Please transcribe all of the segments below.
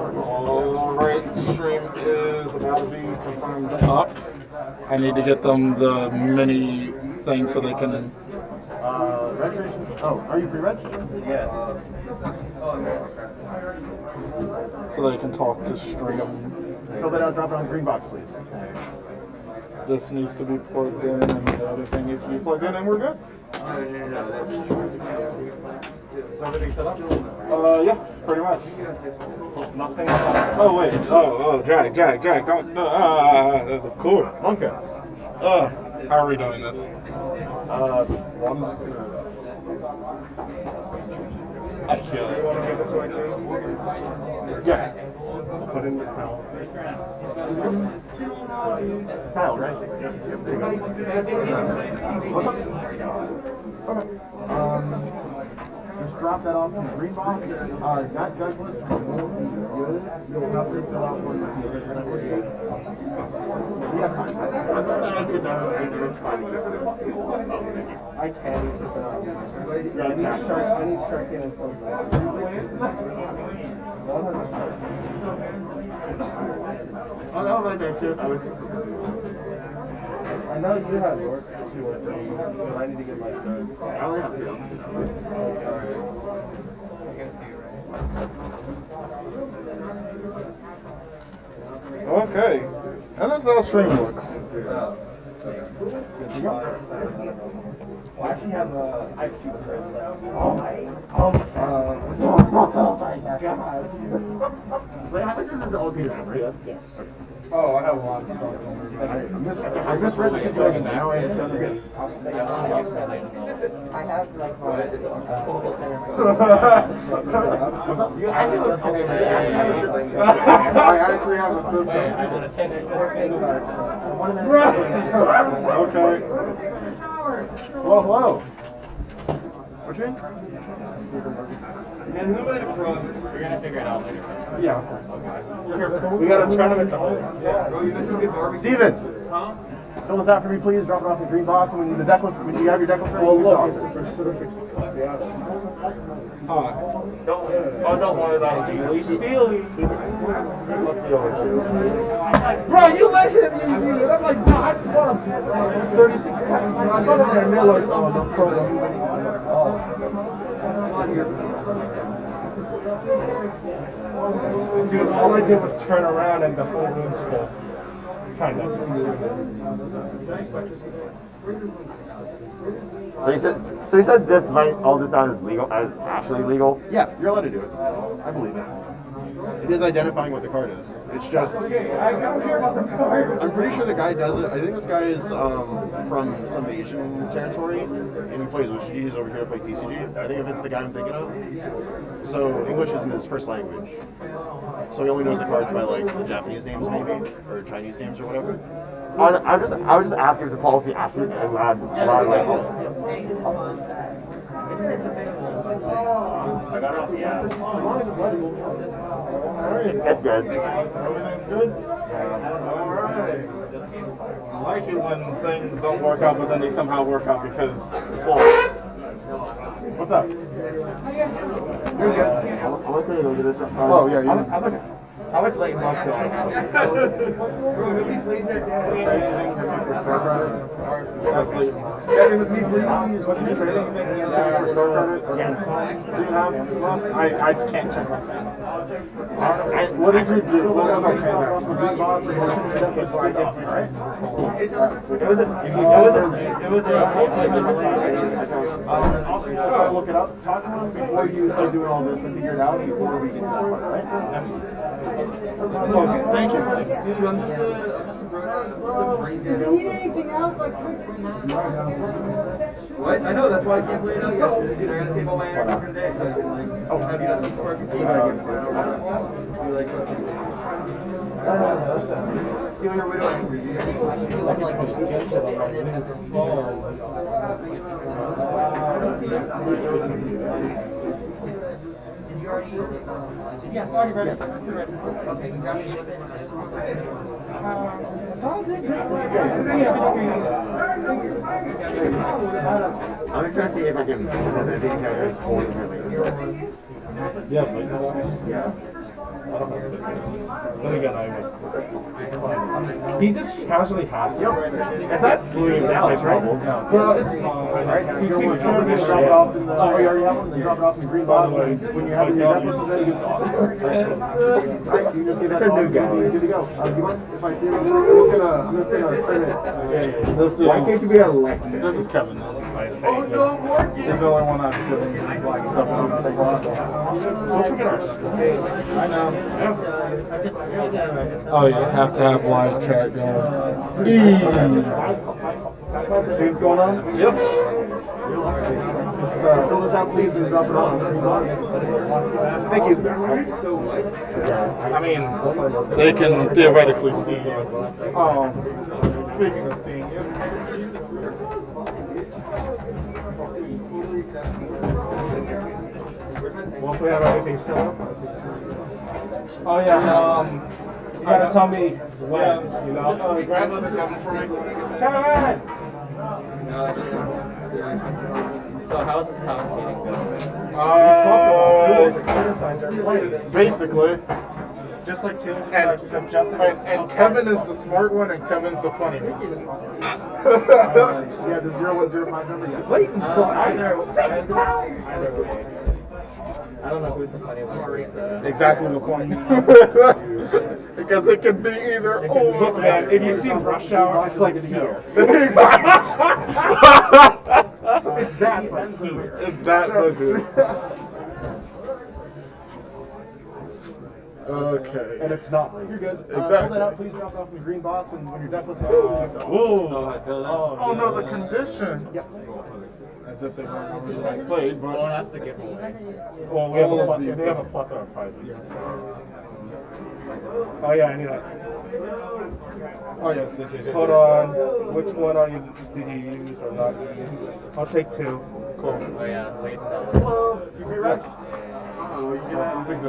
Alright, stream is about to be confirmed up. I need to get them the mini thing so they can. Registration? Oh, are you pre-registered? Yeah. So they can talk to stream. Fill that out, drop it on the green box, please. This needs to be plugged in, and the other thing needs to be plugged in, and we're good. Is everything set up? Yeah, pretty much. Nothing? Oh, wait. Oh, Jack, don't. The cord. Okay. How are we doing this? Well, I'm just gonna... I kill You it. want to give this away too? Yes. Put in the Kyle. Kyle, right? Yep, there you go. What's up? Okay. Just drop that off in the green box. That Douglas won't be good. You'll have to fill out one with the original. We have time. I can. Yeah, I need shark in and some. Oh, no, right there, too. I know you have work 2 or 3, but I need to get my drugs. I only have 2. Okay. And that's how stream works. Well, I actually have, I have 2 drugs left. Oh my god. Wait, how much is this old Peterson, right? Yes. Oh, I have a lot of stuff. I misread the situation now. I understand it. I have like my What's up? I actually have a system. four fake cards. One of them is Okay. Hello. What's your name? And who might have from? We're gonna figure it out later. Yeah, of course. We got a tournament to hold. Bro, this is good barbecue. Steven! Huh? Fill this out for me, please. Drop it off in the green box. And when the deck list, when you have your deck list ready, you toss it. Don't worry about it. Steely. Bro, you let him use it. I'm like, no, I just want 36 packs. I thought I had Miller on this program. Dude, all I did was turn around and the whole room's full. Kind of. So you said this might all this out is legal, as actually legal? Yeah, you're allowed to do it. I believe it. It is identifying what the card is. It's just. I'm pretty sure the guy does it. I think this guy is from some Asian territory, and he plays Wish. He's over here to play TCG. I think if it's the guy I'm thinking of. So English isn't his first language. So he only knows the cards by like the Japanese names maybe, or Chinese names or whatever. I was just asking if the policy actually allowed like. Hey, this is fun. It's official. I got it off the app. As long as it's legible. It's good. Everything's good? Alright. I like it when things don't work out, but then they somehow work out because. What's up? You're good. Oh, yeah, you. How much late must go? Bro, nobody plays that damn game. Trading for store credit? That's late. Trading with me, please. What's your Trading trading? for store credit? Yes. Do you have one? I can't check like that. What did you do? What was our transaction? Look it up. Talk to him before you start doing all this and figure it out before we get to that part, right? Okay, thank you. Dude, I'm just a bro. Do you need anything else? Like, What? I know, that's why I can't play it out yesterday. Dude, I gotta save all my energy for today so I can, like, have you know some spark and keep steal your widow angry. It was like this gift of it, and then at the Did you already? yes, already ready. Okay, you got me shipping. I'm interested to see if I can. Yeah, but yeah. I don't know. Then again, I was. He just casually has it. Is that sleeve Alex, right? Well, it's fine. Alright, so you can drop it off in the. Oh, you already have one? Then drop it off in the green box. When you have your necklaces in, you Alright, you just give that to us. Good to go. You want? If I see it, I'm just gonna print it. Why can't you be a This is Kevin. He's the only one I've given stuff to so far. I know. Oh yeah, have to have live chat going. See what's going on? Yep. Just fill this out, please, and drop it on. Thank you. I mean, they can theoretically see you. Speaking of seeing you. Once we have everything set up. Oh yeah, you gotta tell me when, you know? Grab some Kevin for me. Kevin! So how is this commentating going? Basically. Just like Taylor And Kevin is the smart one, and Kevin's the funny one. Yeah, the 0105 number. Leighton I don't know who's the funny one. Exactly the point. Because it can be either or. Look, man, if you see Rush Hour, it's like here. Exactly. It's that, but here. It's that, but here. Okay. And it's not. You're good. Exactly. Fill that out, please drop it off in the green box, and when you're done, listen. Oh no, the condition. Yep. As if they weren't already like played, but. That's the giveaway. Well, we have a plethora of prizes. Yes. Oh yeah, I need that. Oh yes. Hold on. Which one did you use or not use? I'll take two. Cool. Oh yeah, Leighton. Hello, you be ready?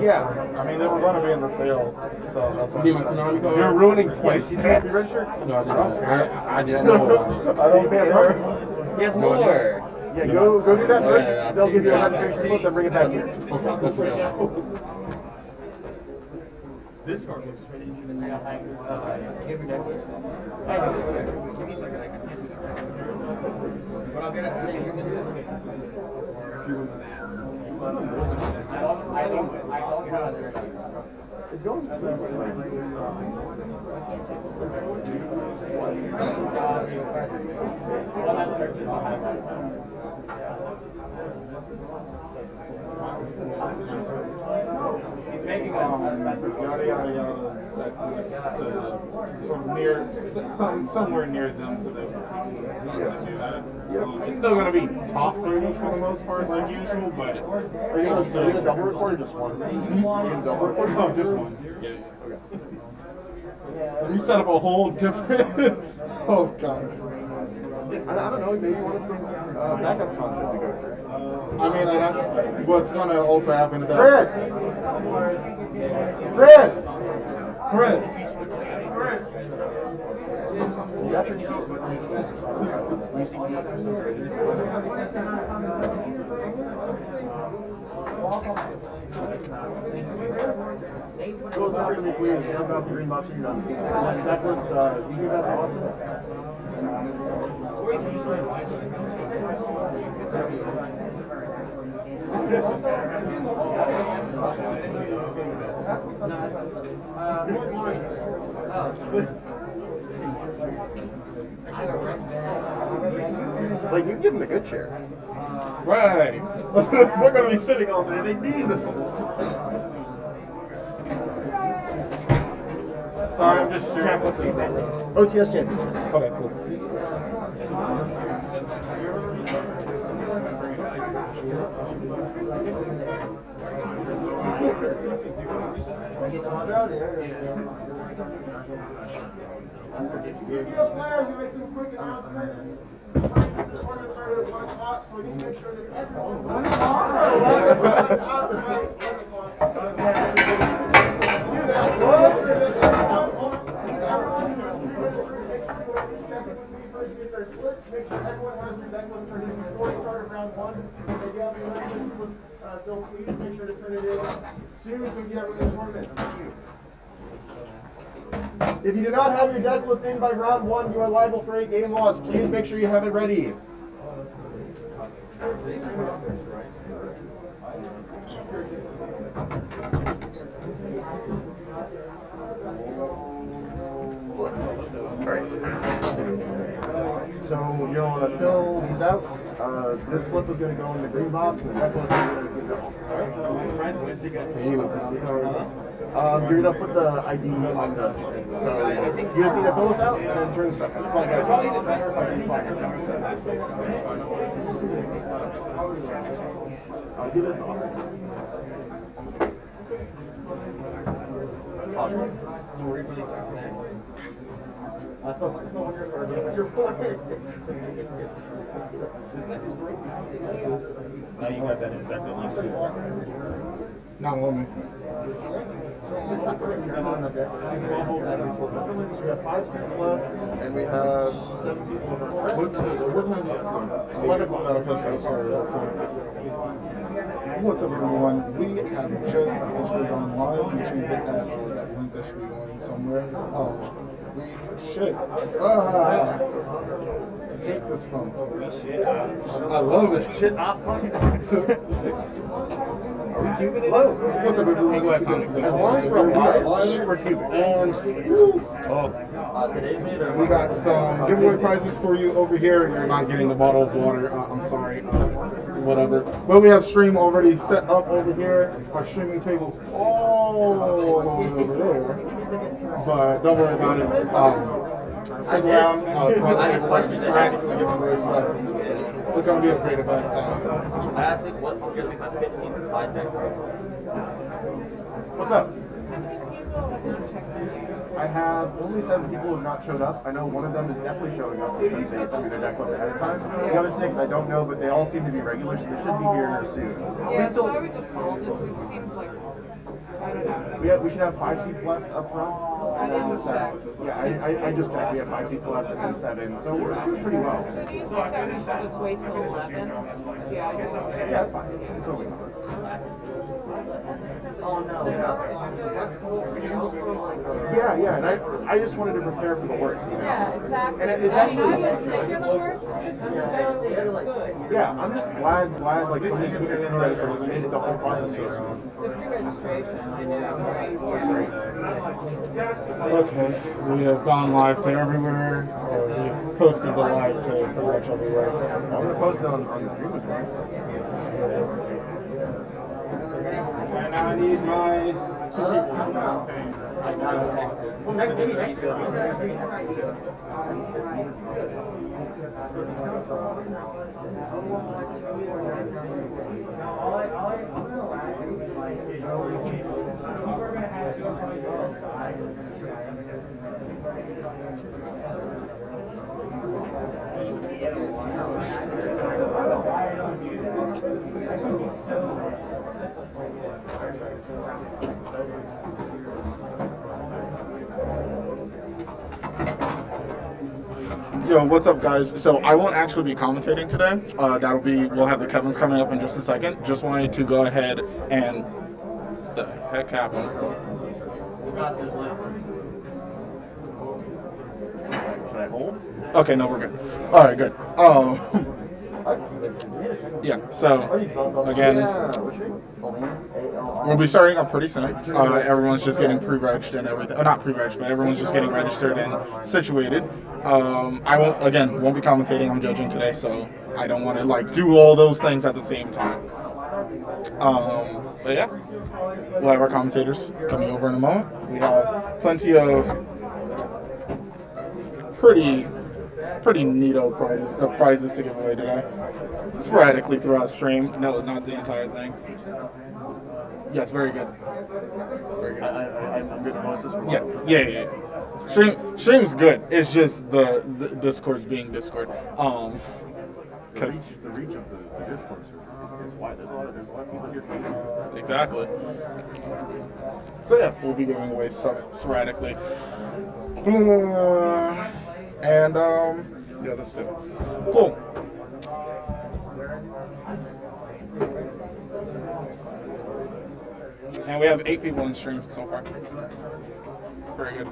Yeah. I mean, they were going to be in the sale, so that's why. You're ruining places. I don't care. I didn't know. I don't care. He has more. Yeah, go do that first. They'll give you a registration slip, then bring it back here. This card looks pretty. Give your deck. Give me a second. But I'll get it. It's going smoothly. Yada yada yada. Somewhere near them, so that we can do that. It's still going to be top tables for the most part, like usual, but. Are you going to double record or just one? Double record? Oh, just one. Yeah. Let me set up a whole different. Oh god. I don't know, maybe you wanted some backup content to go through. I mean, what's going to also happen is that. Chris! Close out for me, please. Hand out the green box when you're done. And that list, you think that's awesome? Like, you give them a good chair. Right. They're going to be sitting all day. They need them. Sorry, I'm just checking. OTS championship. Okay, cool. YuGiOh players, we make some quick announcements. We're going to start at 1 o'clock, so we can make sure that make sure everyone has their deck list turned in before we start round one. If you have any questions, still please make sure to turn it in. Soon, so we can have a good tournament. Thank you. If you do not have your deck list in by round 1, you are liable for a game loss. Please make sure you have it ready. So you'll want to fill these out. This slip is going to go in the green box, and the deck list is going to be you're going to put the ID on this. So you just need to fill this out and then turn the stuff in. It's all good. Probably better if I can find it. Dude, that's awesome. So we're really excited. I still wonder if you're playing. Now you got that exactly on too. Not on me. We have 5 seats left, and we have 17 left. What time do you have? 11 Got a left. pistol, sorry, real quick. What's up, everyone? We have just officially gone live. Make sure you hit that link that should be going somewhere. Shit. I hate this phone. I love it. Shit, fucking. Hello. What's up, everyone? This is As long as we're live, we're cubing. And we got some giveaway prizes for you over here. You're not getting the bottle of water. I'm sorry. Whatever. But we have stream already set up over here. Our streaming table's all over there. But don't worry about it. Stick around. Throughout the day, we're going to be sporadically giving away stuff. So it's going to be a great event. I think what I'm going to be my 15th side deck. What's up? I have only 7 people who have not showed up. I know one of them is definitely showing up because they sent me their deck list ahead of time. The other 6 I don't know, but they all seem to be regulars, so they should be here soon. Yeah, so I would just hold it. It seems like, I don't know. We should have 5 seats left up front. I didn't check. Yeah, I just checked. We have 5 seats left and 7, so we're doing pretty well. So do you think that we should just wait till 11? Yeah, I guess. Yeah, that's fine. It's okay. Yeah, and I just wanted to prepare for the worst, you know? Yeah, exactly. And it's I mean, actually- I was thinking the worst, but this is so good. Yeah, I'm just glad like somebody put it in there so it made the whole process so smooth. The pre-registration, I know, right? Yeah. Okay, we have gone live to everywhere. Or we have posted the live to pretty much everywhere. I'm gonna post it on the Dreamers. And I need my 2 people now. Yo, what's up, guys? So I won't actually be commentating today. We'll have the Kevins coming up in just a second. Just wanted to go ahead and the heck happened? Should I hold? Okay, no, we're good. All right, good. Yeah. So again, we'll be starting up pretty soon. Everyone's just getting pre-regged and everything. Not pre-regged, but everyone's just getting registered and situated. I won't be commentating. I'm judging today, so I don't want to do all those things at the same time. But yeah, we'll have our commentators coming over in a moment. We have plenty of pretty neato prizes to give away today. Sporadically throughout stream. No, not the entire thing. Yes, very good. Very good. I'm good to post this. Yeah. Stream's good. It's just the Discord's being Discord. Because The reach of the Discord server is wide. There's a lot of people here. exactly. So yeah, we'll be giving away stuff sporadically. And yeah, that's it. Cool. And we have 8 people in stream so far. Very good.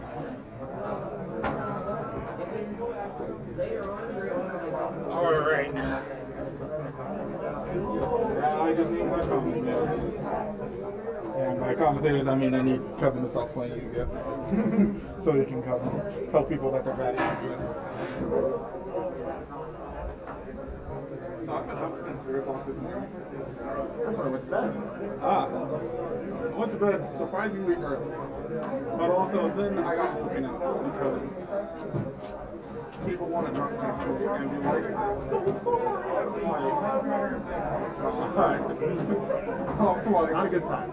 All right. Now I just need my commentators. And by commentators, I mean I need Kevin to stop playing YuGiOh. So he can come tell people that they're bad at YuGiOh. So I've been up since 3 o'clock this morning. I went to bed surprisingly early. But also then I got woken up because people want to drunk text me and be like, I'm so sorry. I'm like, Not a good time.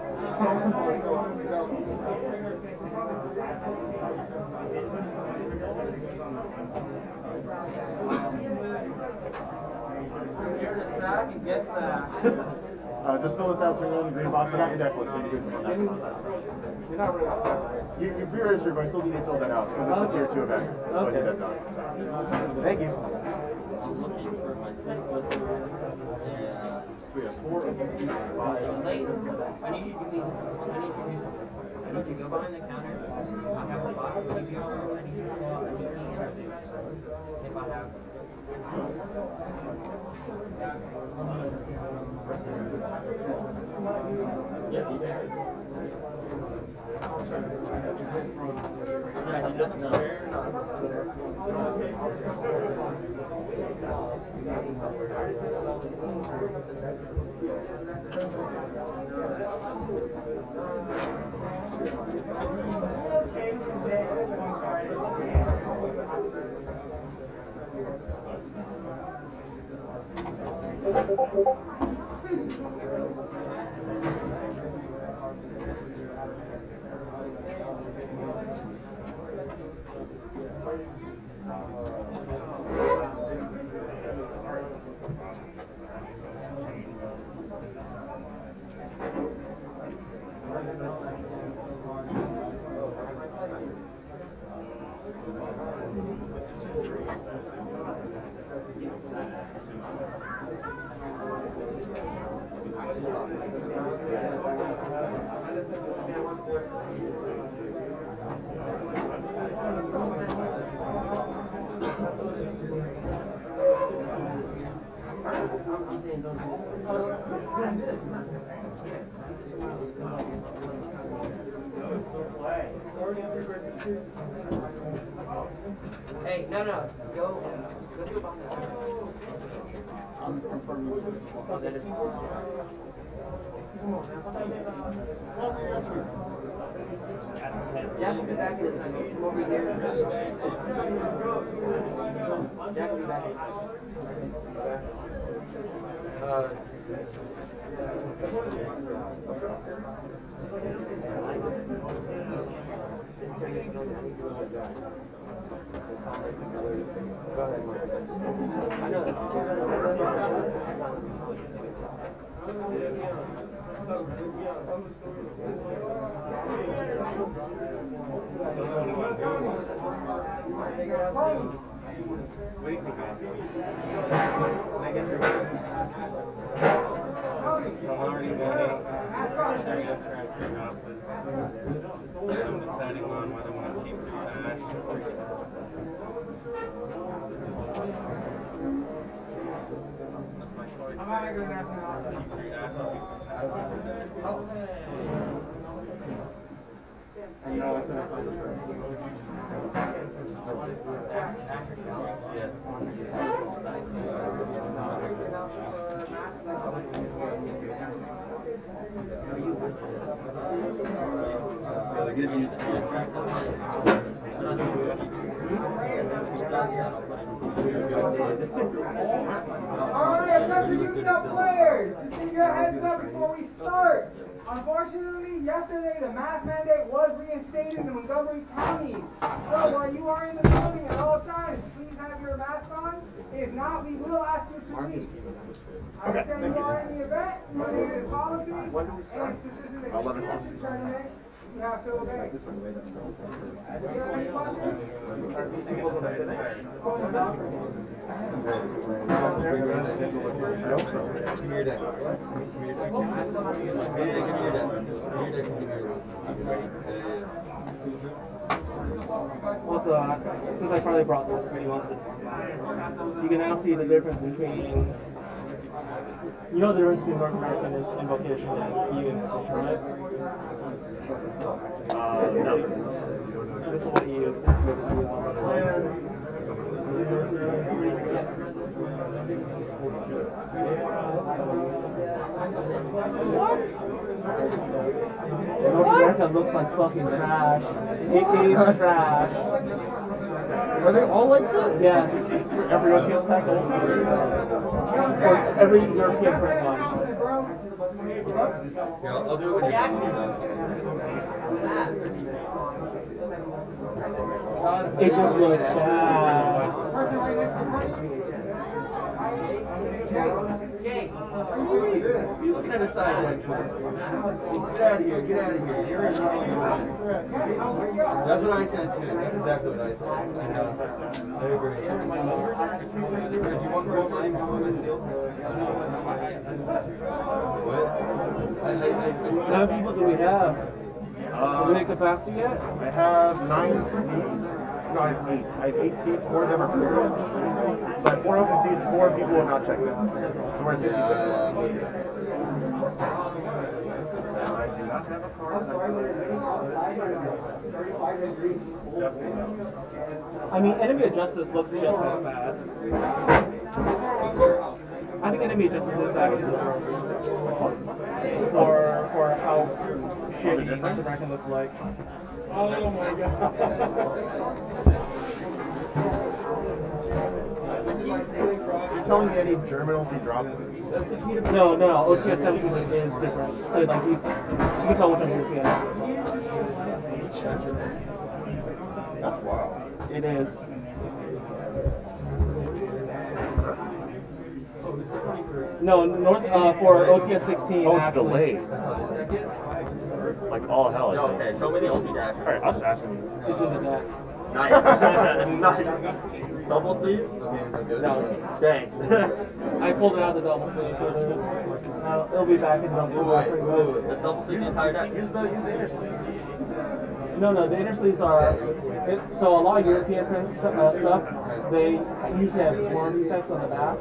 Here to sack and get sacked. Just fill this out, turn it on the green box. I got your deck list, so you're good to run that. You're not really out. You're registered, but I still need to fill that out because it's a tier 2 event. So I get that done. Thank you. I'm looking for my We have 4 of these. Leighton, I need you to do I need to go behind the counter. I have a box of YuGiOh. I need to pull out the interviews. If I have. Hey, no. Go do a bomb. I'm confirming this is the one. Oh, that is. Jack will be back this time. Come over here. Jack will be back. Go ahead, Mark. I know. I'm deciding on whether I want to keep the cash. That's my choice. I'm not going to keep 3 assets. And now I'm going to find the They give you Alright, attention YuGiOh players! Just give you a heads up before we start. Unfortunately, yesterday the mask mandate was reinstated in Montgomery County. So while you are in the building at all times, please have your mask on. If not, we will ask you to leave. I understand you are in the event, you are in the policy, and since this is an extension tournament, you have to obey. Do you have any questions? Also, since I finally brought this, you can now see the difference between, you know the difference between North American invocation and EU invocation, right? No. This is what EU, this is what EU looks like. North America looks like fucking trash. AK is trash. Are they all like this? Yes. Every OTS pack For every European print one. I'll do it when Jackson. It just looks bad. Person right next to you. Jake. you looking at a side like Get out of here, get out of here. You're in emotion. That's what I said too. That's exactly what I said. And I agree. So do you want to go mine? Do you want my seal? What? How many people do we have? Do we have capacity yet? I have 9 seats. No, I have 8. I have 8 seats. 4 of them are pre-registered. So I have 4 open seats. 4 people have not checked in. So we're at 56. I mean, Enemy of Justice looks just as bad. I think Enemy of Justice is actually the worst for how shitty the American looks like. Oh my god. You're telling me any German will be dropped? No, OTS 17 is different. So like you can tell which one's European. That's wild. It is. No, for OTS 16. Oh, it's actually, delayed. Like all hell. No, okay, show me the ulti dash. Alright, I was asking you. It's into that. Nice. Nice. Double sleeve? Okay, is that good? No. Dang. I pulled it out of the double sleeve for this. It'll be back in double sleeve pretty good. Just double sleeve the entire deck. Use the inner sleeve. No, the inner sleeves are. So a lot of European print stuff, they usually have form defects on the back.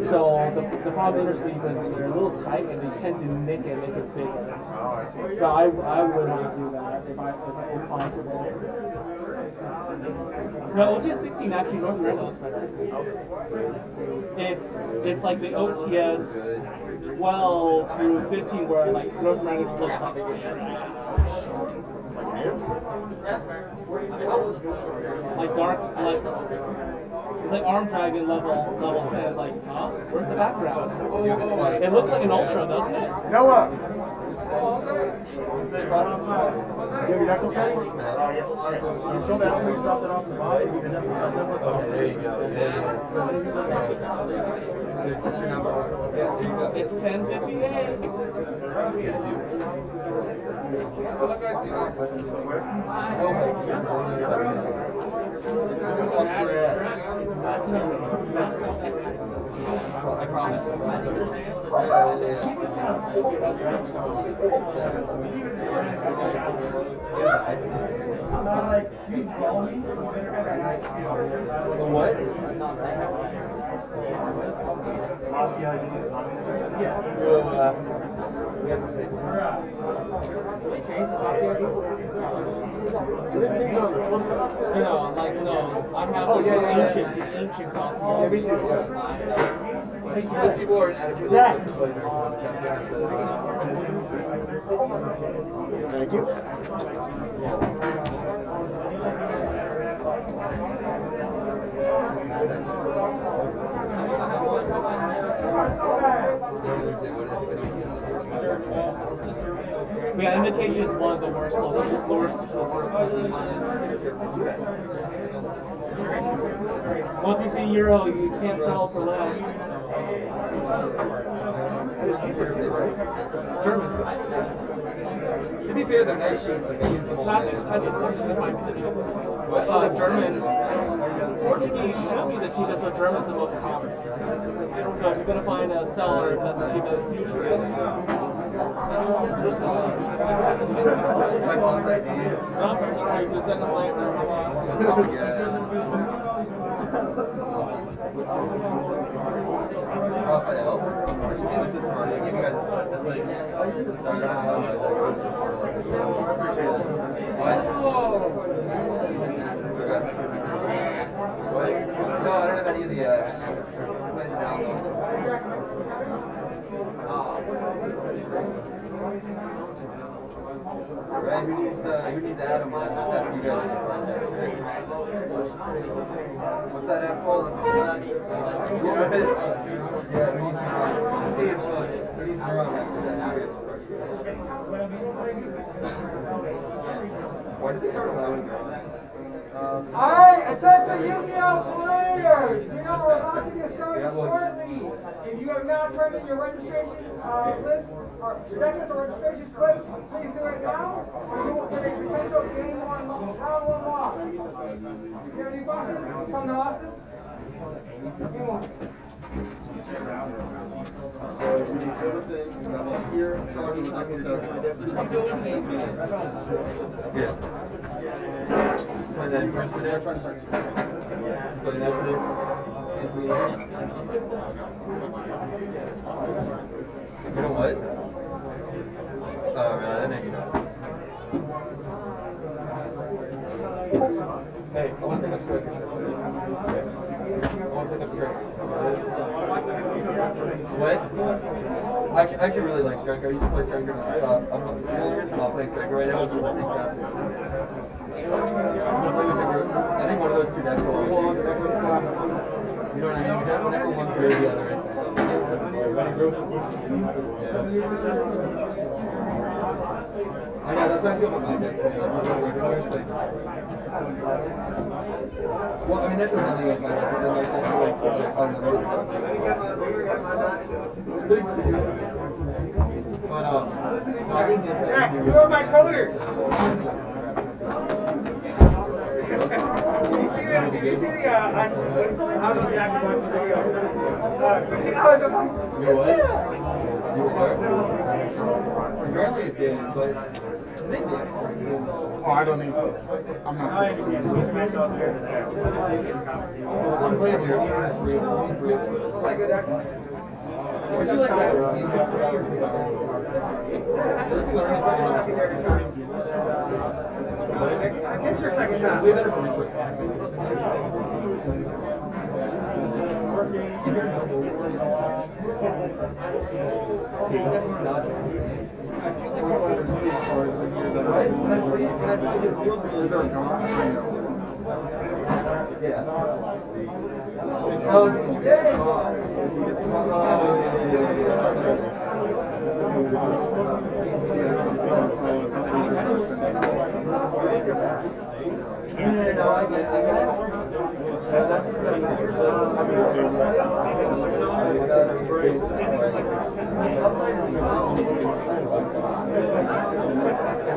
So the problem with inner sleeves is they're a little tight and they tend to nick it, make it bigger. So I would not do that if possible. No, OTS 16 actually North America looks better. It's like the OTS 12 through 15 where like North America just looks like dark, like it's like Arm Dragon level 10. It's like, huh? Where's the background? It looks like an Ultra, doesn't it? Noah! You have your necklace ready? You show that please drop that off the bottom. You can definitely drop that one. There you go. What's your number? Yeah, there you go. It's 10:58. I promise. What? No, I have the ancient costume. Yeah, me too. Yeah. Most people are inadequate. Thank you. Yeah, Invitation is one of the worst Once you see Euro, you can't sell for less. And it's cheaper too, right? German. To be fair, they're nice sheets. Like I use them all Not, day. I think Portuguese might be the cheapest. What? Oh, the German. German. Portuguese should be the cheapest, but German's the most common. So if you're gonna find a seller that's the cheapest, it's usually My boss ID. not personally to send a blank to my boss. Yeah. Oh, I know. I should be in the system already. I gave you guys a slip. That's like, sorry, I don't know how I appreciate it. What? Okay. What? No, I don't have any of the apps. I played the download. Right, who needs Adam? I'm just asking you guys for the context. What's that app called? You know it? Yeah, who needs see it's fun. Who needs Why did they start allowing girls? Alright, attention YuGiOh players! We are about to get started shortly. If you have not turned in your registration list, or second the registration slip, please do it now. Or you will get a potential game on round 1 loss. If you have any questions, come to Austin. Game on. So if you fill this in, I'm up here, I'm Yeah. And then trying to start something. but that's it. You know what? Oh, really? That makes sense. Hey, I want to pick up striker. I want to pick up striker. What? I actually really like striker. I used to play striker. The only reason I'm playing striker right now is because I think that's it. I think one of those two decks will always be. You know what I mean? Whenever one's good, the other is. I know, that's how I feel about my deck. Well, I mean, that doesn't really make my deck, but then like, that's like, I don't know. But, no, I think Jack, you are my coder! Did you see the action? I don't know the action on the video. I was just like, you what? You what? Apparently it did, but maybe it's Oh, I don't need to. I'm not. I'm playing here. You have three. like good action. Would you like that? Get your second shot. We better resource back.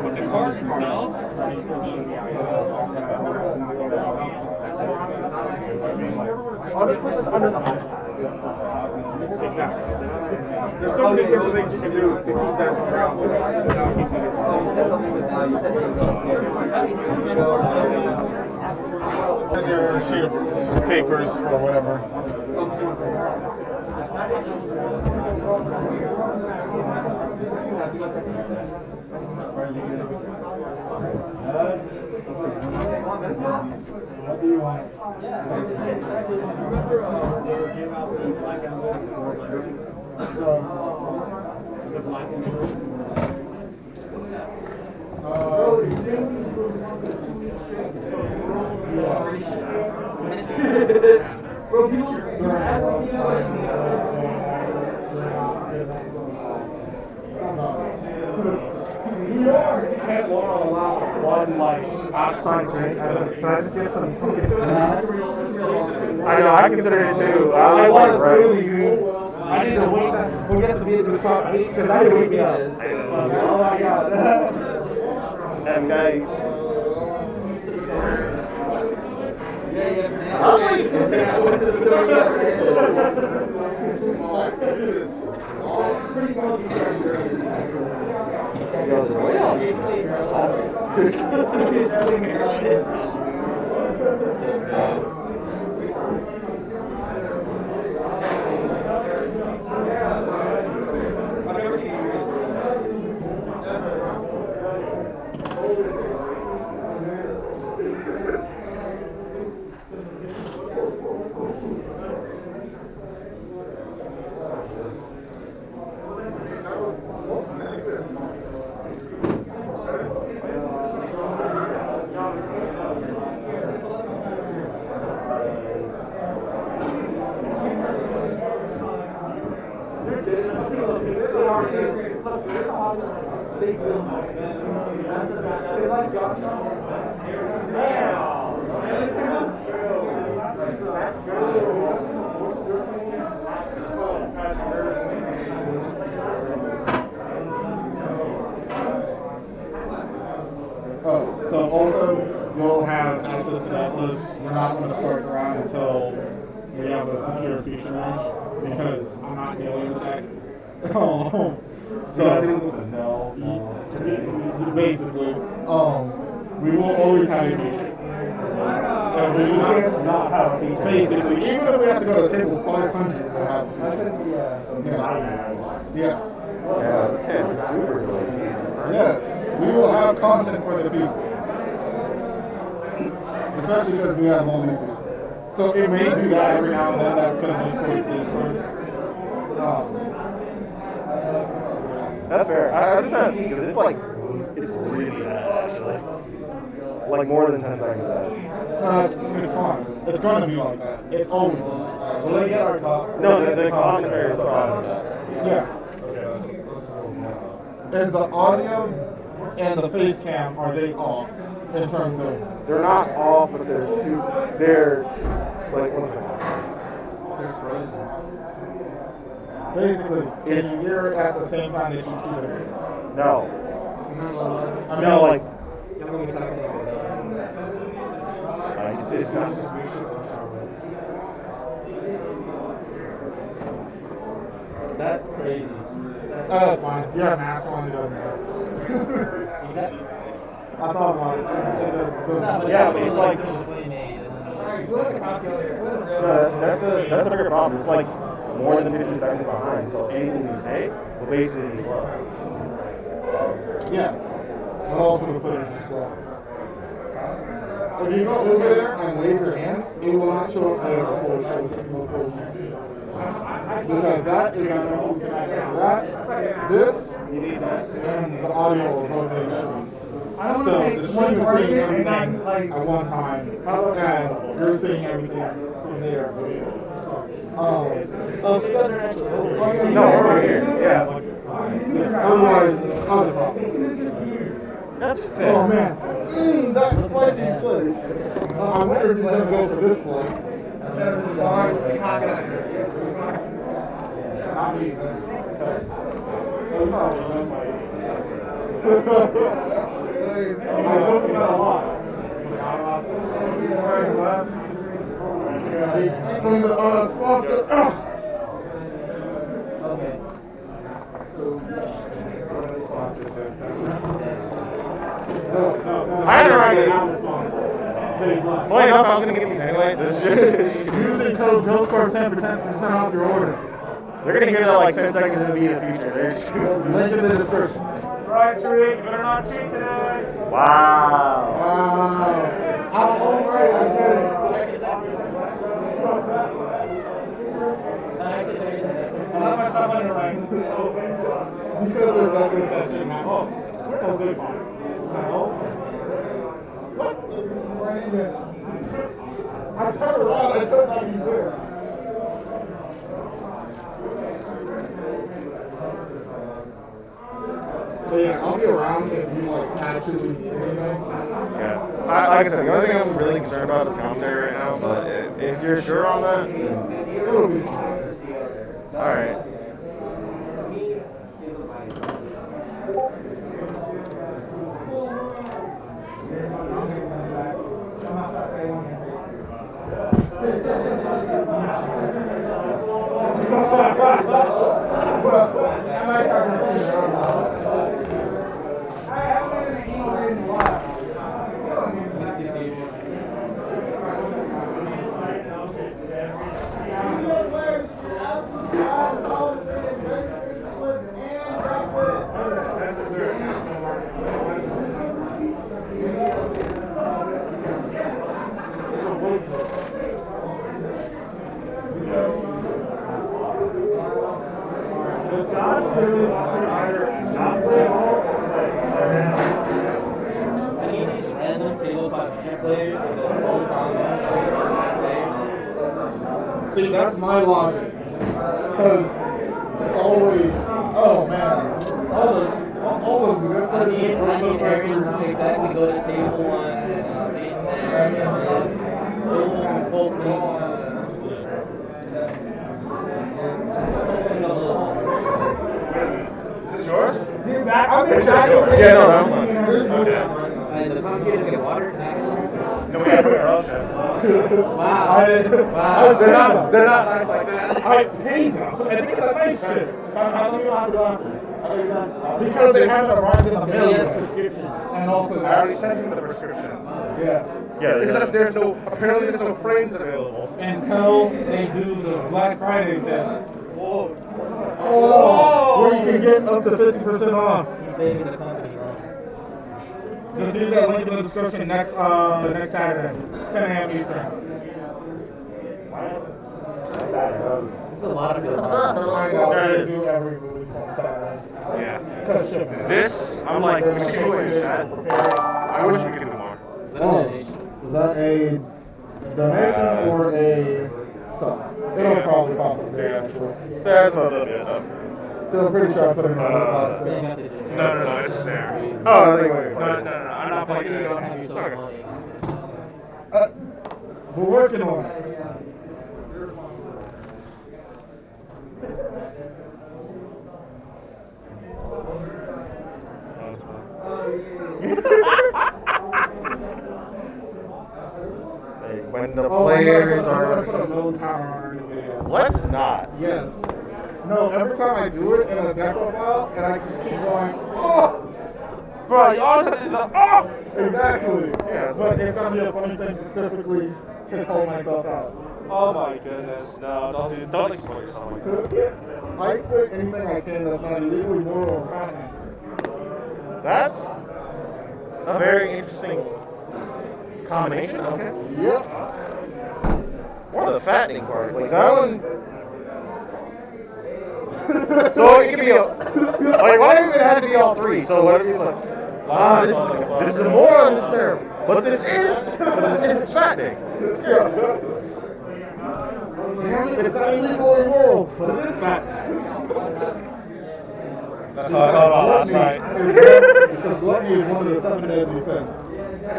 But the card itself is easy access. I'll just put this under the high. Exactly. There's so many different things you can do to keep that ground without keeping it. There's your sheet of papers for whatever. What do you want? Can't allow one like outside drink. Can I just get some fucking snacks? I know, I consider it too. I I was want like, to right. sue you. I need to wait. We'll get to be able to talk because I need to wait. Oh my god. And guys. Oh, so also you'll have access to that list. We're not going to start the round until we have a secure feature match because I'm not dealing with that. So basically, we will always have a feature. We do not have a feature. Basically, even if we have to go to table 500, we'll have a feature. Yeah. Yes. Yeah, this kid is super good. Yes, we will have content for the people. Especially because we have all these people. So it may do that every now and then. That's because Discord. That's fair. I'm just trying to see because it's really bad actually. Like more than 10 seconds bad. It's fine. It's going to be like that. It's always like that. Will they get our talk? No, the commentary is problems. Yeah. Is the audio and the face cam, are they off in terms of? They're not off, but they're like, one second. Basically, can you hear it at the same time that you see the words? No. I mean, No, like, it's not. That's crazy. That's fine. You have masks on, it doesn't matter. I thought about it. Yeah, but it's like, that's the bigger problem. It's like more than 15 seconds behind, so anything you say will basically be slow. Yeah, but also the footage is slow. If you go over there and wave your hand, it will not show up there before it shows up before you see it. Because that is going to be connected to that, this, and the audio will both be shown. So the stream is seeing everything at one time, and you're seeing everything from there. So you guys are actually over. No, we're right here. Yeah. Otherwise, other problems. That's fair. Oh man, that's spicy food. I wonder if he's gonna go for this one. Not me, man. I joke about a lot. From the sponsor. Okay. I had a right. Well, enough, I was gonna get these anyway. This shit. Using code GHOSTSTAR 10 for 10% off your order. They're gonna hear that like 10 seconds into me in the future. Link in the description. Right, Tariq, you better not cheat today. Wow. Wow. I'm all right, I get it. I'm not gonna stop on your ring. Because there's like this that shit now. Oh, where does it go? What the hell? What? I turned around, I turned like he's there. But yeah, I'll be around if you like actually need anything. Yeah. Like I said, the only thing I'm really concerned about is commentary right now. But if you're sure on that, It'll be fine. all right. See, that's my logic. Because it's always, oh man, all the good I versions need of the Arians person. to exactly go to table 1 Satan there is Colt Is this yours? Dude, I'm in Yeah, no, that's fine. the commentator get water? No, we have our own shit. Wow. Wow. They're not nice like that. I pay them. I think it's a nice shit. How come you don't have the glasses? Because they haven't arrived in the He mail has yet. prescriptions. And also, I already sent him the prescription. yeah. Yeah, it says there's no, apparently there's no frames available. Until they do the Black Friday sale. Whoa. Oh, where you can get up to 50% off. He's saving the company. Just use that link in the description next Saturday, 10 a.m. Eastern. There's a lot of good I know, they do every release on Saturdays. Yeah. Because shipping. This, I'm like, we should do a set. I wish we could do more. Is that a donation? Is that a donation or a sub? It'll probably pop up there, actually. That's a little bit of. I'm pretty sure I put it in the box. Saying that they did. No, it's just there. Oh, I think, wait. No, I'm not plugging it in. Okay. We're working on it. When the Oh, players I'm are. gonna put a load counter on our new videos. Let's not. Yes. No, every time I do it in a deck profile, and I just keep going, oh! Bro, you always have to do the, oh! Exactly. Yeah. But it's gonna be a funny thing specifically to call myself out. Oh my goodness, no, don't exploit yourself like that. I expect anything I can that's not illegally moral or patent. That's a very interesting combination. Okay. Yep. Or the fattening part. Like that one. So it can be like why do you even have to be all three? So what if it's like, this is more, this is terrible. But this isn't fattening. Damn it, it's not illegal or immoral, but it is fat. That's all I thought about last night. Because gluttony is one of the 7 deadly sins.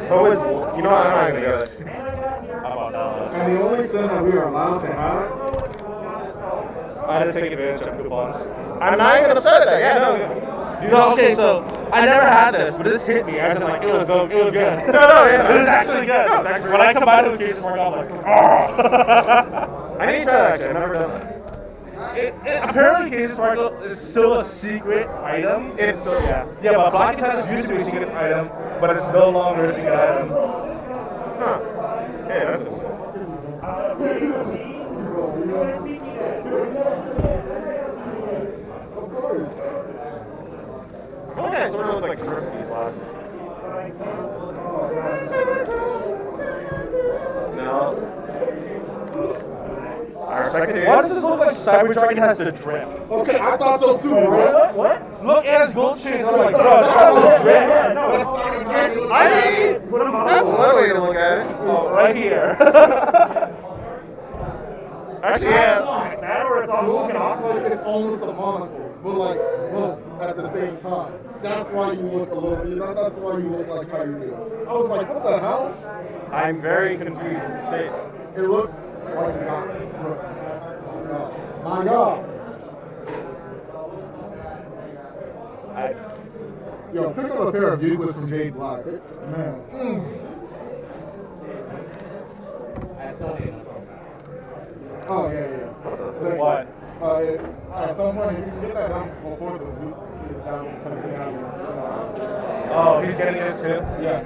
So is, you know what, I'm not gonna go there. How about that? And the only sin that we are allowed to have. I had to take advantage of coupons. I'm not even upset at that. Yeah, no. No, okay, so I never had this, but this hit me. I was like, it was good. No, yeah. It was actually good. No, it's actually When I combined it with Cashapp, I'm like, oh. I need to try that actually. I've never done that. Apparently, Cashapp Sparkle is still a secret item. It's still, yeah. Yeah, but Black and Titans used to be a secret item, but it's no longer a secret item. Huh. Yeah, that's interesting. Of course. I feel like I sort of look like Trip these last. No. I respect it. Why does this look like Cyber Dragon has to drip? Okay, I thought so too, right? What? Look at his gold chains. I'm like, bro, this has to drip. I mean, that's one way to look at it. Oh, right here. Actually, yeah. That or it's all Those looking look off. like it's almost a monocle, but like both at the same time. That's why you look a little. That's why you look like how you do. I was like, what the hell? I'm very confused at the state. It looks like it's not. My God. Yo, pick up a pair of Duelist from Jade Black. Man. Oh, yeah. What? At some point, you can get that done before the week is out because they have this. Oh, he's getting this too? Yeah.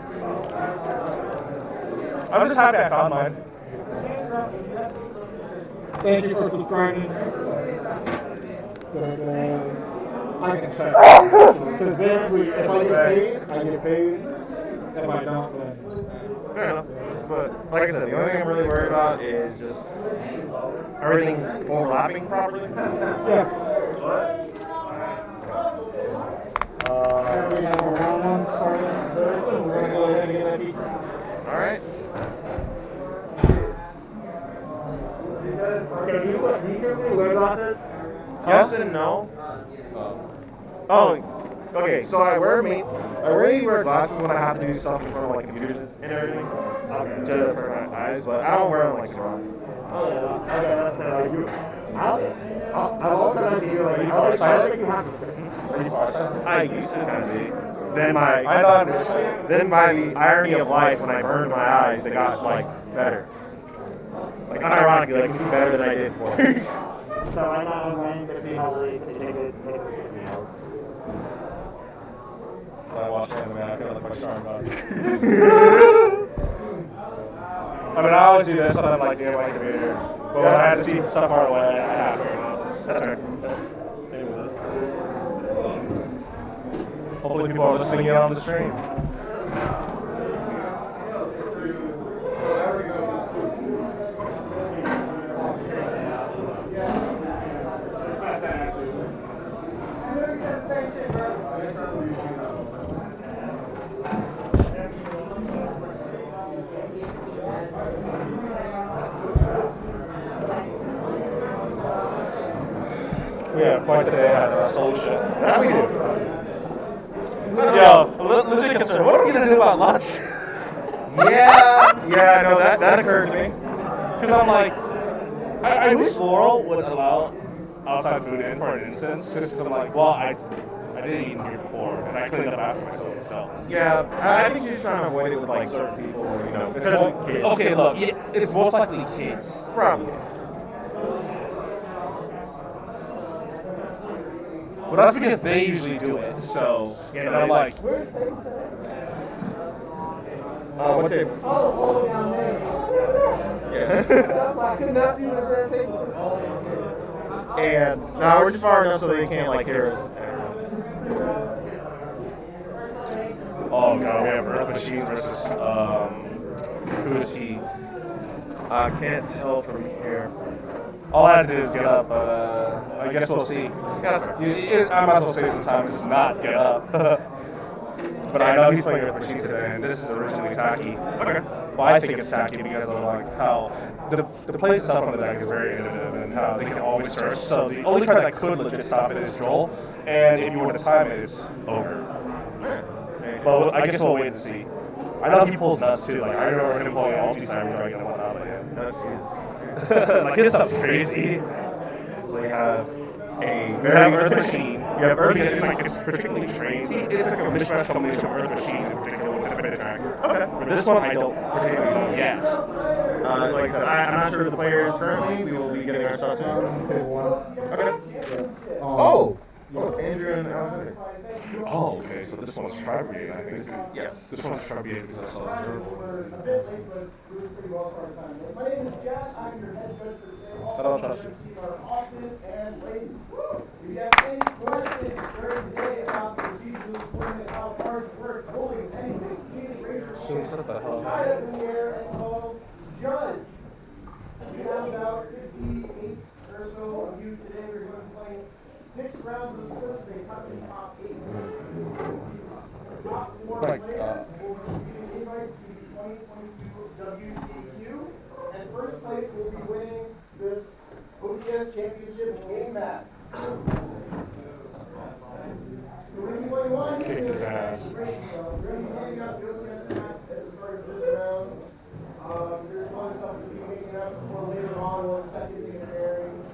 I'm just happy I found mine. Thank you for subscribing. I can check. Because basically, if I get paid, I get paid. If I don't, then. Fair enough. But like I said, the only thing I'm really worried about is just everything overlapping properly. Yeah. We have a round one starting very soon. We're going to go ahead and get that pizza. All right. Okay, glasses? Yes and no. Oh, okay. So I wear glasses when I have to do stuff in front of like computers and everything to protect my eyes, but I don't wear them like super often. Oh, yeah. Okay, that's it. I've also done to you, like, I don't think you have I used to kind of be. Then by the irony of life, when I burned my eyes, they got like better. Like unironically, like it's better than I did before. So right now I'm going to see how late to take it. When I watch anime, I feel like my sharp dog. I mean, I always do this when I'm like near my computer. But when I have to see stuff far away, I have to. That's right. Hopefully people are listening in on the stream. Yeah, point that they had a solution. That we do. Yo, legit concern. What are we gonna do about lunch? Yeah, no, that occurred to me. Because I'm like, I wish Laurel would allow outside food in for an instance. Just because I'm like, well, I didn't eat in here before, and I cleaned up after myself. So Yeah, I think she's trying to avoid it with like certain people, because of kids. okay, look, it's most likely kids. Probably. But that's because they usually do it. So Yeah, and I'm like, what table? Yeah. And no, we're just far enough so they can't like hear us. oh god, we have Earth Machines versus who is he? I can't tell from here. All I had to do is get up, but I guess we'll see. Yeah, I might as well save some time just not get up. But I know he's playing Earth Machines today, and this is originally tacky. Okay. Well, I think it's tacky because of like how the play stuff on the deck is very innovative and how they can always search. So the only card that could legit stop it is Joel, and if you were to time it, it's over. But I guess we'll wait and see. I know he pulls nuts too. Like I remember him pulling multi-cyber dragon and whatnot. But yeah. Like his stuff's crazy. So we have a You very have Earth Machine. You have Earth It's Machine. like it's particularly trained. It's like a mishmash combination of Earth Machine in particular with the bit attack. Okay. For this one, I don't particularly yet. Like I said, I'm not sure of the players currently. We will be getting our stuff soon. Okay. Oh, it's Andrew and Alexander. Oh, okay. So this one's Tribe Brigade, I think. Yes. This one's Tribe Brigade because I saw the turtle. My name is Jack. I'm your head judge for today. I don't trust you. Austin and Leighton. If you have any questions during the day about the procedure of deployment, how cards work, holding anything, please raise your hand. What the hell? Tie up in the air and call Judge. We have about 58 or so of you today. We're going to play 6 rounds of this. They cut the top 8. Top 4 My players God. will be receiving invites to the 2022 WCQ. And first place will be winning this OTS Championship game mats. Kick his ass. We're going to be handing out the OTS mats at the start of this round. There's some other stuff to be making up before later on. We'll accept the bearings.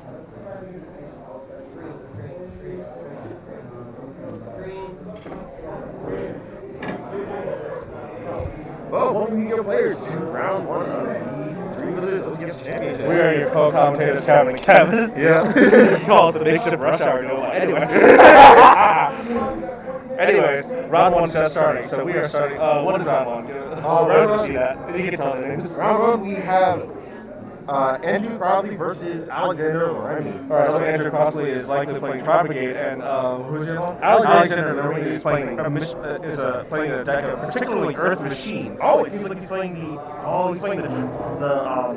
Well, welcome YuGiOh players to round 1 of the Dream Wizards OTS Championship. We are your co-commentators, Kevin and Kevin. Yeah. Call it the makeshift rush hour. Anyway. Anyways, round 1's just starting, so we are starting. What is round 1? Let's see that. You can tell the names. Round 1, we have Andrew Crossley versus Alexander Loremi. Alright, so Andrew Crossley is likely playing Tribe Brigade, and who's your one? Alexander Loremi is playing playing a deck of particularly Earth Machine. Oh, it seems like he's playing the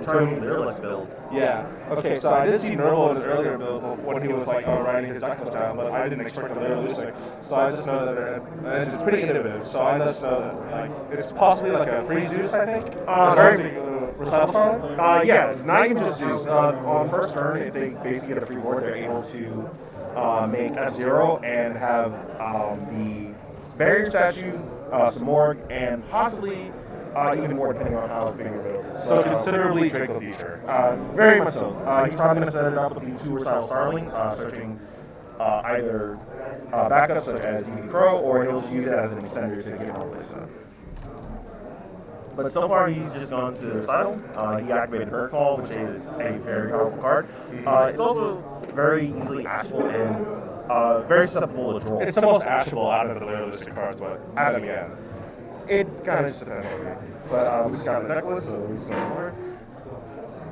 Charlie Duelist build. Yeah. Okay, so I did see Nerval in his earlier build when he was like writing his deck list down, but I didn't expect him to lose it. So I just know that it's pretty innovative. So I just know that like it's possibly like a free Zeus, I think. recital starting? Yeah, not even just Zeus. On first turn, if they basically get a free board, they're able to make F-Zero and have the barrier statue, some more, and possibly even more depending on how big your build is. So considerably Draco future. Very much so. He's probably going to set it up with the 2 recital Starling, searching either backups such as DB Crow, or he'll use it as an extender to get on this. But so far, he's just gone to the recital. He activated Bird Call, which is a very powerful card. It's also very easily actionable and very susceptible to draw. It's the most actionable out of the realistic cards, but yeah. It kind of just depends on me. But we just got the necklace, so we're just going over.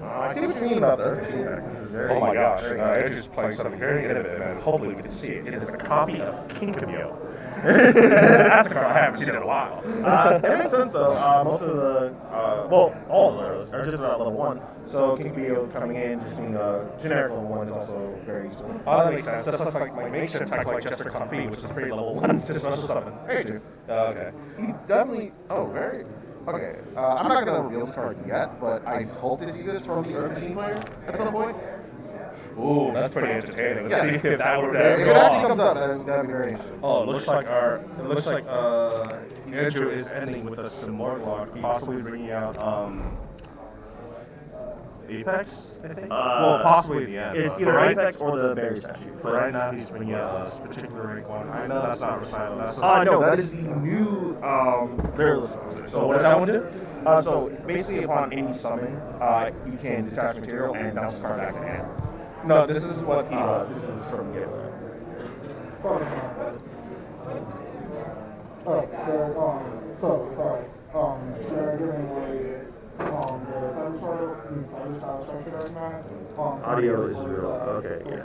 I see what you mean about the Earth deck. This is very, Oh my gosh, Andrew's playing something very innovative, and hopefully we can see it. It is a copy of YuGiOh. That's a card I haven't seen in a while. It makes sense though. Most of the, well, all of the letters are just about level 1. So YuGiOh coming in, just being a generic level 1 is also very useful. Oh, that makes sense. That's stuff like my makeshift attack like Jester Confit, which is pretty level 1, just special summon. Very true. Okay. He definitely, very, okay. I'm not going to reveal this card yet, but I hope to see this from the Earth Machine player at some point. Ooh, that's pretty entertaining. Let's see if that would If go it actually off. comes up, then that'd be very interesting. Oh, it looks like Andrew is ending with a Simorglock, possibly bringing out Apex, I think? Well, possibly in the end. It's but either right, Apex or the Berry statue. But right now he's bringing out this particular one. I know that's not recital. That's No, that is the new Duelist. So what does that one do? So basically, upon any summon, you can detach material and bounce the card back to hand. No, this is what he This is from YuGiOh. They're doing like the cyber style structure right now. Audio is real. Okay, yeah.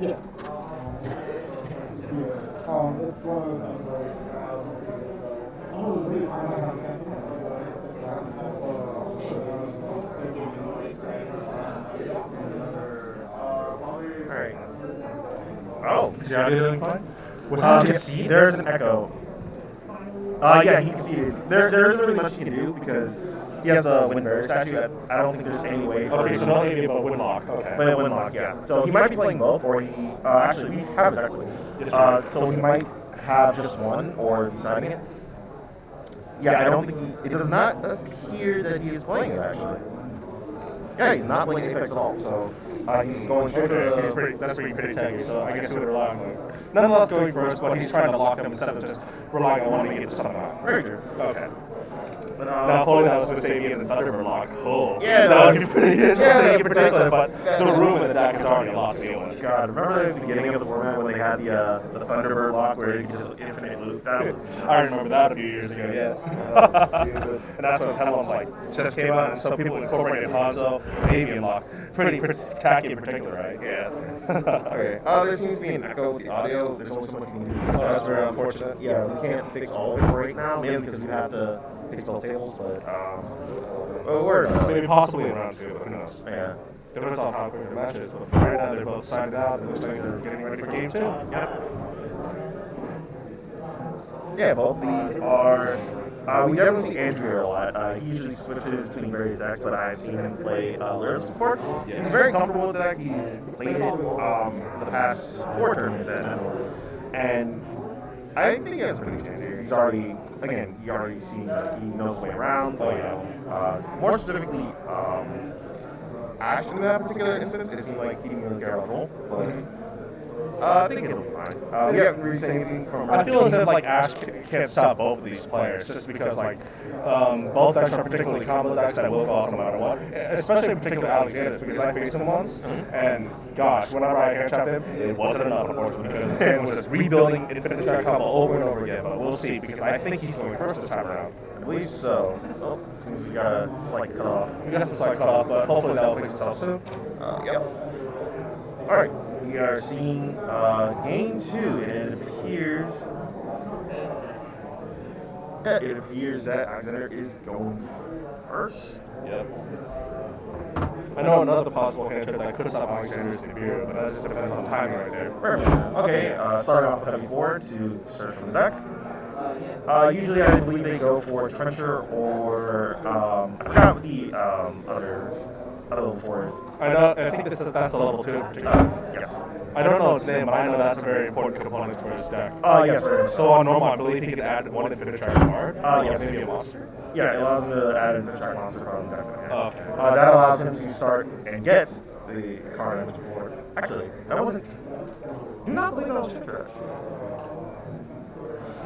Yeah. It's one of those things where, oh wait, I might have cast Alright. Oh, Is the audio doing fine? Was there's an echo. Yeah, he conceded. There isn't really much he can do because he has the Windbearer statue. I don't think there's any way. Okay, so not anything but Windlock. Okay. But Windlock, yeah. So he might be playing both, or he actually we have his equity. So he might have just one or deciding it. Yeah, I don't think it does not appear that he is playing it actually. Yeah, he's not playing Apex at all. So he's going straight to That's pretty tanky, so I guess we would rely on him. Nonetheless, going first, but he's trying to lock him instead of just relying on one to get the stuff out. Very true. Okay. But, now, if only that was with Stadium and the Thunderbird lock. Oh, yeah, that would be pretty interesting in particular, yeah, but the room in the deck is already a lot to deal with. God, remember the beginning of the format when they had the Thunderbird lock where you could just infinite loop? That was I remember that a few years ago, yes. And that's when Petalon's like just came out, and some people incorporated Hanzo, Avian lock. Pretty tacky in particular, right? Yeah. Okay. There seems to be an echo with the audio. There's only so much we can do. Oh, that's very unfortunate. Yeah, we can't fix all of it right now, mainly because we have to fix both tables, but maybe possibly in round 2, but who knows? Yeah. Depends on how quick the match is, but right now they're both signed out. It looks like they're getting ready for game 2. Yep. Yeah, both these are. We definitely see Andrew here a lot. He usually switches between various decks, but I've seen him play Lyrics before. He's very comfortable with the deck. He's played it the past 4 tournaments at Venmo, and I think he has a pretty good chance here. He's already, again, he already seems like he knows his way around. More specifically, Ash in that particular instance, it seemed like he didn't really care about roll, but I think it'll be fine. We haven't really seen anything from. I feel as if like Ash can't stop both of these players, just because like both decks are particularly combo decks that will go off no matter what. Especially in particular Alexander's, because I faced him once, and gosh, whenever I hand trapped him, it wasn't enough, unfortunately, because his hand was just rebuilding infinite track combo over and over again. But we'll see, because I think he's going first this time around. I believe so. Oh, seems we got a slight cut off. We got some slight cut off, but hopefully that'll fix itself soon. Yep. All right. We are seeing game 2, and it appears that Alexander is going first. Yep. I know another possible hand trick that could stop Alexander's debut, but that just depends on timing right there. Perfect. Okay, starting off with heavy 4 to search from the deck. Usually I believe they go for Trencher or, I forgot what the other level 4 is. I think that's a level 2 in particular. Yes. I don't know its name, but I know that's a very important component for his deck. Yes, very much. So on normal, I believe he can add one infinite track card, yes. maybe a monster. Yeah, it allows him to add an infinite track monster from deck to hand. Oh, okay. That allows him to start and get the card damage before. Actually, that wasn't. Do not believe that was Trencher.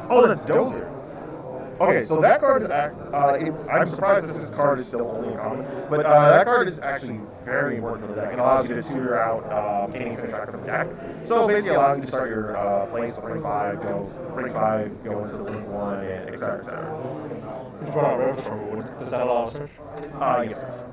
Oh, that's Dozer. Okay, so that card is I'm surprised this card is still only common, but that card is actually very important for the deck. It allows you to tutor out any infinite tracker from the deck. So basically allowing you to start your plays with ring 5, go into the link 1, and et cetera, et cetera. Does that allow a search? Yes.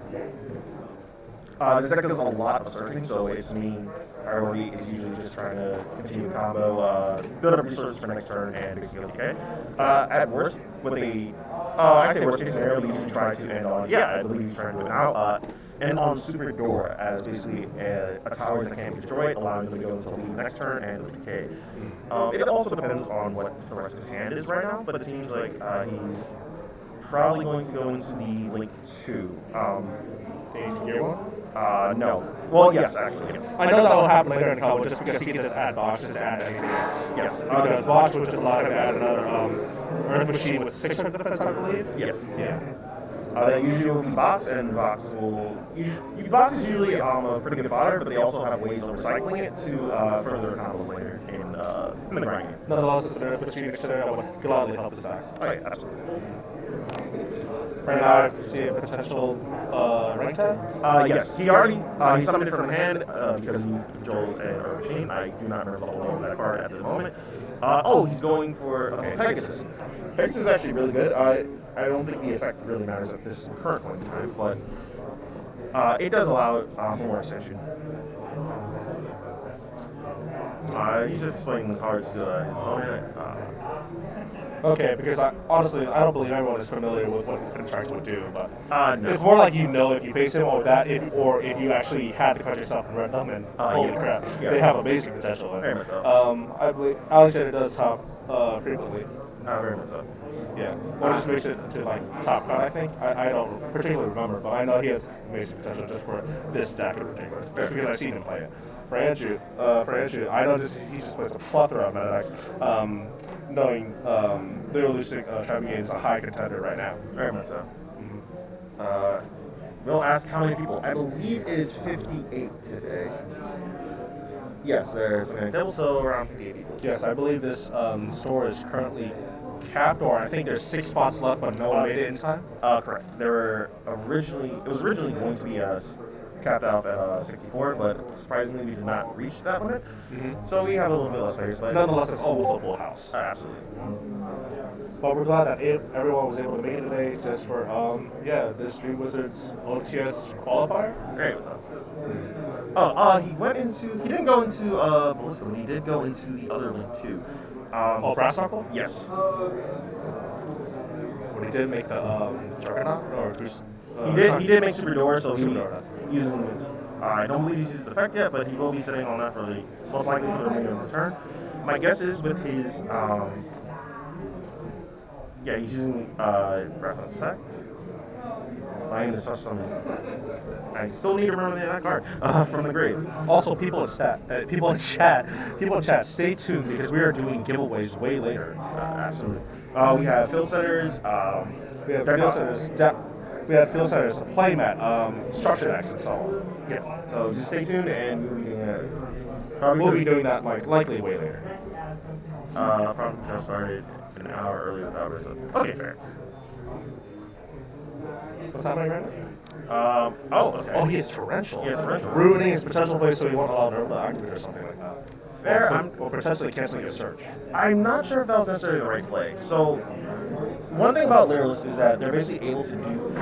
This deck does a lot of searching, so its main priority is usually just trying to continue the combo, build up resources for next turn, and basically DK. At worst, what they, I say worst case scenario, they usually try to end on, I believe he's trying to do it now, end on Super Door as basically a tower that can't be destroyed, allowing them to go into the lead next turn and decay. It also depends on what the rest of his hand is right now, but it seems like he's probably going to go into the Link 2. No. Well, yes, actually. Yes. I know that will happen later in combo just because he can just add boxes to add anything else. Yes. Because box would just allow him to add another Earth Machine with 600 defense, I believe. Yes. Yeah. That usually will be box, and box is usually a pretty good fodder, but they also have ways of recycling it to further combos later in the grind game. Nonetheless, it's an Earth Machine next to there that would gladly help his attack. Oh yeah, absolutely. Right now, I see a potential rank tag? Yes. He summoned it from the hand because he controls an Earth Machine. I do not remember the whole name of that card at the moment. He's going for Pegasus. Pegasus is actually really good. I don't think the effect really matters at this current point in time, but it does allow for more extension. He's just displaying the cards to his opponent. Okay, because honestly, I don't believe everyone is familiar with what infinite tracks would do, but No. it's more like if you face him with that, or if you actually had to cut yourself and read them, and holy crap, they have amazing potential. Very much so. I believe Alexander does top frequently. Very much so. Yeah, or just makes it to like top cut. I think I don't particularly remember, but I know he has amazing potential just for this deck in particular, just because I've seen him play it. For Andrew, I know he just plays a plethora of meta decks. Knowing Duelist Travigan is a high contender right now. Very much so. We'll ask how many people. I believe it is 58 today. Yes, there's a table, so around 58 people. Yes, I believe this store is currently capped, or I think there's 6 spots left, but no one made it in time. Correct. It was originally going to be capped out at 64, but surprisingly we did not reach that limit. So we have a little bit less players, but nonetheless, it's almost a full house. Absolutely. But we're glad that everyone was able to make it today, just for this Dream Wizards OTS qualifier. Great. What's up? He didn't go into Ballista, but he did go into the other link too. Brass Knuckle? Yes. When he did make the Juggernaut or Goose. He did make Super Door, so I don't believe he's used the effect yet, but he will be sitting on that for most likely for the remainder of his turn. My guess is with his he's using Brass Knuckle's effect. My name is such some. I still need to remember that card from the grave. Also, people in chat, stay tuned because we are doing giveaways way later. Absolutely. We have field centers. We have field centers, playmat, structure decks, and so on. Yeah. So just stay tuned, and we'll be doing that likely way later. Probably just started an hour earlier than that. So. Okay, fair. What time are you right now? Okay. Oh, he is torrential. He is torrential. Ruining his potential play so he won't allow Nerve to activate or something like that. Fair. Or potentially canceling your search. I'm not sure if that was necessarily the right play. So, one thing about Duelist is that they're basically able to do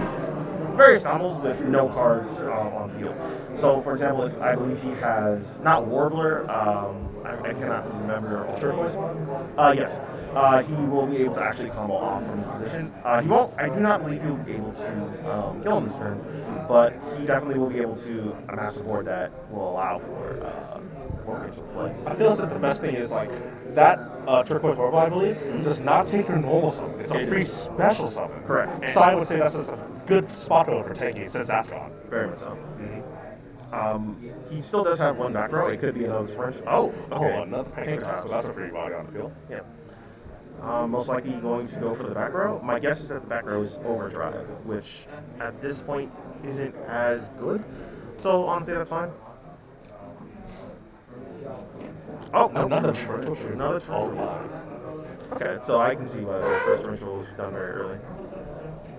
various combos with no cards on field. So, for example, if I believe he has not Warbler, I cannot remember. Turquoise? Yes. He will be able to actually combo off from his position. He won't. I do not believe he'll be able to kill him this turn, but he definitely will be able to amass a board that will allow for potential plays. I feel as if the best thing is like that turquoise orbital, I believe, does not take your normal summon. It's a free special summon. Correct. So I would say that's just a good spot for taking since that's gone. Very much so. He still does have one back row. It could be another sprint. Oh, okay. Oh, another painter toss. So that's a free body on the field. Yeah. Most likely going to go for the back row. My guess is that the back row is overdrive, which at this point isn't as good. So honestly, that's fine. Oh, no. Another torrential. Another torrential. Okay, so I can see why the first torrential was done very early.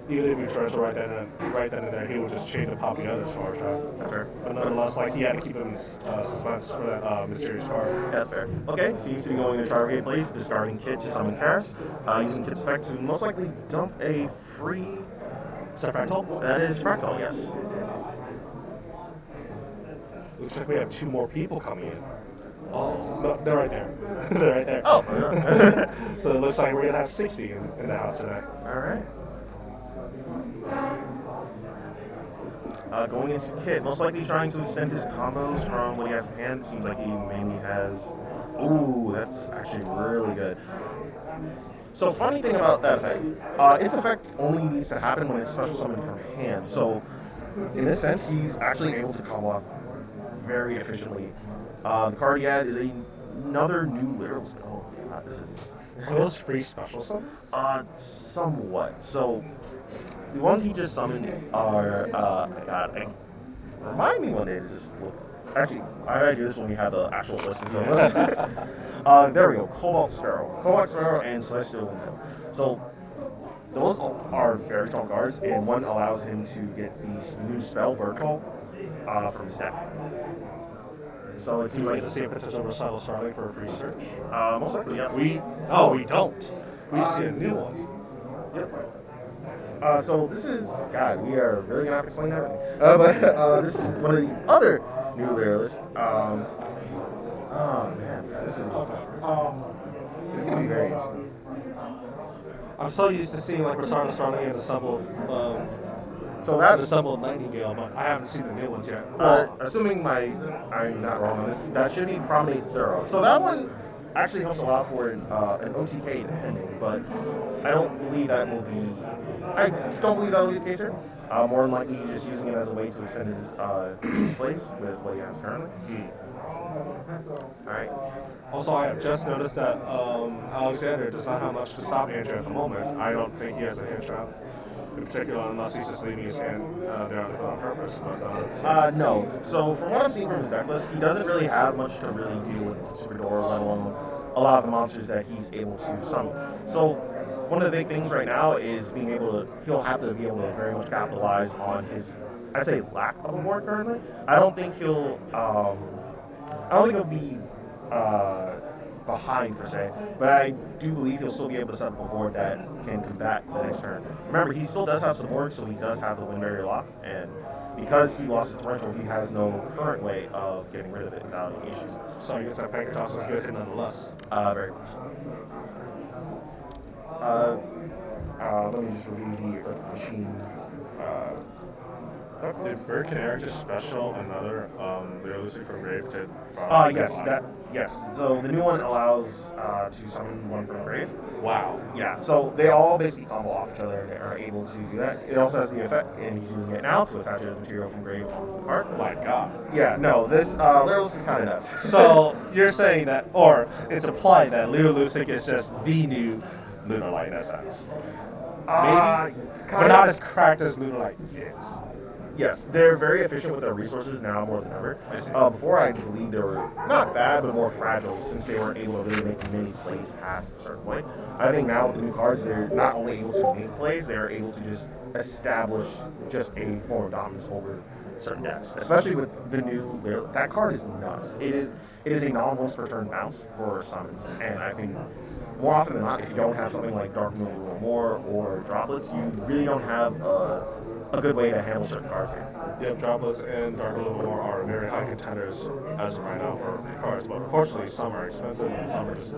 Even if you torrential right then and there, he would just chain the pop the other star trap. That's fair. But nonetheless, like he had to keep him in suspense for that mysterious card. That's fair. Okay, seems to be going to target place, discarding Kit to summon Karis, using Kit's effect to most likely dump a free. Is that Fractal? That is Fractal, yes. Looks like we have 2 more people coming in. Oh, no, they're right there. They're right there. Oh, so it looks like we're gonna have 60 in the house tonight. All right. Going into Kit, most likely trying to extend his combos from what he has in hand. Seems like he mainly has. Ooh, that's actually really good. So funny thing about that effect, its effect only needs to happen when it's special summoned from hand. So in this sense, he's actually able to combo off very efficiently. The card he had is another new literal. Oh god, this is. Are those free special summons? Somewhat. So the ones he just summoned are remind me one day to just look. Actually, I gotta do this when we have the actual list in front of us. There we go. Cobalt Sparrow, and Celestial Window. So those are very strong cards, and one allows him to get the new spell Bird Call from his deck. So it seems like to see a potential recital starting for a free search. Most likely, yes. We don't. We see a new one. Yep. So this is God. We are really gonna have to explain everything. But this is one of the other new Duelists. Oh man, this is gonna be very interesting. I'm so used to seeing like Rosado starting in the Assembled, So that Assembled Nightingale, but I haven't seen the new ones yet. Assuming I'm not wrong on this, that should be Promenade Thorough. So that one actually helps allow for an OTK depending, but I don't believe that will be. I don't believe that will be the case here. More than likely, he's just using it as a way to extend his place with what he has currently. All right. Also, I have just noticed that Alexander does not have much to stop Andrew at the moment. I don't think he has a hand trap in particular, unless he's just leaving his hand there on purpose. But, no. So from what I'm seeing from his deck list, he doesn't really have much to really deal with Super Door, let alone a lot of the monsters that he's able to summon. So one of the big things right now is being able to. He'll have to be able to very much capitalize on his, I'd say, lack of a board currently. I don't think he'll be behind per se, but I do believe he'll still be able to set up a board that can combat the next turn. Remember, he still does have support, so he does have the wind barrier lock, and because he lost his torrential, he has no current way of getting rid of it without any issues. so I guess that Pancake Toss is good nonetheless. Very much. Let me just review the Earth Machines. Did Bird Canary just special another Duelist from Grave to Yes. So the new one allows to summon one from Grave. Wow. Yeah. So they all basically combo off each other and are able to do that. It also has the effect, and he's using it now to attach his material from Grave onto the card. Oh my god. Yeah. No. This Duelist is kind of nuts. So you're saying that, or it's implied that Leo Lucic is just the new Lunarlight in a sense. Maybe, but not as cracked as Lunarlight is. Yes, they're very efficient with their resources now more than ever. Before, I believe they were not bad, but more fragile since they weren't able to really make many plays past a certain point. I think now with the new cards, they're not only able to make plays, they're able to just establish just a form of dominance over certain decks. Especially with the new, that card is nuts. It is a non-once per turn bounce for summons, and I think more often than not, if you don't have something like Dark Moon or more or Droplets, you really don't have a good way to handle certain cards here. Yeah, Duelist and Dark Luminor are very high contenders as of right now for the cards, but unfortunately some are expensive and some are just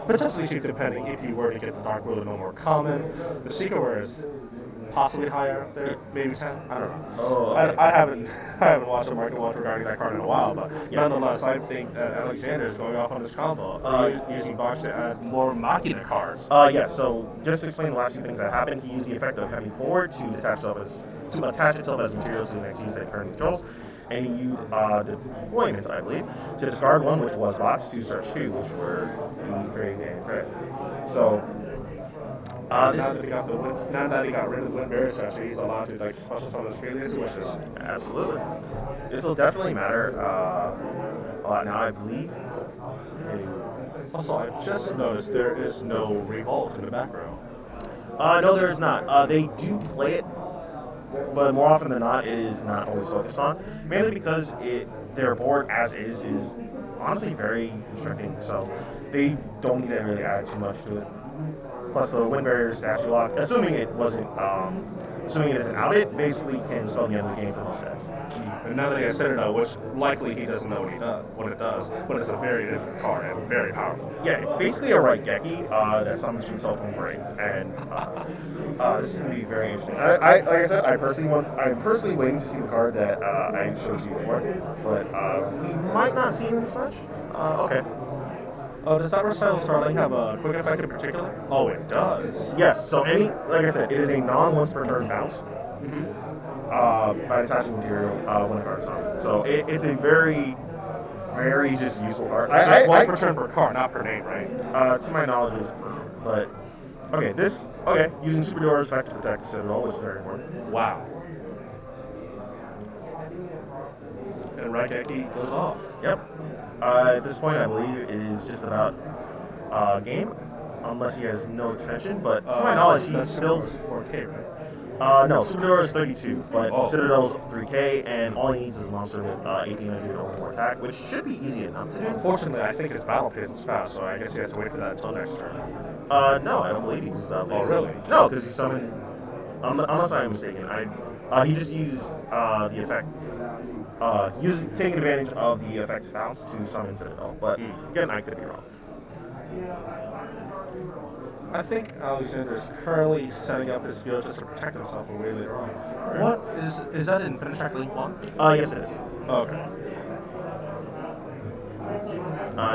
potentially cheap depending if you were to get the Dark Luminor common. The Secret Rare is possibly higher up there, maybe 10. I don't know. Oh, I haven't watched a market watch regarding that card in a while, but nonetheless, I think that Alexander is going off on this combo, using box to add more Machina cards. Yes. So just to explain the last few things that happened, he used the effect of having forward to attach itself as material to the next use that it currently controls, and he used deployment, I believe, to discard one, which was bots, to search two, which were Craig and Craig. So. Now that he got rid of the Wind Barrier statue, he's allowed to like special summon his failures, which is absolutely. This will definitely matter a lot now, I believe. Also, I just noticed there is no Revolt in the back row. No, there is not. They do play it, but more often than not, it is not always focused on. Mainly because their board as is honestly very constricting, so they don't need to really add too much to it. Plus the Wind Barrier statue lock, assuming it isn't out, it basically can spell the end of the game for most decks. And now that he has Citadel, which likely he doesn't know what it does, but it's a very good card and very powerful. Yeah, it's basically a Raigeki that summons himself from Brain, and this is going to be very interesting. Like I said, I'm personally waiting to see the card that I showed you before, but we might not see him as much. Okay. Does that Versatile Starling have a quick effect in particular? Oh, it does. Yes, so like I said, it is a non-once per turn bounce by attaching material when a card is summoned. So it's a very, very just useful card. Just once per turn per card, not per name, right? To my knowledge, is but using Super Duelist effect to protect the Citadel, which is very important. Wow. And Raigeki goes off. Yep. At this point, I believe it is just about game, unless he has no extension. But to my knowledge, he's still 4K, right? No, Super Duelist is 32, but Citadel's 3K, and all he needs is a monster with 1800 or more attack, which should be easy enough to do. Unfortunately, I think his battle pace is fast, so I guess he has to wait for that until next turn. No, I don't believe he's battle pace. Oh, really? No, because he summoned. Unless I'm mistaken, he just used the effect. Taking advantage of the effect's bounce to summon Citadel, but again, I could be wrong. I think Alexander is currently setting up his field just to protect himself away later on. What is that in Finish Track Link 1? Yes, it is. Okay.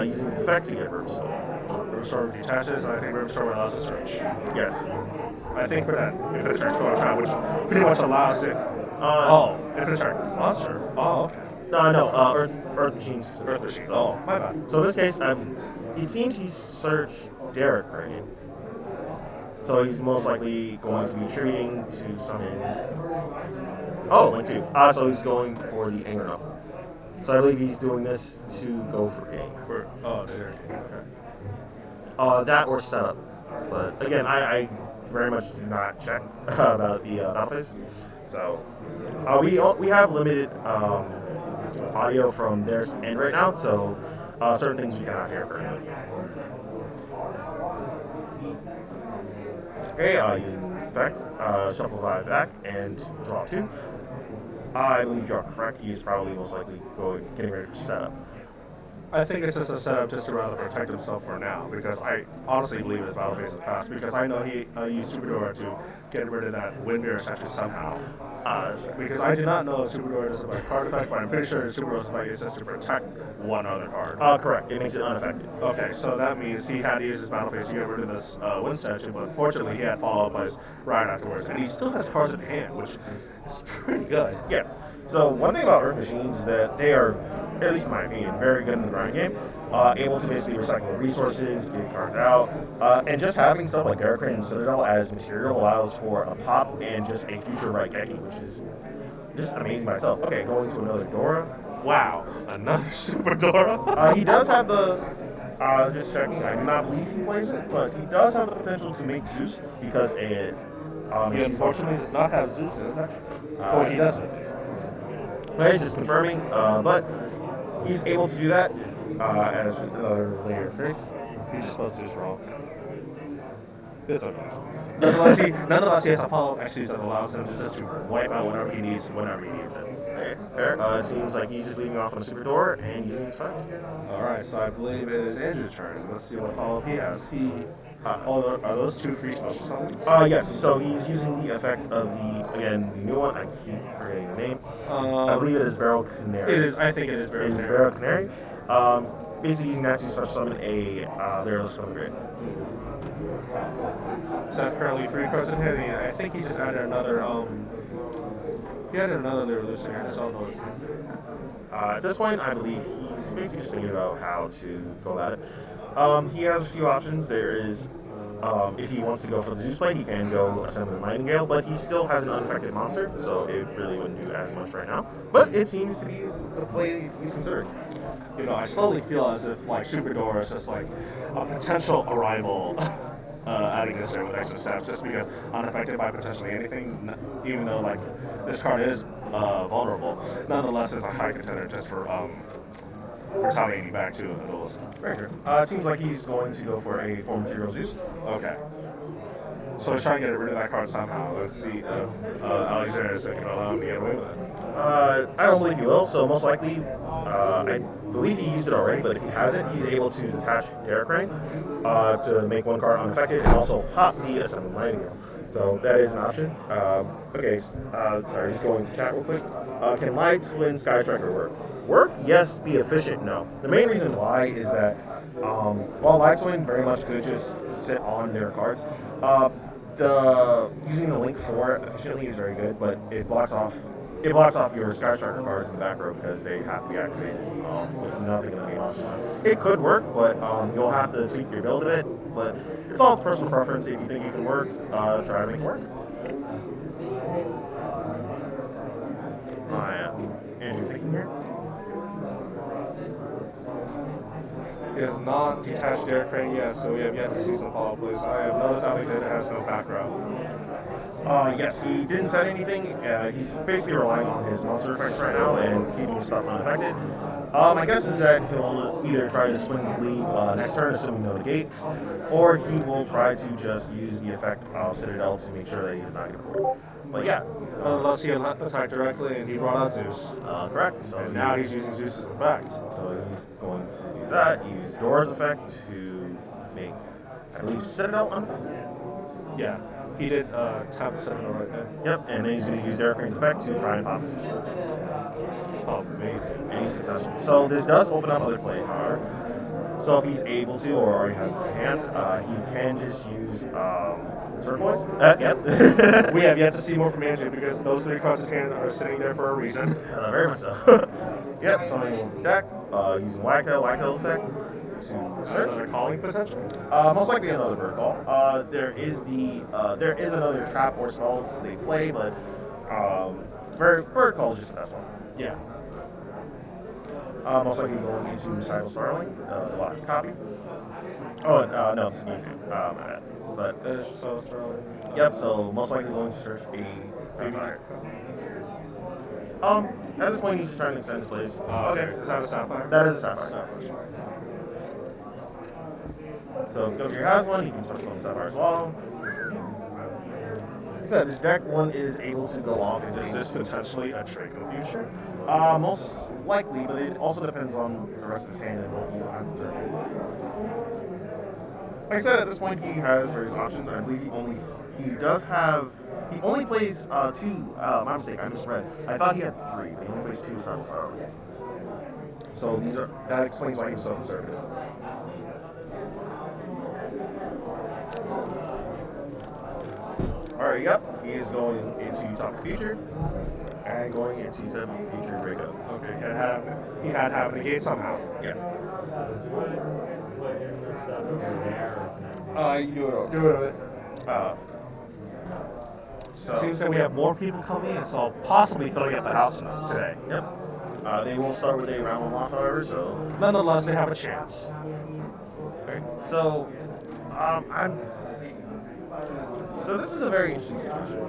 Using his effect to get Riverstorm. Riverstorm detaches, and I think Riverstorm allows a search. Yes. I think for that Infinite Track going around, which pretty much allows it. Infinite Track monster. Oh, okay. No, Earth Machines. Earth Machines. Oh, my bad. So in this case, it seemed he searched Derek right. So he's most likely going to be attributing to summon. Oh, Link 2. So he's going for the Anger Knuckle. So I believe he's doing this to go for game. Derek. Okay. That or setup. But again, I very much do not check about the battle phase. So we have limited audio from their end right now, so certain things we cannot hear currently. Okay, using effect, shuffle 5 back and draw 2. I believe you are correct. He is probably most likely getting ready for setup. I think it's just a setup just to rather protect himself for now, because I honestly believe his battle phase is past, because I know he used Super Door to get rid of that Wind Barrier statue somehow. Because I do not know if Super Door does it by card effect, but I'm pretty sure Super Door's effect is just to protect one other card. Correct. It makes it unaffected. Okay, so that means he had to use his battle phase to get rid of this Wind statue, but unfortunately he had follow-up plays right afterwards, and he still has cards in hand, which is pretty good. Yeah. So one thing about Earth Machines is that they are, at least in my opinion, very good in the grind game. Able to basically recycle resources, get cards out, and just having stuff like Derek and Citadel as material allows for a pop and just a future Raigeki, which is just amazing by itself. Okay, going to another Dora. Wow, another Super Dora. He does have the, just checking, I do not believe he plays it, but he does have the potential to make Zeus because it. He unfortunately does not have Zeus in his action. He doesn't. Okay, just confirming, but he's able to do that as with another layer of face. He just spelled Zeus wrong. It's okay. Nonetheless, he has a follow-up exercise that allows him to just to wipe out whatever he needs whenever he needs it. Fair. It seems like he's just leaving off on a super door and using his phone. Alright, so I believe it is Andrew's turn. Let's see what follow-up he has. Are those 2 free special summons? Yes, so he's using the effect of the new one. I keep forgetting the name. I believe it is Barrel Canary. I think it is Barrel Canary. Barrel Canary. Basically using that to special summon a Duelist from the grave. Is that currently 3 cards in hand? I think he just added another, he added another illusion. I just don't know what's At this point, I believe he's basically just thinking about how to go about it. He has a few options. There is, if he wants to go for the Zeus play, he can go assemble the Nightingale, but he still has an unaffected monster, so it really wouldn't do as much right now. But it seems to be the play he's considering. You know, I slowly feel as if like Super Door is just like a potential arrival adding this in with extra steps, just because unaffected by potentially anything, even though like this card is vulnerable, nonetheless is a high contender just for retaliating back to the Duelist. Very true. It seems like he's going to go for a 4 material Zeus. Okay. So he's trying to get rid of that card somehow. Let's see if Alexander can allow him to get away with it. I don't believe he will, so most likely, I believe he used it already, but if he hasn't, he's able to detach Derek Crane to make 1 card unaffected and also pop the Assembled Nightingale. So that is an option. Okay, sorry, just going to chat real quick. Can Light Twin Sky Striker work? Work? Yes. Be efficient? No. The main reason why is that while Light Twin very much could just sit on their cards, using the link for it efficiently is very good, but it blocks off your Sky Striker cards in the back row because they have to be activated with nothing in the game. It could work, but you'll have to tweak your build a bit. But it's all personal preference. If you think you can work, try to make it work. Andrew thinking here. He has not detached Derek Crane yet, so we have yet to see some follow-up plays. I have noticed Alexander has no back row. Yes, he didn't set anything. He's basically relying on his monster effects right now and keeping stuff unaffected. My guess is that he'll either try to swing the lead next turn, assuming no negates, or he will try to just use the effect of Citadel to make sure that he does not get bored. But yeah. Unless he attacked directly and he brought out Zeus. Correct. So and now he's using Zeus's effect. So he's going to do that, use Dora's effect to make, I believe, Citadel unaffected. Yeah. He did tap the Citadel right there. Yep, and then he's going to use Derek Crane's effect to try and pop Zeus. Oh, amazing. And he's successful. So this does open up other plays, however. So if he's able to, or already has it in hand, he can just use turquoise. Yep. We have yet to see more from Andrew because those 3 cards in hand are sitting there for a reason. Very much so. Yep, something deck, using Wagtail effect to search. Another calling potential? Most likely another bird call. There is another trap or spell they play, but bird call is just the best one. Yeah. Most likely going into Cycle Starling, the last copy. Oh, no, this is game 2. My bad. But so Starling. Yep. So most likely going to search a vampire. At this point, he's just trying to extend his plays. Okay. Is that a Sapphire? That is a Sapphire. So because he has one, he can special summon Sapphire as well. Like I said, this deck one is able to go off. Is this potentially a trick in the future? Most likely, but it also depends on the rest of his hand and what he has to turn. Like I said, at this point he has various options. I believe he only plays 2. My mistake, I misread. I thought he had 3, but he only plays 2 Cycle Starling. So that explains why he was so conservative. Alright, yep. He is going into Top Future and going into the Future Draco. Okay, he had to have a negate somehow. Yeah. You do it. So it seems that we have more people coming in, so possibly filling up the house today. Yep. They will start with a round 1 loss, however, so nonetheless they have a chance. Okay. So So this is a very interesting situation.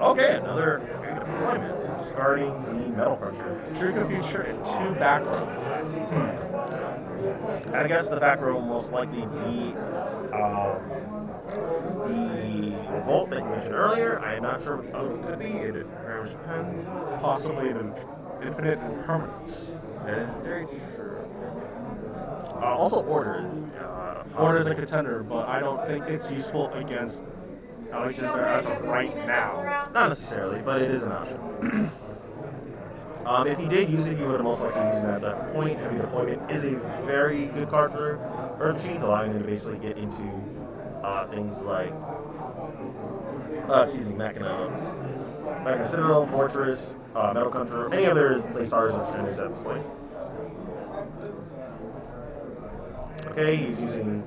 Okay, another deployment, discarding the Metal Cruncher. Trick of Future and 2 back row. And I guess the back row will most likely be the Revolt that you mentioned earlier. I am not sure what the other one could be. It very much depends. Possibly an infinite impermanence. That is very true. Also, Order is. Order is a contender, but I don't think it's useful against Alexander as of right now. Not necessarily, but it is an option. If he did use it, he would have most likely used it at that point. Heavy Deployment is a very good card for Earth Machines, allowing them to basically get into things like, Machina Citadel, Fortress, Metal Country, any other play stars or extenders at this point. Okay, he's using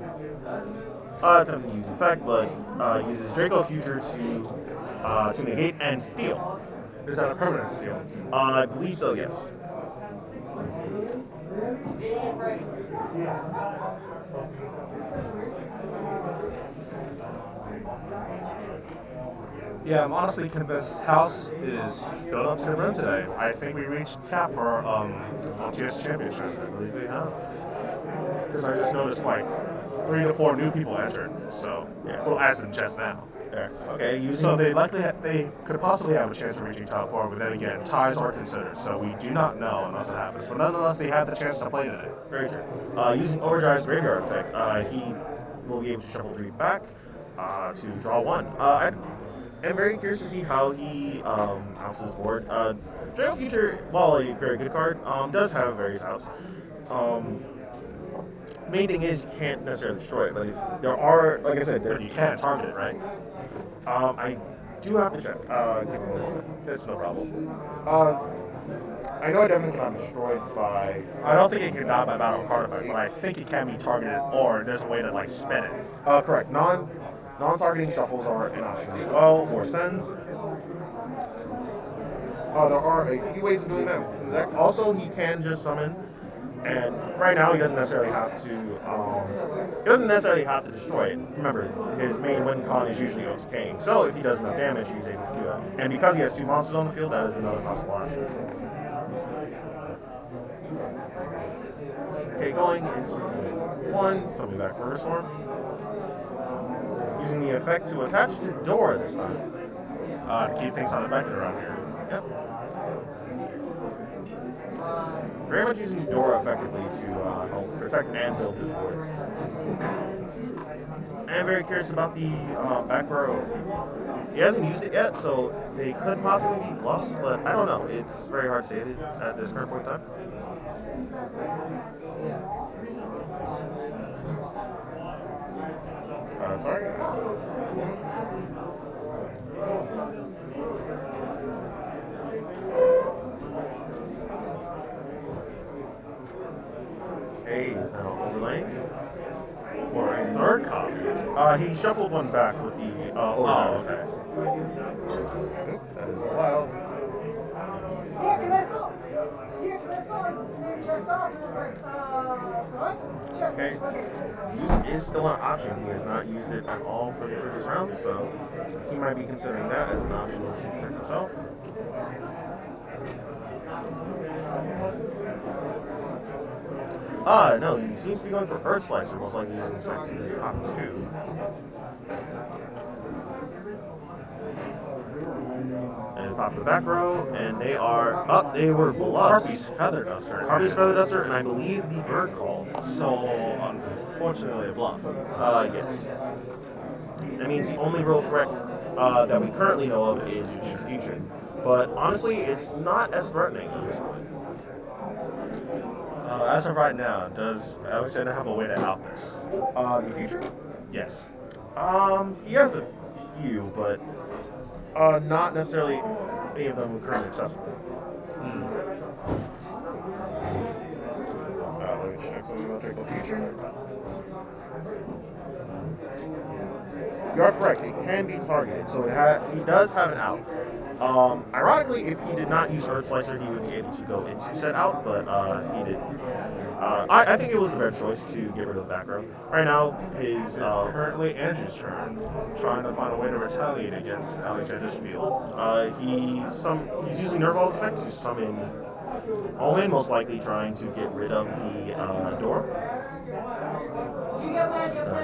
attempting to use effect, but uses Draco Future to negate and steal. Is that a permanent steal? I believe so, yes. Yeah, I'm honestly convinced House is built up to the rim today. I think we reached cap for OTS championship. I believe they have. Because I just noticed like 3 to 4 new people entered. So yeah, well, as in just now. There. Okay, So they likely they could possibly have a chance of reaching top 4, but then again, ties are considered, so we do not know unless it happens. But nonetheless, they had the chance to play today. Very true. Using Overdrive's Graveyard effect, he will be able to shuffle 3 back to draw 1. I'm very curious to see how he outs his board. Draco Future, while a very good card, does have various outs. Main thing is you can't necessarily destroy it, but if there are, like I said, You can't target it, right? I do have to check. Give me a moment. It's no problem. I know it definitely cannot be destroyed by. I don't think it can die by battle card effect, but I think it can be targeted, or there's a way to like spin it. Correct. Non-targeting shuffles are an option as well, or sends. There are a few ways of doing that. Also, he can just summon, and right now he doesn't necessarily have to. Destroy it. Remember, his main win con is usually OTKing. So if he does enough damage, he's able to do that. And because he has 2 monsters on the field, that is another possible option. Okay, going into 1, something back reverse form. Using the effect to attach to Dora this time. To keep things unaffected around here. Yep. Very much using Dora effectively to help protect and build his board. I'm very curious about the back row. He hasn't used it yet, so they could possibly be lost, but I don't know. It's very hard to say it at this current point in time. Sorry. Hey, he's now overlaying. Or a third copy. He shuffled 1 back with the overdrive. Okay. That is wild. Yeah, because I saw his name checked off and I was like, son? Check. Okay. Use is still an option. He has not used it at all for the previous round, so he might be considering that as an option to protect himself. No, he seems to be going for Earth Slicer, most likely using his effect to pop 2. And pop the back row, and they are they were bluffs. Harpy's Feather Duster. Harpy's Feather Duster, and I believe the Bird Call. So, unfortunately, a bluff. Yes. That means the only real threat that we currently know of is Future. But honestly, it's not as threatening at this point. As of right now, does Alexander have a way to out this? The Future? Yes. He has a few, but not necessarily any of them currently accessible. Let me check something about Draco Future. You are correct, it can be targeted, so he does have an out. Ironically, if he did not use Earth Slicer, he would be able to go into set out, but he didn't. I think it was the better choice to get rid of the back row. Right now, his currently Andrew's turn, trying to find a way to retaliate against Alexander's field. he's using Nerval's effect to summon Omen most likely trying to get rid of the door.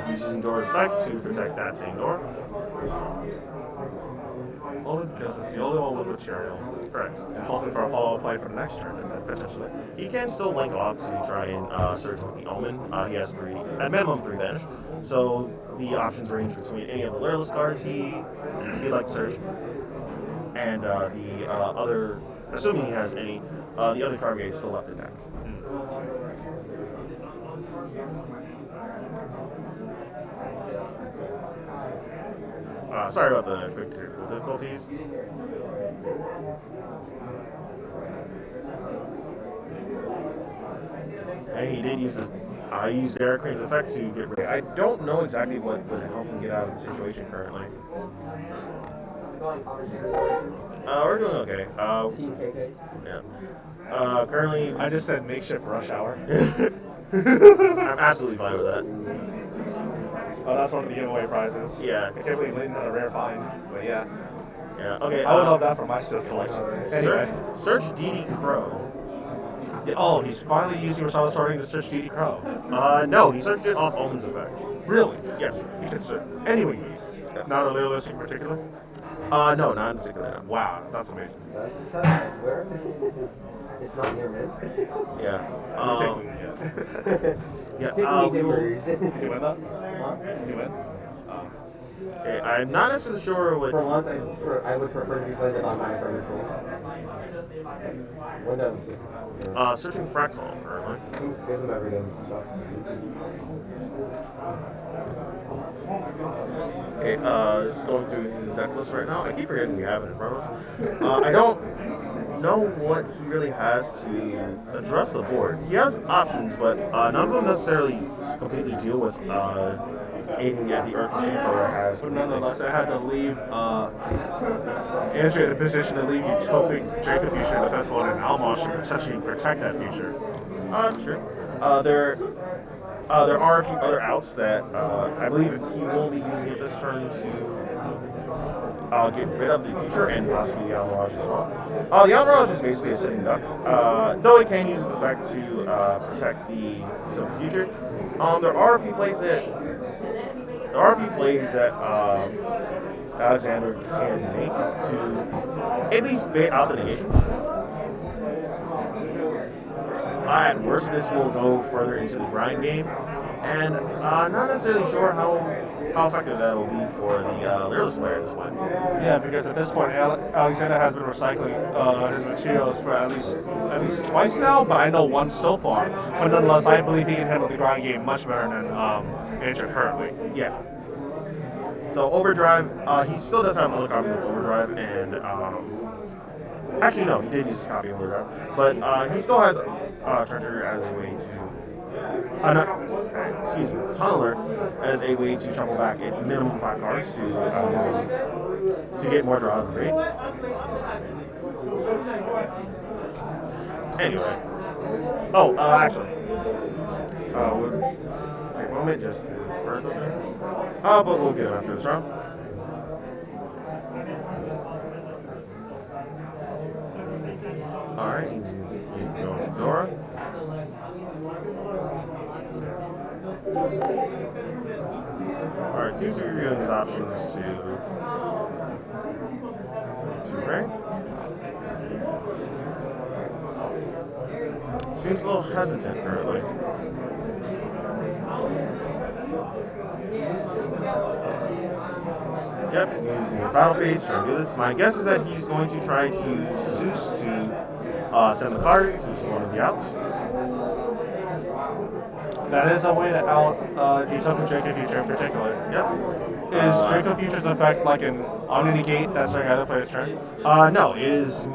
Using door's effect to protect that same door. Only because it's the only one with material. Correct. And hoping for a follow-up play for the next turn, potentially. He can still link off to try and search with the Omen. He has at minimum 3 banish. So the options range between any of the Lureless cards he'd like to search, and the other, assuming he has any, the other target is still left intact. Sorry about the quick technical difficulties. And he did use it. I used Derek Crane's effect to get rid of it. I don't know exactly what would help him get out of the situation currently. We're doing okay. Team KK. Yeah. Currently, I just said makeshift rush hour. I'm absolutely fine with that. Oh, that's one of the giveaway prizes. Yeah. I can't believe Leighton had a rare find, but yeah. Yeah. Okay. I would love that for my Silk collection. Anyway. Search DD Crow. Yeah, oh, he's finally using Rosales Sorting to search DD Crow. No, he searched it off Omen's effect. Really? Yes. He can search anyone use. Yes. Not a Lilith in particular? No, not in particular. No. Wow, that's amazing. Where? It's not near me. Yeah. Yeah. Taking me timbers. Did you win that? Huh? Did you win? Okay, I'm not necessarily sure what. For once, I would prefer to be playing it on my neutral. When done. Searching Fractal currently. Isn't every game sucks. Okay, just going through his deck list right now. I keep forgetting we have it in front of us. I don't know what he really has to address the board. He has options, but none of them necessarily completely deal with aiming at the Earth Machine or has. But nonetheless, I had to leave Andrew in a position to leave Utopic Draco Future in the festival and Almosh to potentially protect that future. Sure. There are a few other outs that I believe he will be using it this turn to get rid of the future and possibly the Almirage as well. The Almirage is basically a sitting duck, though it can use its effect to protect the future. There are a few plays that Alexander can make to at least bait out the negation. At worst, this will go further into the grind game, and not necessarily sure how effective that will be for the Lyricist player at this point. Yeah, because at this point, Alexander has been recycling his materials for at least twice now, but I know once so far. But nonetheless, I believe he can handle the grind game much better than Andrew currently. Yeah. So Overdrive, he still does have other copies of Overdrive, and actually no, he did use his copy of Overdrive, but he still has Treasure as a way to, Tunneler as a way to shuffle back at minimum 5 cards to get more draws and bait. Anyway, actually, wait a moment, just to burn something. But we'll get it after this round. Alright, you go with Dora. Alright, seems to be reviewing his options to Ray. Seems a little hesitant currently. Yep, he's using his battle phase to do this. My guess is that he's going to try to use Zeus to send the card, which is one of the outs. That is a way to out Utopic Draco Future in particular. Yep. Is Draco Future's effect like an omni-negate that's during either player's turn? No, it is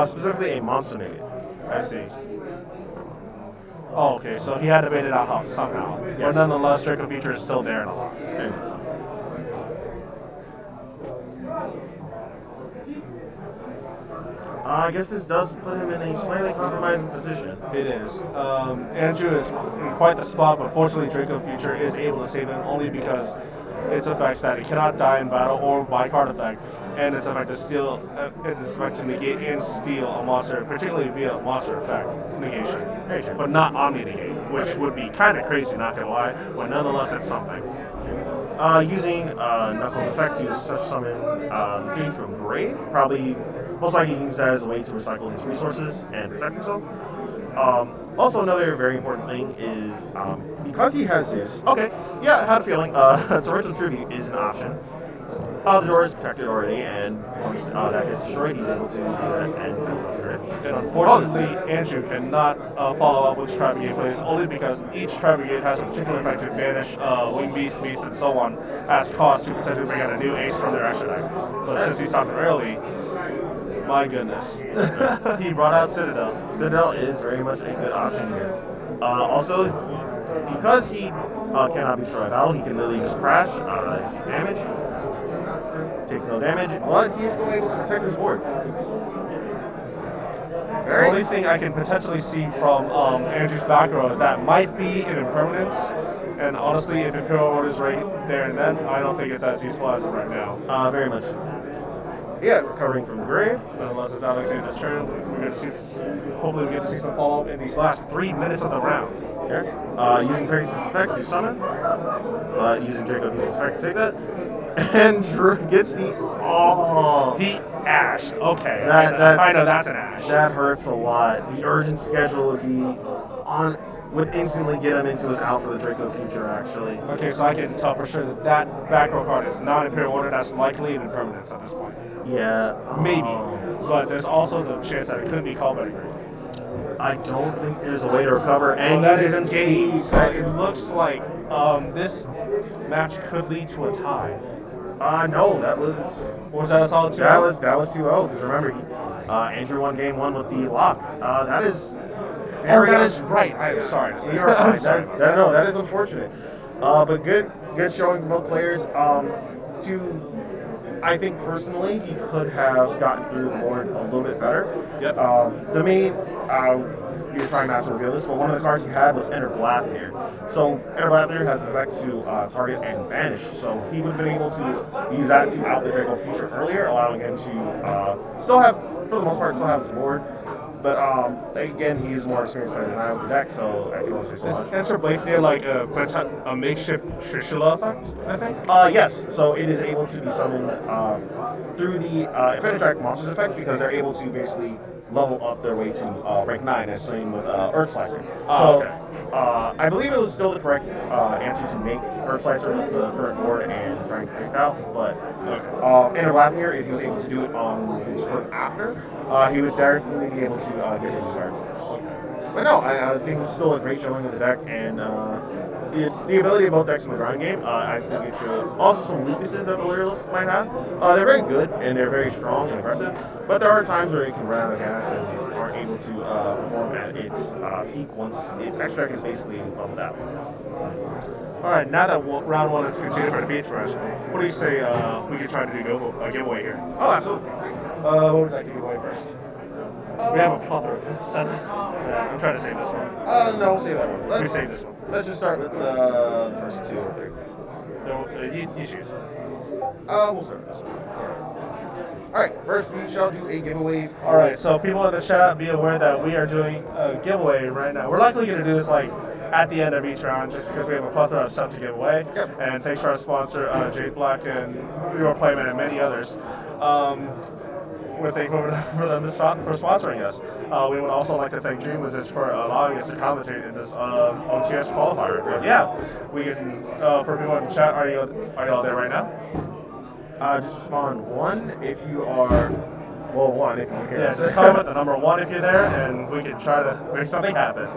specifically a monster negate. I see. Oh, okay, so he had to bait it out somehow. Yes. But nonetheless, Draco Future is still there and all. I guess this does put him in a slightly compromising position. It is. Andrew is in quite the spot, but fortunately Draco Future is able to save him only because its effects that it cannot die in battle or by card effect, and its effect to steal, its effect to negate and steal a monster, particularly via monster effect negation, but not omni negate, which would be kind of crazy, not gonna lie, but nonetheless it's something. Using Knuckles effect to special summon Pig from Grave, probably most likely use that as a way to recycle his resources and protect himself. Also, another very important thing is because he has this. Okay, yeah, I had a feeling. Torrential Tribute is an option. The door is protected already, and once that gets destroyed, he's able to do that and send something to it. And unfortunately, Andrew cannot follow up with Tribe Brigade plays only because each Tribe Brigade has a particular effect to banish Wing Beast, and so on as cost to potentially bring out a new ace from their action deck. But since he stopped early, my goodness. He brought out Citadel. Citadel is very much a good option here. Also, because he cannot be destroyed by battle, he can literally just crash, take damage. Takes no damage, but he's still able to protect his board. The only thing I can potentially see from Andrew's back row is that might be an impermanence, and honestly, if Imperial Order is right there and then, I don't think it's as useful as of right now. Very much. Yeah, recovering from the grave. Unless it's Alexander's turn, we're going to see. Hopefully, we get to see some follow up in these last 3 minutes of the round. Okay. Using Pegasus' effect to summon, using Jacob's effect to take that. And Drew gets the he ashed. Okay, I know that's an ash. That hurts a lot. The urgent schedule would instantly get him into his out for the Draco Future. Actually. Okay, so I can tell for sure that back row card is not Imperial Order. That's likely an impermanence at this point. Yeah. Maybe, but there's also the chance that it could be called by the group. I don't think there's a way to recover, and that he is doesn't game. see. It looks like this match could lead to a tie. No, that was. Was that a solid 2-0? That was 2-0. Because remember, Andrew won game 1 with the lock. That is. That is right. I'm sorry. You're fine. That is unfortunate. But good showing from both players. I think personally, he could have gotten through the board a little bit better. Yep. The main. You were trying not to reveal this, but one of the cards he had was Enter Blathnir. So Enter Blathnir has the effect to target and banish. So he would have been able to use that to out the Draco Future earlier, allowing him to still have, for the most part, still have his board. But again, he's more experienced than I with the deck, so I can only say so much. Is Enter Blathnir like a makeshift Trishula effect, I think? Yes. So it is able to be summoned through the Infinite Track Monsters effects because they're able to basically level up their way to rank 9, as same with Earth Slicer. I believe it was still the correct answer to make Earth Slicer the current board and try and predict out, but Enter Blathnir, if he was able to do it on his turn after, he would definitely be able to get rid of his cards. But no, I think it's still a great showing of the deck, and the ability of both decks in the ground game, I think it showed also some weaknesses that the Loyalists might have. They're very good, and they're very strong and aggressive, but there are times where it can run out of gas and aren't able to perform at its peak once its extra deck is basically leveled out. Alright, now that round 1 is considered for the Beach Rush, what do you say we could try to do a giveaway here? Oh, absolutely. What would you like to give away first? We have a plethora of sets. I'm trying to save this one. No, we'll save that one. Let me save this one. Let's just start with the first 2 or 3. No, you choose. We'll start with this one. Alright, first we shall do a giveaway. Alright, so people in the chat, be aware that we are doing a giveaway right now. We're likely going to do this at the end of each round just because we have a plethora of stuff to give away. Yep. And thanks to our sponsor, Jade Black and Your Playman and many others. We're thankful for them for sponsoring us. We would also like to thank Dream Wizards for allowing us to commentate in this OTS qualifier. Yeah, we can. For people in the chat, are you all there right now? Just respond 1 if you are. Well, 1 if you're here. Yeah, just comment the number 1 if you're there, and we can try to make something happen.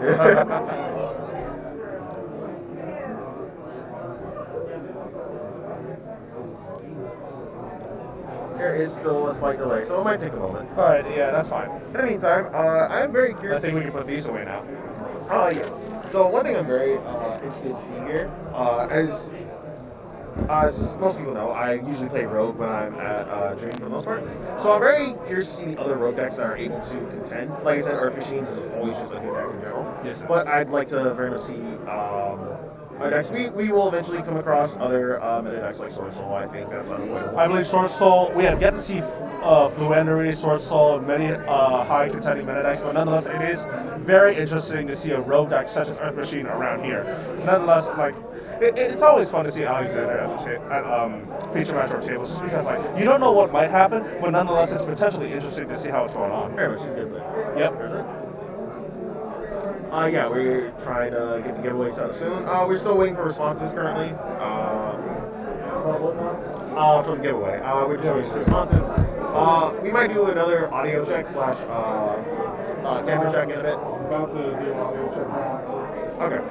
There is still a slight delay, so it might take a moment. Alright, yeah, that's fine. In the meantime, I'm very curious. I think we can put these away now. Oh, yeah. So one thing I'm very interested to see here, as most people know, I usually play Rogue when I'm at Dream for the most part. So I'm very curious to see the other Rogue decks that are able to contend. Like I said, Earth Machines is always just a good deck in general. Yes. But I'd like to very much see decks. We will eventually come across other meta decks like Sword Soul. I think that's unavoidable. I believe Sword Soul, we have yet to see Fluendery, Sword Soul, many high contending meta decks, but nonetheless, it is very interesting to see a rogue deck such as Earth Machine around here. Nonetheless, like, it's always fun to see Alexander at feature match or tables, just because like you don't know what might happen, but nonetheless, it's potentially interesting to see how it's going on. Very much, she's good player. Yep. Yeah, we're trying to get the giveaway set up soon. We're still waiting for responses currently. For the giveaway. We're just waiting for responses. We might do another audio check / camera check in a bit. About to do an audio check. Okay.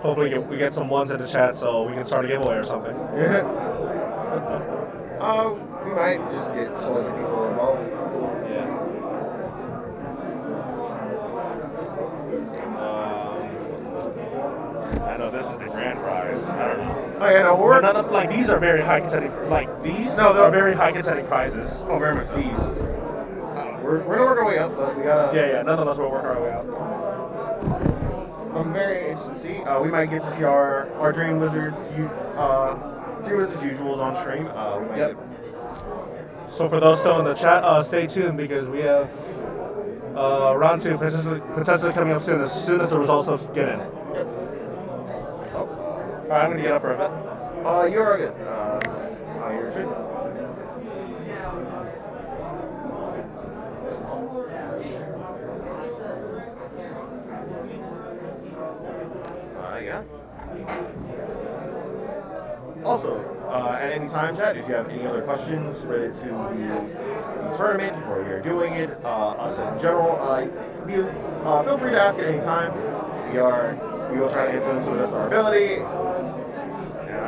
Hopefully we get some ones in the chat so we can start a giveaway or something. Yeah. We might just get selected people involved. I know this is the grand prize. Oh yeah, no, we're like these are very high contending. Like these are very high contending prizes. Oh, very much. These. We're gonna work our way up, but we gotta. Yeah. Nonetheless, we'll work our way out. I'm very interested to see. We might get to see our Dream Wizards, usuals on stream. We might get. So for those still in the chat, stay tuned because we have round 2 potentially coming up soon as the results get in. Yep. All right, I'm gonna get up for a bit. You are good. You're stream. Yeah. Also, at any time, chat, if you have any other questions related to the tournament or you're doing it, us in general, feel free to ask at any time. We will try to answer them to the best of our ability.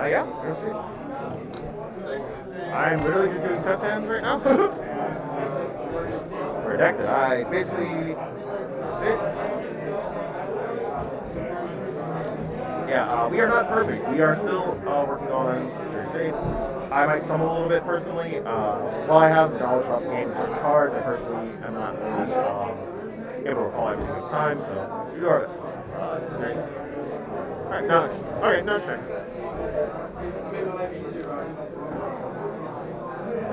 Yeah, let's see. I'm literally just doing test hands right now. For a deck that I basically. That's it. Yeah, we are not perfect. We are still working on Jersey. I might stumble a little bit personally. While I have knowledge about the game and certain cards, I personally am not always able to recall everything at the time, so we do our best. Alright, no. Okay, no check.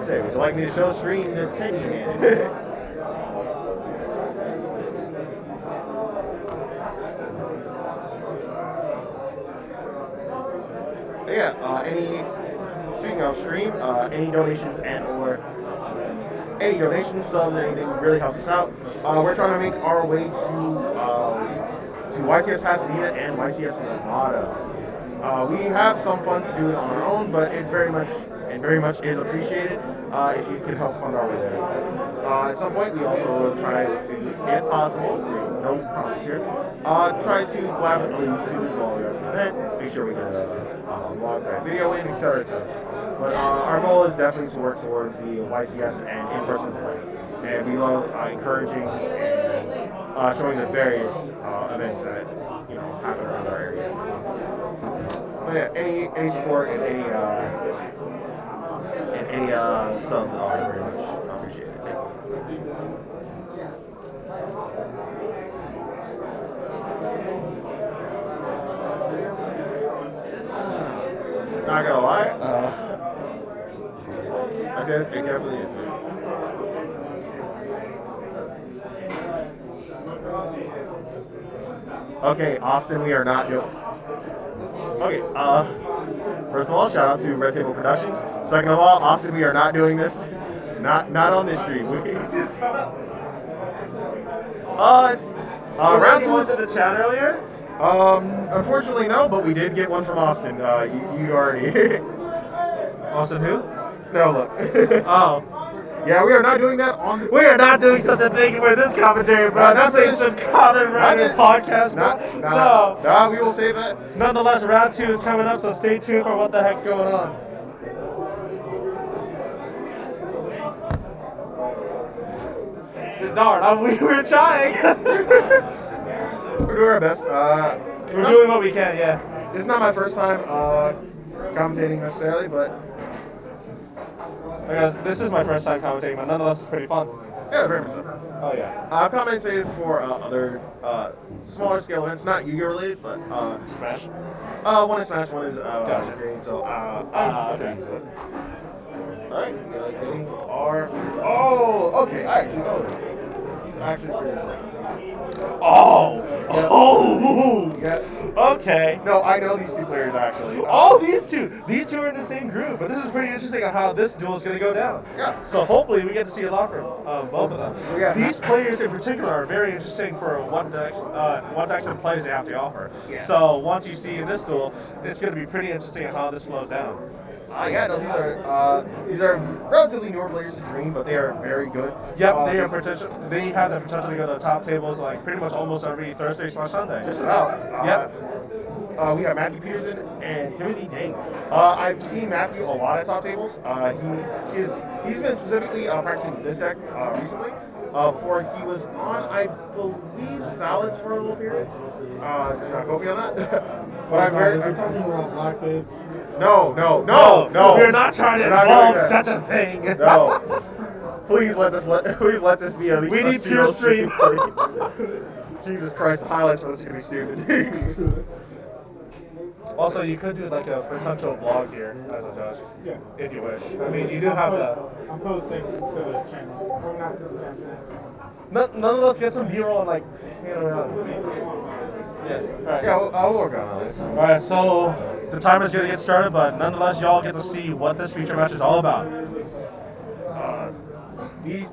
Say, would you like me to show stream this tank again? Speaking of stream, any donations subs, anything really helps us out. We're trying to make our way to YCS Pasadena and YCS Nevada. We have some funds to do it on our own, but it very much is appreciated if you could help fund our way there as well. At some point, we also will try to, if possible, no promises here, try to collaborate with other YouTubers while we're at the event, make sure we get a log that video in, etc. But our goal is definitely to work towards the YCS and in-person play. And we love encouraging and showing the various events that happen around our area. But yeah, any support and any subs are very much appreciated. Not gonna lie, I guess it definitely is. Okay, Austin, we are not doing. Okay, first of all, shout out to Red Table Productions. Second of all, Austin, we are not doing this. Not on this stream. Round 2 was in the chat earlier. Unfortunately, no, but we did get one from Austin. You already. Austin who? No, look. Oh. Yeah, we are not doing that on. We are not doing such a thing for this commentary, bro. That's like some common random podcast, bro. No, we will save that. Nonetheless, round 2 is coming up, so stay tuned for what the heck's going on. darn, we were trying. We're doing our best. We're doing what we can, yeah. It's not my first time commentating necessarily, but This is my first time commentating, but nonetheless, it's pretty fun. yeah, very much so. Oh, yeah. I've commentated for other smaller scale events, not YuGiOh related, but Smash? one is Smash, one is Gotcha. Green, so Okay. Alright, getting our. Oh, okay, I actually know him. He's actually pretty sure. Oh! Yeah. Oh! Yeah. Okay. No, I know these two players actually. Oh, these two are in the same group, but this is pretty interesting on how this duel is going to go down. Yeah. So hopefully we get to see a lot from both of them. So yeah. These players in particular are very interesting for what decks and plays they have to offer. Yeah. So once you see in this duel, it's going to be pretty interesting on how this flows down. Yeah, no, these are relatively newer players to Dream, but they are very good. Yep, they have the potential to go to top tables like pretty much almost every Thursday/Sunday. Just about. Yep. We have Matthew Peterson and Timothy Dang. I've seen Matthew a lot at top tables. He's been specifically practicing this deck recently. Before he was on, I believe, Salads for a little period. Did not quote me on that. But I'm talking about blackface. No. We're not trying to involve such a thing. No. Please let this be at least. We need pure stream. Jesus Christ, the highlights for this are gonna be stupid. Also, you could do like a potential vlog here as a judge. Yeah. If you wish. I mean, you do have the. I'm posting to the channel. I'm not to the channel. None of us get some B-roll and like hand around. Yeah. Alright. Yeah, I'll work on this. Alright, so the timer's gonna get started, but nonetheless, y'all get to see what this feature match is all about. These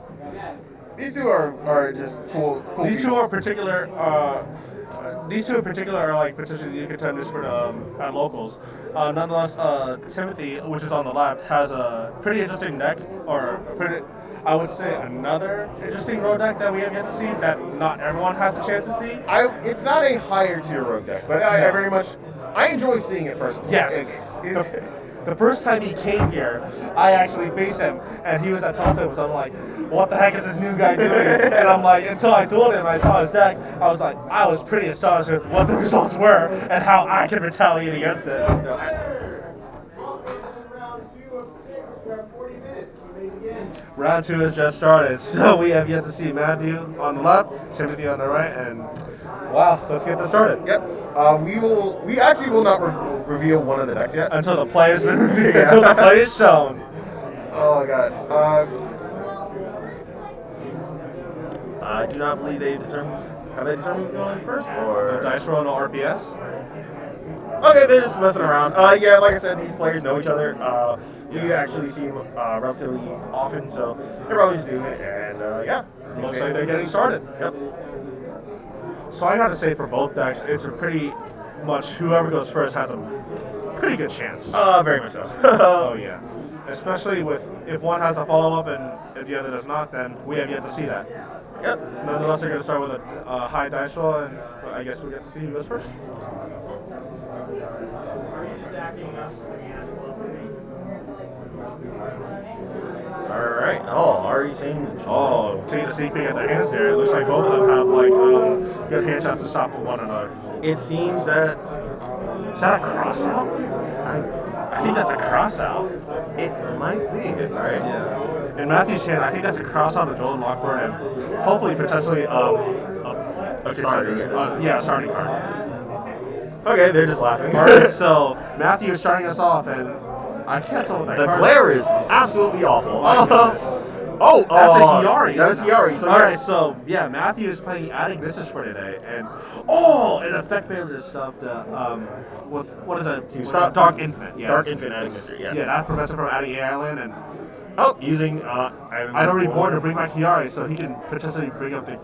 two are just cool. These two in particular are like potentially new contenders for the locals. Nonetheless, Timothy, which is on the left, has a pretty interesting deck, I would say another interesting road deck that we have yet to see that not everyone has a chance to see. It's not a higher tier road deck, but I very much enjoy seeing it personally. Yes. The first time he came here, I actually faced him, and he was at top tables. I'm like, what the heck is this new guy doing? And I'm like, until I dueled him and I saw his deck, I was pretty astonished with what the results were and how I can retaliate against it. Round 2 of 6, we have 40 minutes. You may begin. Round 2 has just started, so we have yet to see Matthew on the left, Timothy on the right, and wow, let's get this started. Yep. We actually will not reveal one of the decks yet. Until the play has been revealed, until the play is shown. Oh my god. I do not believe have they determined one first, or? Dice roll, no RPS. Okay, they're just messing around. Yeah, like I said, these players know each other. We actually see them relatively often, so they're probably just doing it, and yeah. Looks like they're getting started. Yep. So I gotta say, for both decks, it's a pretty much whoever goes first has a pretty good chance. Very much so. Oh yeah. Especially if one has a follow-up and if the other does not, then we have yet to see that. Yep. Nonetheless, they're gonna start with a high dice roll, and I guess we get to see who goes first. Alright. Oh, already seen. Oh, taking a sneak peek at their hands there. It looks like both of them have like good hand shots to stop one another. It seems that. Is that a cross out? I think that's a cross out. It might be. Alright. Yeah. In Matthew's hand, I think that's a cross out of Joel Lockboard and hopefully potentially a starter. Yeah, a starting card. Okay, they're just laughing. Alright, so Matthew is starting us off, and I can't tell what that The card glare is absolutely awful. My goodness. Oh, That's a Hiyari. That's a Hiyari. So Alright, yes. so yeah, Matthew is playing Adding Misses for today, and an effect failure to stop the what is that? Stop Dark Infant. Yes. Dark Infant Adding Mystery. Yeah. Yeah, that prevents him from adding Airland, and using I'd already bored to bring back Hiyari, so he can potentially bring up the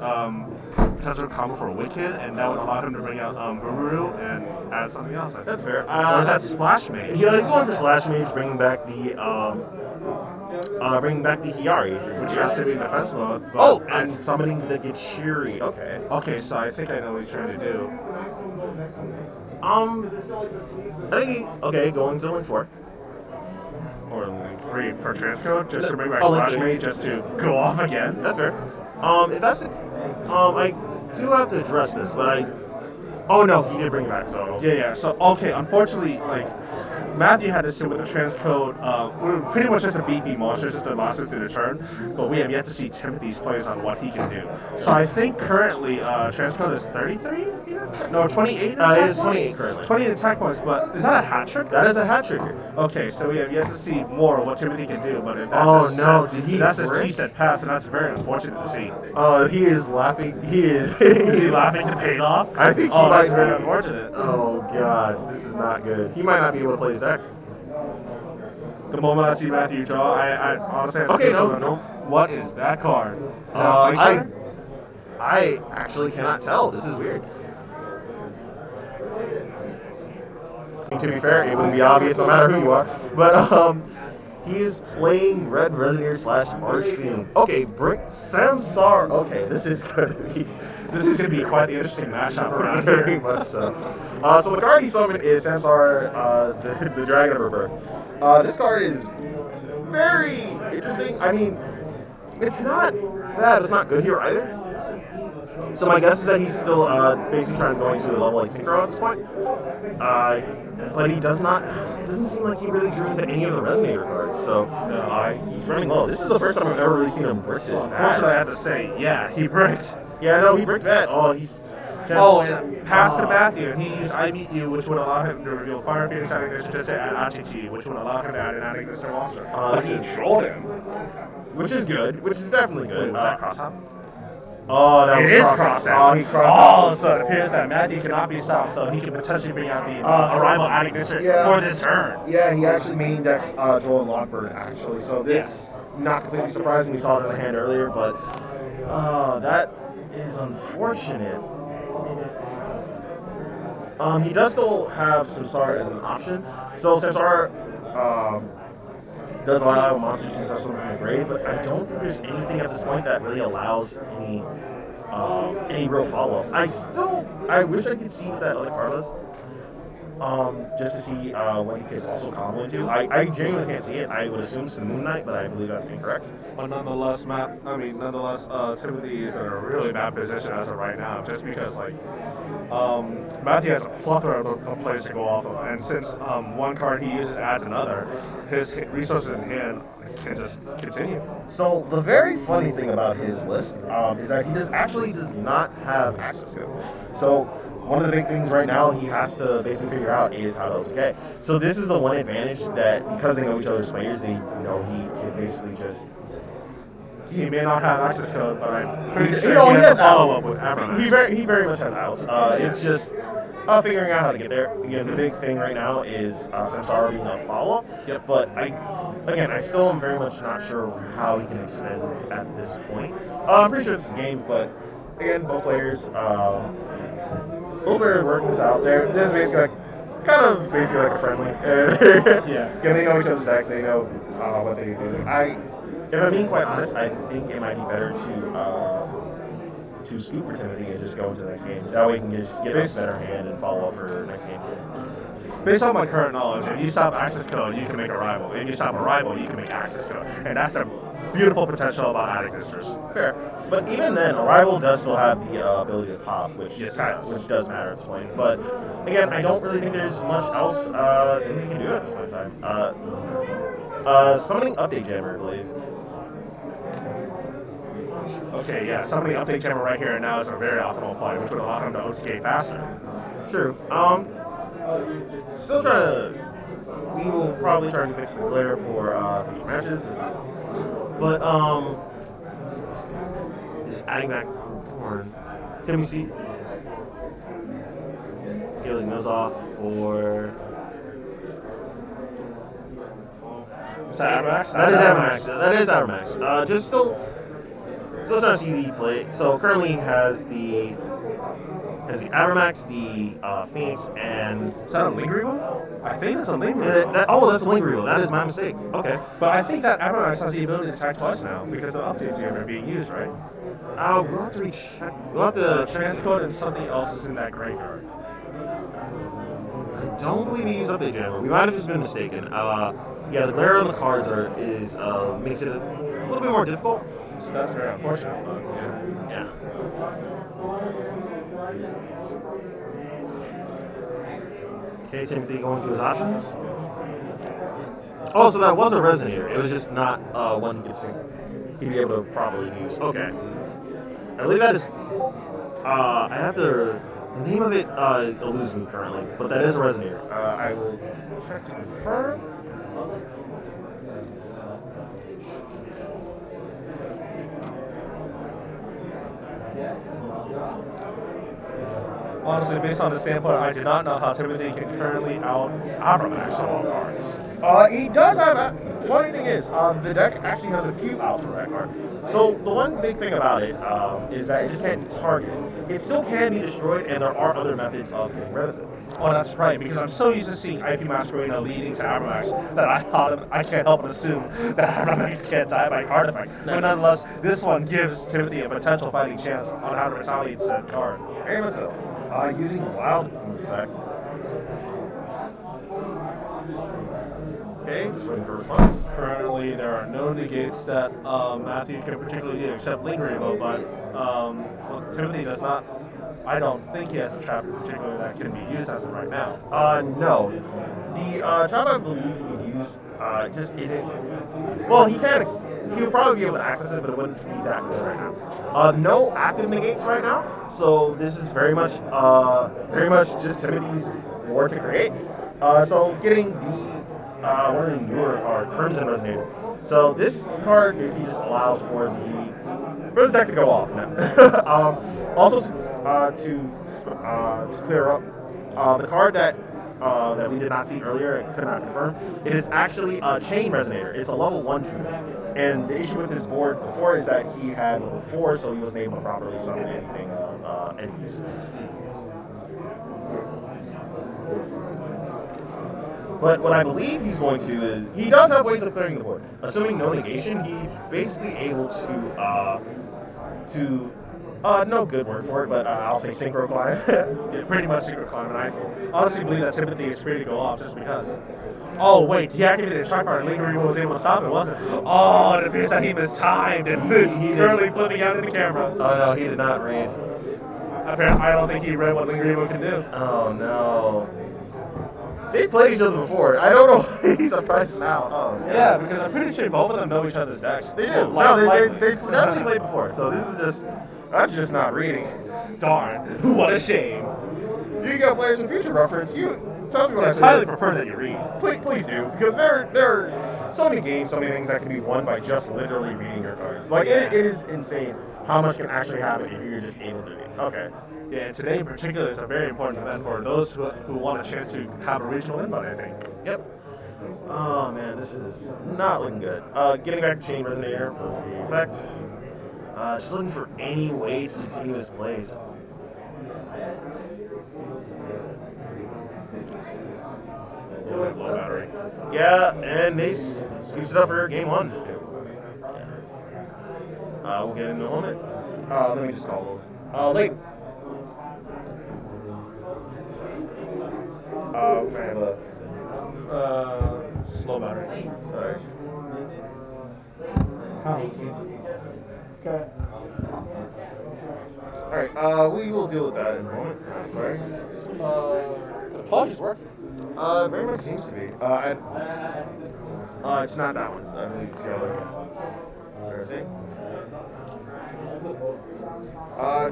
potential combo for Wicked, and that would allow him to bring out Bururu and add something else. That's fair. Or is that Splash Mage? Yeah, he's going for Slash Mage, bringing back the Hiyari, Which has to be in defense mode. But and summoning the Gichiri. Okay. Okay, so I think I know what he's trying to do. I think going to Link 4. Or Link 3 for transcode, just to bring my Oh, splash link mate just to go off again. That's fair. If that's I do have to address this, but oh no, he did bring it back. So Yeah. So okay, unfortunately, like Matthew had to sit with the transcode. We're pretty much just a beefy monster, just to last it through the turn. But we have yet to see Timothy's plays on what he can do. So I think currently transcode is 33. No, 28. It is 28 currently. 28 attack points, but is that a hat trick? that is a hat trick. Okay, so we have yet to see more of what Timothy can do, but if that's Oh, a no, set, did he that's a break? C-set pass, and that's very unfortunate to see. He is laughing. He is. Is he laughing to pay it off? I think he Oh, that's might very be. unfortunate. Oh god, this is not good. He might not be able to play his deck. The moment I see Matthew draw, I honestly have to Okay, say no, something. no. What is that card? Is that a placeholder? I actually cannot tell. This is weird. To be fair, it would be obvious no matter who you are. But he is playing Red Resonator / Archfiend. Okay, Samsar. Okay, this is gonna be. This is going to be quite the interesting matchup around Very here. much so. So the card he summoned is Samsar, the Dragon of Rebirth. This card is very interesting. I mean, it's not bad, it's not good here either. So my guess is that he's still basically trying to go into a level like Synchro at this point. But he does not, it doesn't seem like he really drew into any of the Resonator cards. So he's running low. This is the first time I've ever really seen him brick this bad. Unfortunately, I have to say, yeah, he bricked. Yeah, no, he bricked bad. Oh, he's... And pass to Matthew, and he used I Meet You, which would allow him to reveal Fire Phoenix adding this just to add Achichi, which would allow him to add an adding this to monster. But he trolled him. Which is good, which is definitely good. Was that cross-up? Oh, that It was is cross-up. cross-up. Oh, he crossed so it appears that Matthew cannot be stopped, so he can potentially bring out the arrival adding this for this turn. Yeah, he actually main decks Joel and Lockbird, actually. So this, not completely surprising. We saw it in the hand earlier, but that is unfortunate. He does still have Samsara as an option. So Samsara does allow monsters to start something from the grave, but I don't think there's anything at this point that really allows any real follow-up. I wish I could see what that other card was. Just to see what he could also combo into. I genuinely can't see it. I would assume it's the Moon Knight, but I believe that's incorrect. But nonetheless, Timothy is in a really bad position as of right now, just because Matthew has a plethora of plays to go off of, and since one card he uses adds another, his resources in hand can just continue. So the very funny thing about his list is that he does not have access to it. So one of the big things right now he has to basically figure out is how to OTK. So this is the one advantage that because they know each other's players, they know he can basically just. He may not have access code, but I'm pretty sure He he has has a follow-up with Abermax. He very much has outs. It's just figuring out how to get there. Again, the big thing right now is Samsara being a follow-up. Yep. But I still am very much not sure how he can extend at this point. I'm pretty sure it's his game, but again, both players are working this out. This is basically basically like a friendly. Yeah. They know each other's decks. They know what they do. If I'm being quite honest, I think it might be better to scoop for Timothy and just go into the next game. That way he can just get a better hand and follow up for the next game. Based on my current knowledge, if you stop access code, you can make a rival. If you stop a rival, you can make access code. And that's the beautiful potential about adding boosters. Fair. But even then, a rival does still have the ability to pop, which does matter at this point. But again, I don't really think there's much else Timothy can do at this point in time. Summoning Update Jammer, I believe. Okay, yeah, somebody update jammer right here and now is a very optimal play, which would allow him to OTK faster. True. Still trying to. We will probably try to fix the glare for future matches. But, just adding that horn. Can we see? Healing those off for. Is that Abermax? That is Abermax. Just still trying to see the play. So currently has the Abermax, the Phoenix, and is that a Link Reroll? I think that's a Link Reroll. That's a Link Reroll. That is my mistake. Okay. But I think that Abermax has the ability to attack twice now because the update jammer being used, right? We'll have to recheck. We'll have to transcode and something else is in that graveyard. I don't believe he used Update Jammer. We might have just been mistaken. Yeah, the glare on the cards is makes it a little bit more difficult. So that's very unfortunate. But, Yeah. Okay, Timothy going through his options. Oh, so that was a resonator. It was just not one he'd be able to properly use. Okay. I believe that is. I have the name of it eludes me currently, but that is a resonator. I will check to confirm. Honestly, based on the standpoint, I do not know how Timothy can currently out Abramax on all cards. He does have a. Funny thing is, the deck actually has a few outs for that card. So the one big thing about it is that it just can't be targeted. It still can be destroyed, and there are other methods of getting rid of it. Oh, that's right, because I'm so used to seeing IP Masquerade leading to Abramax that I can't help but assume that Abramax can't die by card effect. But nonetheless, this one gives Timothy a potential fighting chance on how to retaliate said card. Very much so. Using wild effect. Okay, just waiting for a response. Currently, there are no negates that Matthew can particularly do except Lingering Bow, but well, Timothy does not. I don't think he has a trap in particular that can be used as of right now. No. The trap I believe he could use just isn't. Well, he can. He would probably be able to access it, but it wouldn't be that good right now. No active negates right now, so this is very much just Timothy's board to create. So getting the one of the newer cards, Crimson Resonator. So this card basically just allows for the deck to go off now. Also to clear up the card that we did not see earlier and could not confirm, it is actually a Chain Resonator. It's a level 1 tuner. And the issue with his board before is that he had level 4, so he wasn't able to properly summon anything of any use. But what I believe he's going to do is, he does have ways of clearing the board. Assuming no negation, he's basically able to no good word for it, but I'll say synchro climb. Yeah, pretty much synchro climb, and I honestly believe that Timothy is free to go off just because. Oh wait, deactivated a tripart and Lingering was able to stop it, wasn't it? Oh, it appears that he mistimed and is currently flipping out in the camera. Oh no, he did not read. Apparently, I don't think he read what Lingering can do. Oh no. They played each other before. I don't know why he's surprised now. Oh, yeah, because I'm pretty sure both of them know each other's decks. They do. They definitely played before, so this is just. That's just not reading. Darn. What a shame. YuGiOh players in future reference, tell me what I said. I highly prefer that you read. Please do, because there are so many games, so many things that can be won by just literally reading your cards. Like, it is insane how much can actually happen if you're just able to read. Okay. Yeah, and today in particular is a very important event for those who want a chance to have a regional invite, I think. Yep. Oh man, this is not looking good. Getting back to Chain Resonator for the effect. Just looking for any way to continue his plays. Low battery. Yeah, and they scoops it up for game 1. We'll get into a moment. Let me just call Leighton. We're gonna have Slow battery. Alright. House. Okay. Alright, we will deal with that in a moment. Sorry. The plug is working. Very much seems to be. It's not that one. I believe it's the other. Where is it?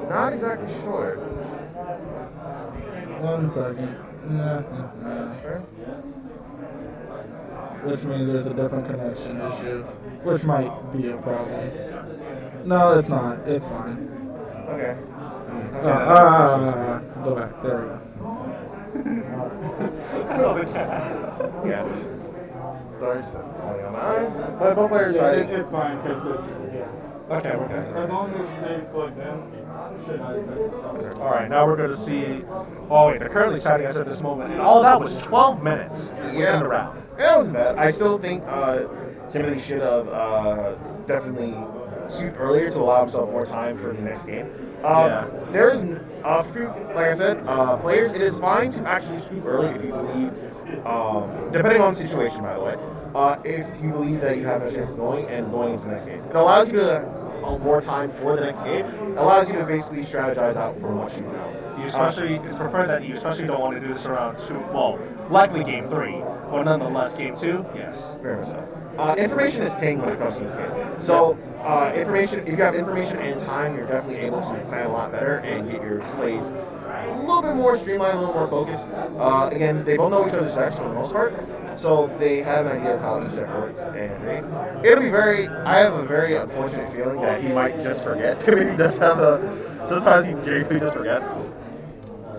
Not exactly sure. 1 second. Nah. Which means there's a different connection issue, which might be a problem. No, it's not. It's fine. Okay. Go back. There we go. Yeah. Sorry. But both players It's fine because it's Okay, we're good. as long as it stays plugged in. Should not even. All right, now we're going to see. Oh wait, they're currently signing us at this moment, and all that was 12 minutes. Yeah. Around. That wasn't bad. I still think Timothy should have definitely scooped earlier to allow himself more time for the next game. There's like I said, players, it is fine to actually scoop early if you believe, depending on the situation, by the way. if you believe that you have a chance of going into the next game. It allows you to more time for the next game. It allows you to basically strategize out from what you know. It's preferred that you especially don't want to do this around likely game 3, but nonetheless game 2, yes. Very much so. Information is king when it comes to this game. So, information. If you have information and time, you're definitely able to plan a lot better and get your plays a little bit more streamlined, a little more focused. Again, they both know each other's decks for the most part, so they have an idea of how each deck works. And it'll be I have a very unfortunate feeling that he might just forget. He does have sometimes he just forgets.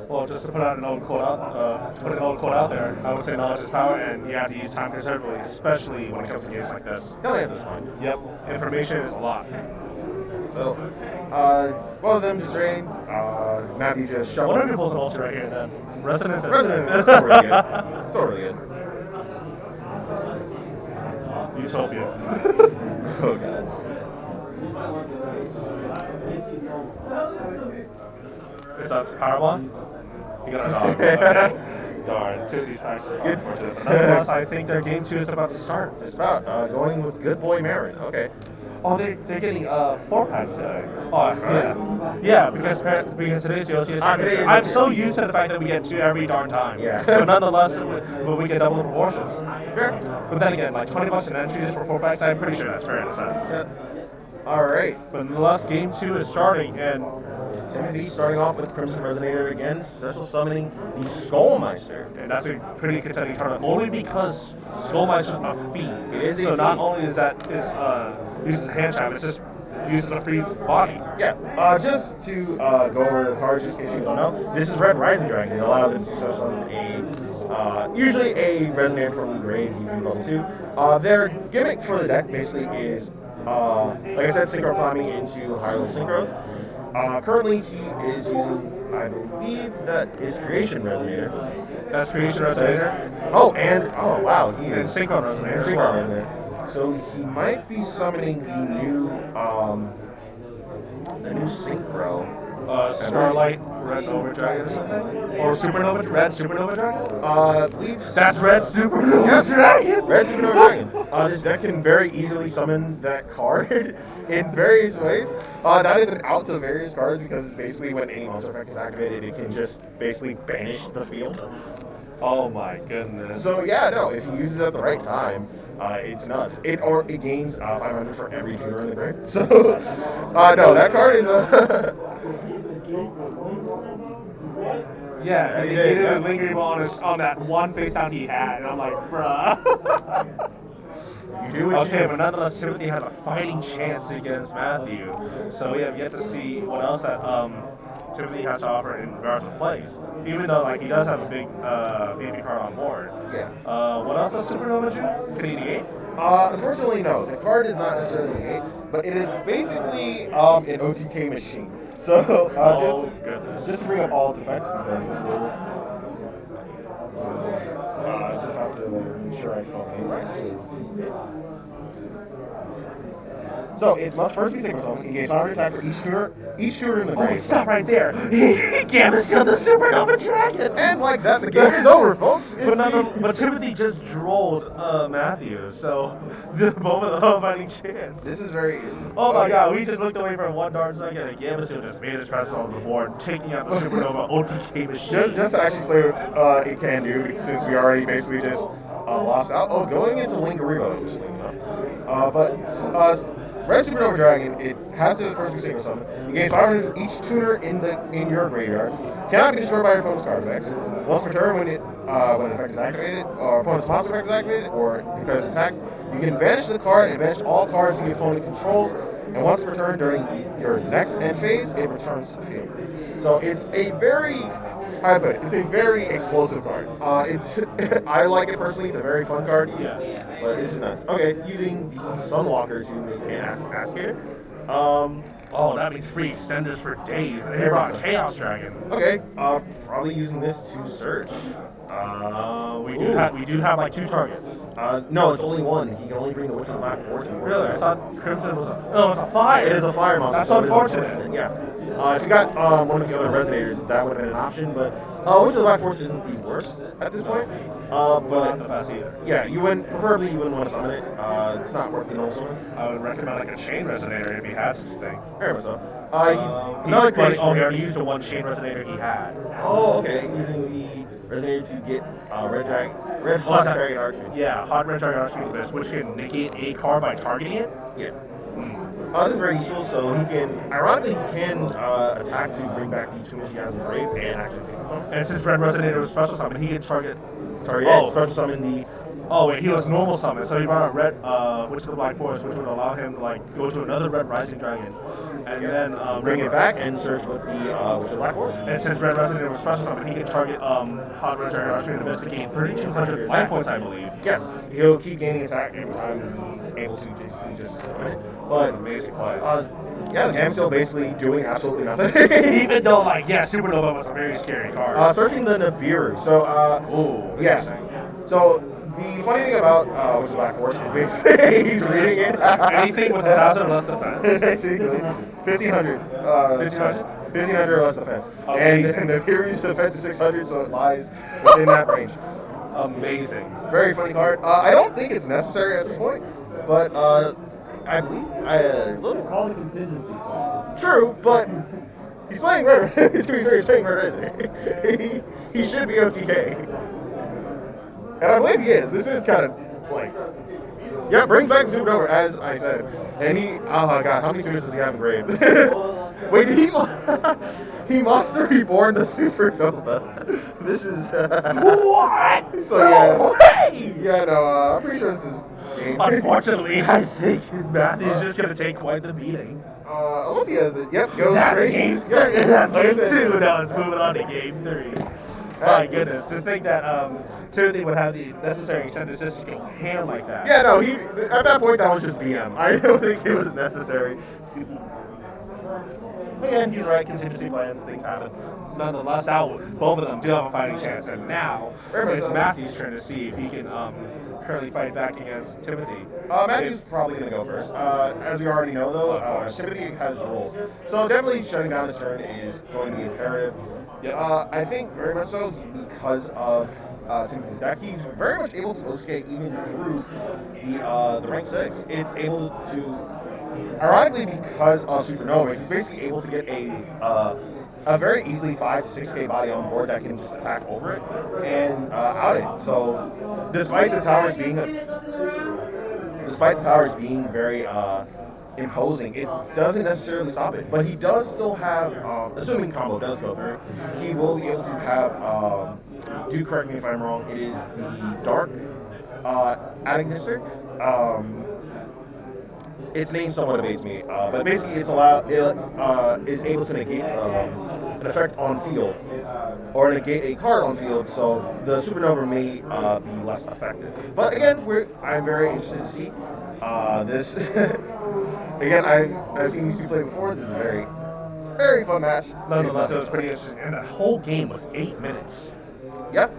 Well, just to put an old quote out there, I would say knowledge is power, and you have to use time conservatively, especially when it comes to games like this. Hell yeah, that's fine. Yep, information is a lot. So, both of them just drain. Matthew just shuffled. What are people's ulti right here then? Resonance. That's so really good. So really good. Utopia. Oh god. Is that power one? You got a dog. Okay. Darn, 2 of these packs are unfortunate. But nonetheless, I think their game 2 is about to start. It's about going with good boy Marin. Okay. Oh, they're getting 4 packs today. Oh, yeah. Yeah, because today's the OTS. I'm so used to the fact that we get 2 every darn time. Yeah. But nonetheless, we get double the proportions. Fair. But then again, like $20 an entry just for 4 packs, I'm pretty sure that's fair in a sense. Yeah. All right. But nonetheless, game 2 is starting, and Timothy starting off with Crimson Resonator again, special summoning the Skullmeister. And that's a pretty contending tournament, only because Skullmeister's a feat. It is so not only is that uses a hand trap, it's just uses a free body. Yeah, just to go over the card, just in case you don't know, this is Red Rising Dragon. It allows it to special summon usually a Resonator from the grave, usually level 2. Their gimmick for the deck basically is, like I said, synchro climbing into higher level synchros. Currently, he is using, I believe that is Creation Resonator. That's Creation Resonator. Oh, wow, he And is Synchro Resonator. and Synchro Resonator. So he might be summoning the new Synchro. Starlight Red Nova Dragon or something? Or Red Supernova Dragon? I believe That's Red Supernova Dragon! Red Supernova Dragon. This deck can very easily summon that card in various ways. That is an out to various cards because basically when any monster effect is activated, it can just basically banish the field. Oh my goodness. So yeah, no, if he uses it at the right time, it's nuts. It gains 500 for every tuner in the grave. So, no, that card is yeah, he did a lingering ball on that one face down he had, and I'm like, bruh. You do what you Okay, do. but nonetheless, Timothy has a fighting chance against Matthew. So we have yet to see what else that Timothy has to offer in regards to plays. Even though he does have a big baby card on board. Yeah. What else does Supernova do? Can he negate? Unfortunately, no. The card is not necessarily a gate, but it is basically an OTK machine. So just to bring up all its effects because this will. Just have to ensure I spell it right. So it must first be synchro summon. It gains 500 attack for each tuner in the grave. Stop right there. He gamma sealed the Supernova Dragon. And like that, the game is over, folks. But Timothy just drolled Matthew, so both of them have any chance. This is very. Oh my god, we just looked away for one darn second and Gamma Seal just made his presence on the board, taking out the Supernova OTK machine. Just to actually explain what it can do, since we already basically just lost out. Oh, going into Lingarimo, interesting enough. Red Supernova Dragon, it has to first be synchro summon. You gain 500 for each tuner in your graveyard. Cannot be destroyed by your opponent's card effects. Once per turn, when an effect is activated, or opponent's monster effect is activated, or because it's attacked, you can banish the card and banish all cards the opponent controls. And once per turn during your next end phase, it returns to the field. So it's a very it's a very explosive card. I like it personally. It's a very fun card to use. But this is nuts. Okay, using the Sunwalker to make an Ascator. Oh, that means free extenders for days. They brought Chaos Dragon. Okay, probably using this to search. We do have like 2 targets. No, it's only one. He can only bring the Witch of the Black Force. Really? I thought Crimson was a... Oh, it's a fire. It is a fire monster. That's so it is unfortunate. Yeah. If you got one of the other resonators, that would have been an option. But Witch of the Black Force isn't the worst at this point. Not But the best either. yeah, preferably you wouldn't want to summon it. It's not worth the normal summon. I would recommend like a chain resonator if he had such a thing. Very much so. Another creation. Oh, he already used the one chain resonator he had. Oh, okay. Using the resonator to get red hot dragon archer. Yeah, hot red dragon archer list, which can negate a card by targeting it. Yeah. This is very useful, so he can, ironically, attack to bring back the tunes he has in grave and actually summon them. And since red resonator was special summon, he can target. Special summon the. Oh wait, he was normal summon, so he brought out red Witch of the Black Forest, which would allow him to like go to another red rising dragon, and then bring it back and search with the Witch of the Black Forest. And since red resonator was special summon, he can target hot red dragon archer and investigate 3,200 life points, I believe. Yes, he'll keep gaining attack every time he's able to just summon it. But amazing play. Yeah, the game's still basically doing absolutely nothing. Even though, like, yeah, Supernova was a very scary card. Searching the Nibiru. So, So, the funny thing about Witch of the Black Force is basically he's reading it. Anything with 1,000 or less defense. 1,500. 1,500 or less defense. And Nibiru's defense is 600, so it lies within that range. Amazing. Very funny card. I don't think it's necessary at this point, but I believe it's called a contingency plan. True, but he's playing red. He's playing red, isn't he? He should be OTK. And I believe he is. This is kind of like... Yeah, brings back the Supernova, as I said. And he... Oh, God. How many tunes does he have engraved? Wait, did he Monster Reborn the Supernova? This is... What? So, yeah. Yeah, no, I'm pretty sure this is... Unfortunately, I think Matthew's just going to take quite the beating. Unless he has it. Yep, goes That's straight. game 3. Yeah, that's game 2. Now it's moving on to game 3. My goodness, just think that Timothy would have the necessary extended just to go ham like that. Yeah, no, at that point that was just BM. I don't think it was necessary. Again, he's right, contingency plans, things happen. Nonetheless, now both of them do have a fighting chance, and now it's Matthew's turn to see if he can currently fight back against Timothy. Matthew's probably going to go first. As we already know, though, Timothy has Duel. So definitely shutting down his turn is going to be imperative. Yep. I think very much so because of Timothy's deck. He's very much able to escape even through the rank 6. It's able to, ironically, because of Supernova, he's basically able to get a very easily 5 to 6K body on board that can just attack over it and out it. So despite the towers being very imposing, it doesn't necessarily stop it. But he does still have, assuming combo does go through, he will be able to have, do correct me if I'm wrong, it is the Dark Agnister. Its name somewhat evades me, but basically it's is able to negate an effect on field, or negate a card on field, so the Supernova may be less effective. But again, I'm very interested to see this. Again, I've seen these two play before. This is a very, very fun match. Nonetheless, it was pretty interesting, and the whole game was 8 minutes. Yep.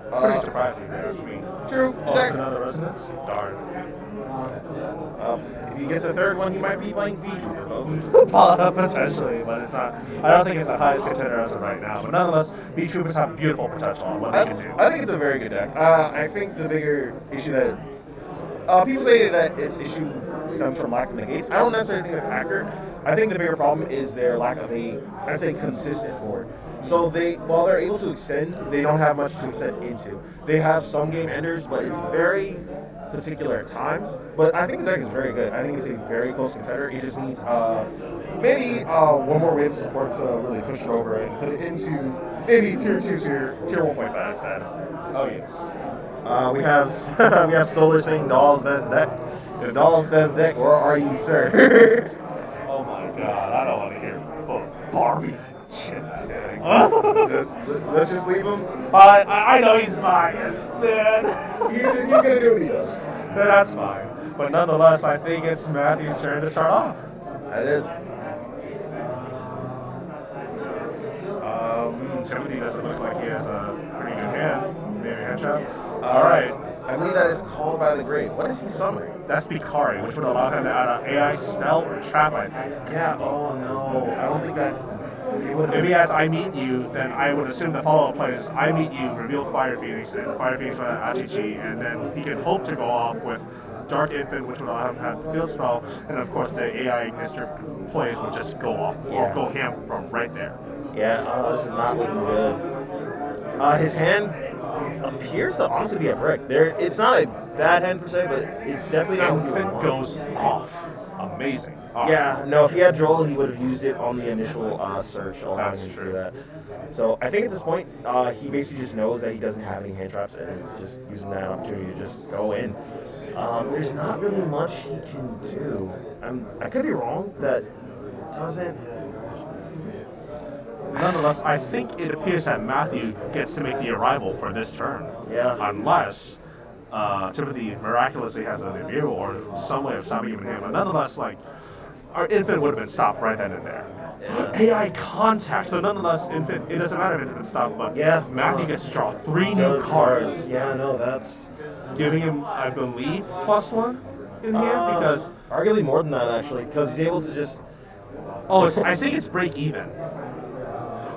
Pretty surprising, if you ask me. True. Oh, it's another resonance? Darn. If he gets a third one, he might be playing V-Trooper, folks. Potentially, but it's not. I don't think it's the highest contender as of right now. But nonetheless, V-Troopers have beautiful potential on what they can do. I think it's a very good deck. I think the bigger issue that people say that its issue stems from lack of negates. I don't necessarily think it's accurate. I think the bigger problem is their lack of I'd say, consistent board. So while they're able to extend, they don't have much to extend into. They have some game enders, but it's very particular at times. But I think the deck is very good. I think it's a very close contender. It just needs maybe one more wave of support to really push it over and put it into maybe tier 1.5 status. Oh yes. We have Solar saying Doll's best deck. If Doll's best deck, where are you, sir? Oh my God, I don't want to hear Barbie's shit. Let's just leave him. I know he's biased, man. He's gonna do what he does. That's fine. But nonetheless, I think it's Matthew's turn to start off. That is. Timothy doesn't look like he has a pretty good hand. Maybe hand trap. All right. I believe that is called by the grave. What is he summoning? That's Bikari, which would allow him to add an AI spell or trap, I think. Yeah, oh no. I don't think that... If he adds I Meet You, then I would assume the follow-up play is I Meet You, reveal Fire Phoenix, and Fire Phoenix with an Achichi, and then he can hope to go off with Dark Infant, which would allow him to have the field spell, and of course the AI Ignister plays would just go off, or go ham from right there. Yeah, this is not looking good. His hand appears to honestly be a brick. It's not a bad hand per se, but it's definitely not what you Infant want. goes off. Amazing. Yeah, no, if he had Droll, he would have used it on the initial search. That's him to true. do that. So I think at this point, he basically just knows that he doesn't have any hand traps and he's just using that opportunity to just go in. There's not really much he can do. I could be wrong. That doesn't... Nonetheless, I think it appears that Matthew gets to make the arrival for this turn. Yeah. Unless Timothy miraculously has an immune or some way of stopping him. But nonetheless, like, our Infant would have been stopped right then and there. Yeah. AI contact. So nonetheless, Infant, it doesn't matter if it's stopped, but yeah, Matthew gets to draw 3 new cards. Yeah, no, that's... Giving him, I believe, +1 in hand because... Arguably more than that, actually, because he's able to just... Oh, I think it's break even.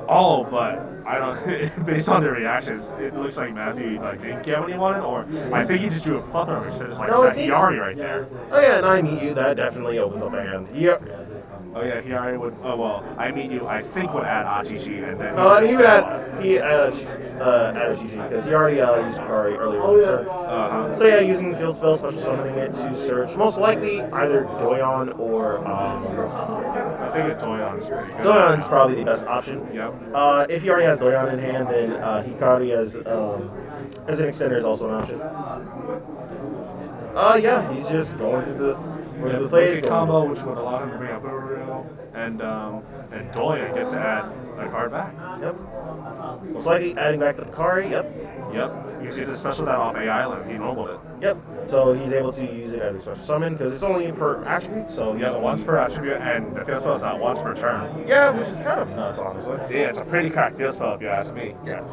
Oh, but I don't. Based on the reactions, it looks like Matthew didn't get what he wanted, or I think he just drew a plethora of instead. It's like that Hiyari right there. Oh yeah, and I Meet You, that definitely opens up a hand. Yep. Oh yeah, Hiyari would. Oh well, I Meet You. I think would add Achichi, and then. He would add Achichi because he already used Hikari earlier in the turn. So yeah, using the field spell, special summoning it to search. Most likely either Doyon or. I think Doyon's pretty good. Doyon's probably the best option. Yep. If he already has Doyon in hand, then Hikari as an extender is also an option. Yeah, he's just going through the plays. Combo, which would allow him to bring up Uru, and Doyon gets to add a card back. Yep. Most likely adding back the Hikari. Yep. You see the special that off AI Island, he nobled it. Yep. So he's able to use it as a special summon because it's only per attribute. So once per attribute, and the field spell is not once per turn. Yeah, which is kind of nuts, honestly. Yeah, it's a pretty cracked field spell if you ask me. Yeah.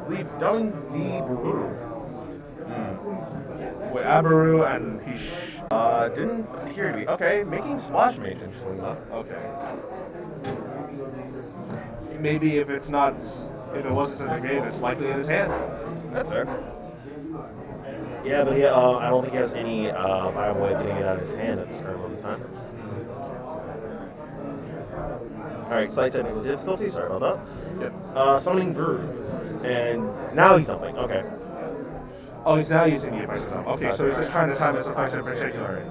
We've done the Baru. With Abaru and Hish. Didn't appear to be. Okay, making Splash Mage, interestingly enough. Okay. Maybe if it wasn't in the game, it's likely in his hand. That's fair. Yeah, but I don't think he has any viable way of getting it out of his hand at this current moment in time. Alright, slight technical difficulty, sorry about that. Yep. Summoning Brew. And now he's dumping, okay. Oh, he's now using the effects of them. Okay, so he's just trying to time his effects in particular.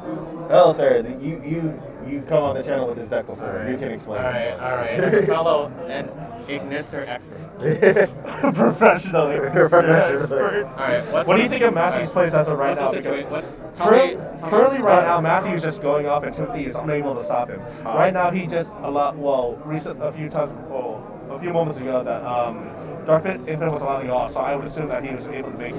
Oh, sorry, you come on the channel with this deck before. You can explain. Alright. As a fellow and Ignister expert. Professional expert. Alright, what do you think of Matthew's plays as of right now? Because currently right now, Matthew's just going off and Timothy is unable to stop him. Right now, he just a few moments ago that Dark Infant was allowing off, so I would assume that he was able to make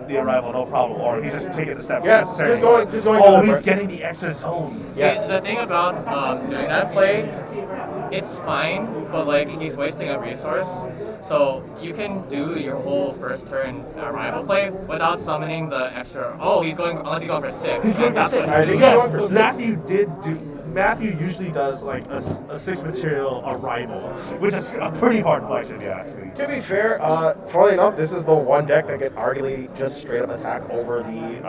the arrival no problem, or he's just taking the steps necessary. Just going. Oh, he's getting the extra zone. See, the thing about doing that play, it's fine, but like he's wasting a resource. So you can do your whole first turn arrival play without summoning the extra. Oh, unless he's going for 6. He's going for 6. Yes, Matthew usually does like a 6 material arrival, which is a pretty hard flex if you ask me. To be fair, funnily enough, this is the one deck that can arguably just straight up attack over the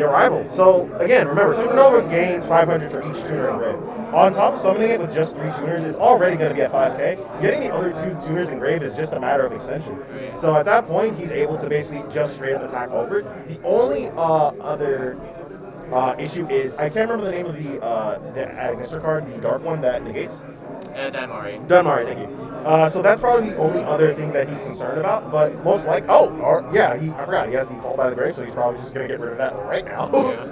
arrival. So again, remember, Supernova gains 500 for each tuner in grave. On top of summoning it with just 3 tuners, it's already going to be at 5k. Getting the other 2 tuners in grave is just a matter of extension. So at that point, he's able to basically just straight up attack over it. The only other issue is, I can't remember the name of the Ignister card, the dark one that negates. Dunmari. Dunmari, thank you. So that's probably the only other thing that he's concerned about, but most likely, I forgot, he has the Call by the Grave, so he's probably just going to get rid of that right now. But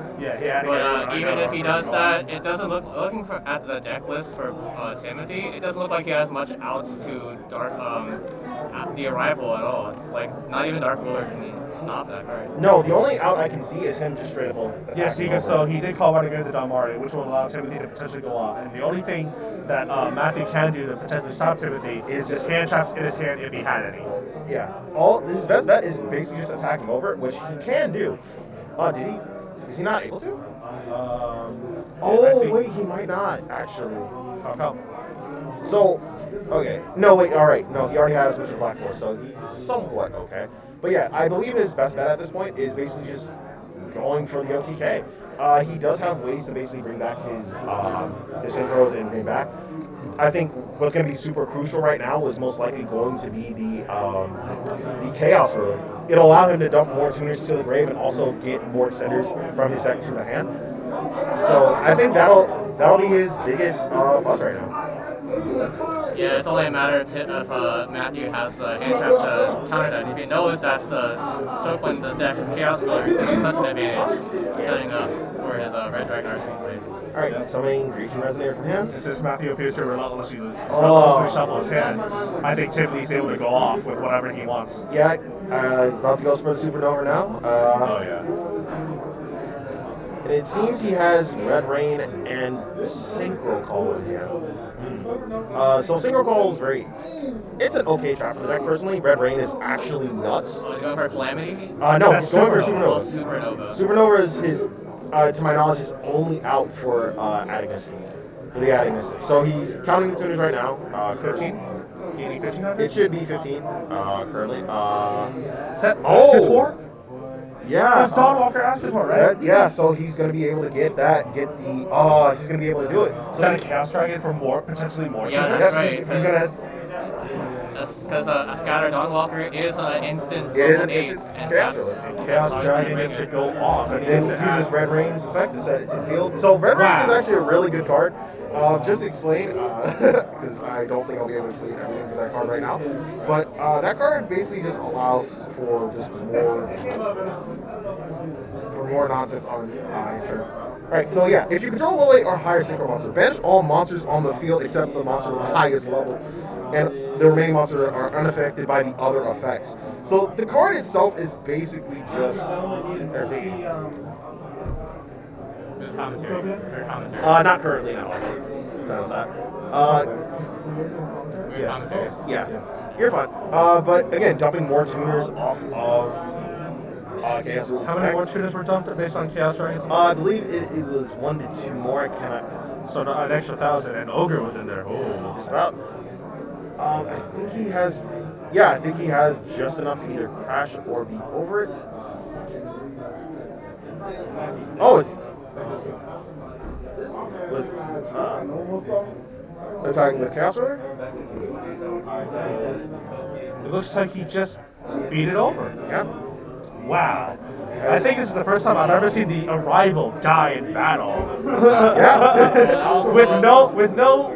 even if he does that, it doesn't looking at the deck list for Timothy, it doesn't look like he has much outs to Dark the arrival at all. Like, not even Dark Ruler can stop that card. No, the only out I can see is him just straight up. Yes, so he did call Renegade the Damari, which will allow Timothy to potentially go off. And the only thing that Matthew can do to potentially stop Timothy is just hand traps in his hand if he had any. Yeah. His best bet is basically just attacking over, which he can do. Did he? Is he not able to? Wait, he might not, actually. How come? So, okay. No, wait, alright. No, he already has Witcher Black Force, so he's somewhat okay. But yeah, I believe his best bet at this point is basically just going for the OTK. He does have ways to basically bring back his synchros and bring back. I think what's going to be super crucial right now is most likely going to be the Chaos Ruler. It'll allow him to dump more tuners to the grave and also get more extenders from his deck to the hand. So I think that'll be his biggest plus right now. Yeah, it's only a matter if Matthew has the hand traps to counter that. If he knows that's the choke when this deck is Chaos Ruler, it's such an advantage setting up for his Red Dragon Archfiend plays. Alright, summoning Grecian Resonator from hand. Since Matthew appears to relentlessly shuffle his hand, I think Timothy's able to go off with whatever he wants. Yeah, about to go for the Supernova now. And it seems he has Red Rain and Synchro Call in hand. So Synchro Call is it's an okay trap for the deck personally. Red Rain is actually nuts. Oh, he's going for a Calamity? No, he's going for Supernova. Supernova. Supernova is his, to my knowledge, is only out for adding Mystic. For the adding Mystic. So he's counting the tuners right now. 15? It should be 15 currently. Ascator? Yeah. It's Dawnwalker Ascator, right? Yeah, so he's going to be able to he's going to be able to do it. Is that a Chaos Dragon for potentially more? Yeah, that's right. He's going to... Because a Scatter Dawnwalker is an instant It is level an 8. instant And Chaos Dragon needs to go off. And then uses Red Rain's effect to set it to field. So Red Rain is actually a really good card. Just to explain, because I don't think I'll be able to explain everything for that card right now. But that card basically just allows for just more nonsense on his turn. Alright, so yeah, if you control low 8 or higher synchro monster, banish all monsters on the field except the monster with the highest level. And the remaining monsters are unaffected by the other effects. So the card itself is basically just everything. There's commentary. Not currently, no. Sorry about that. Yes. Yeah, you're fine. But again, dumping more tuners off of Chaos Rules. How many more tuners were dumped based on Chaos Dragons? I believe it was 1 to 2 more. I cannot. So an extra 1,000, and Ogre was in there. Oh, just about. I think he has. Yeah, I think he has just enough to either crash or be over it. Oh, it's. Attacking the Chaos Ruler? It looks like he just beat it over. Yeah. Wow. I think this is the first time I've ever seen the Arrival die in battle. Yeah. with no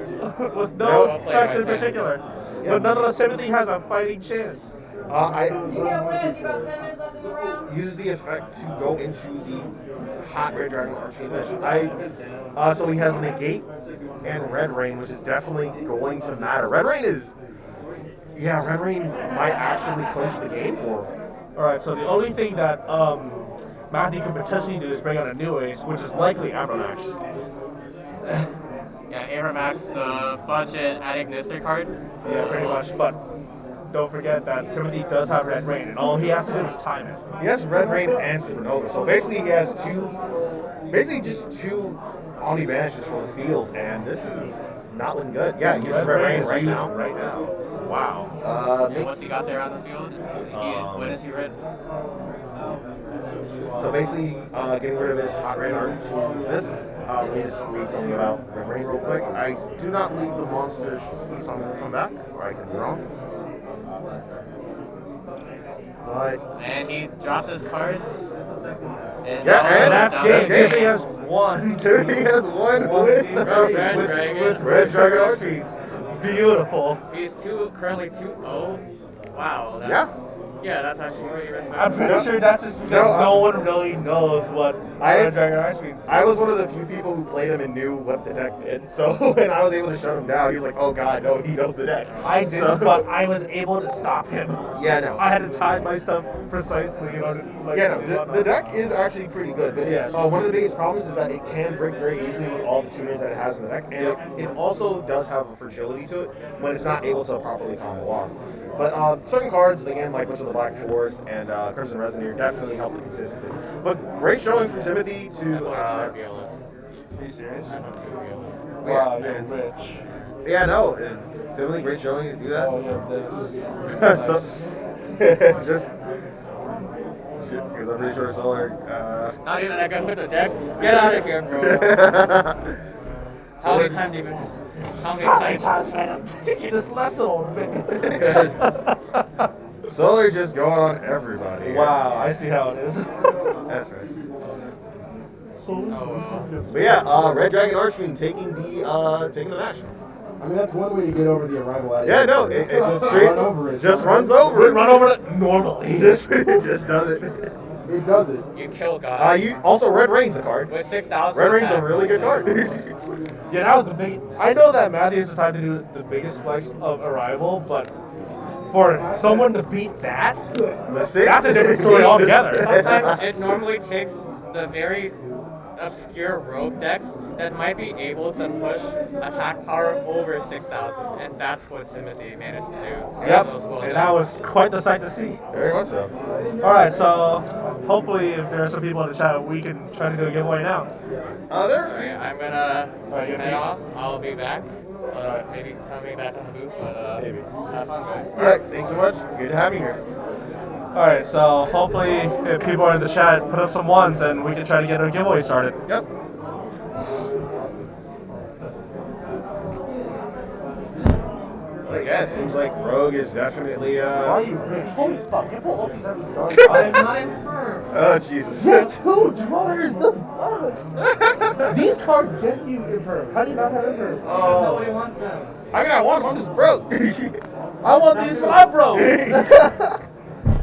effects in particular. But nonetheless, Timothy has a fighting chance. Uses the effect to go into the hot Red Dragon Archfiend. So he has Negate and Red Rain, which is definitely going to matter. Red Rain might actually clinch the game for him. Alright, so the only thing that Matthew could potentially do is bring out a new ace, which is likely Abramax. Yeah, Abramax, the budget Agnostic card. Yeah, pretty much, but don't forget that Timothy does have Red Rain, and all he has to do is time it. He has Red Rain and Supernova, so basically he has just two Omni Banishes for the field, and this is not looking good. Yeah, he uses Red Rain right now. Wow. And what's he got there on the field? When is he red? So basically, getting rid of his hot red arch. Let me just read something about Red Rain real quick. I do not believe the monster piece on will come back, or I could be wrong. And he drops his cards. And that's game. Timothy has won. Timothy has won with Red Dragon Archfiends. Beautiful. He's currently 2-0. Wow. Yeah, that's actually pretty respectful. I'm pretty sure that's just because no one really knows what Red Dragon Arch means. I was one of the few people who played him and knew what the deck did. So when I was able to shut him down, he was like, "Oh God, no, he knows the deck." I didn't, but I was able to stop him. Yeah, no. I had to time my stuff precisely in order to like. Yeah, no, the deck is actually pretty good, but Yes. one of the biggest problems is that it can break very easily with all the tuners that it has in the deck, and it also does have a fragility to it when it's not able to properly combo off. But certain cards, again, like Witch of the Black Forest and Crimson Resonator, definitely help the consistency. But great showing from Timothy to... Are Are you serious? Yeah, Wow, you're rich. yeah, no, it's definitely great showing to do that. Oh, yeah, So, just... Shit, because I'm pretty sure Solar... Not even that good with the deck. Get out of here, bro. How many times even? How many times? man? I'm teaching this lesson already. Solar just going on everybody. Wow, I see how it is. That's right. So, But yeah, Red Dragon Archfiend taking the match. I mean, that's one way to get over the arrival at Yeah, no, it's straight. Run over it. Just runs over it. Run over it normally. Just does it. It does it. You kill God. Also, Red Rain's a card. With 6,000. Red Rain's a really good card. Yeah, that was the big. I know that Matthews is time to do the biggest flex of Arrival, but for someone to beat that, that's a different story altogether. Sometimes it normally takes the very obscure rogue decks that might be able to push attack power over 6,000, and that's what Timothy managed to do. Yep, and that was quite the sight to see. Very much so. All right, so hopefully, if there are some people in the chat, we can try to do a giveaway now. There. I'm gonna head off. I'll be back. Maybe coming back on the booth, but Maybe. have fun, guys. All right, thanks so much. Good to have you here. All right, so hopefully, if people are in the chat, put up some ones, and we can try to get a giveaway started. Yep. But yeah, it seems like Rogue is definitely. Why are you rich? Holy fuck! You full ultis every darn I'm not infirm. Oh Jesus. Yeah, two dwellers. These cards get you infirm. How do you not have infirm? Nobody wants them. I got one. I'm just broke. I want these, but I'm broke.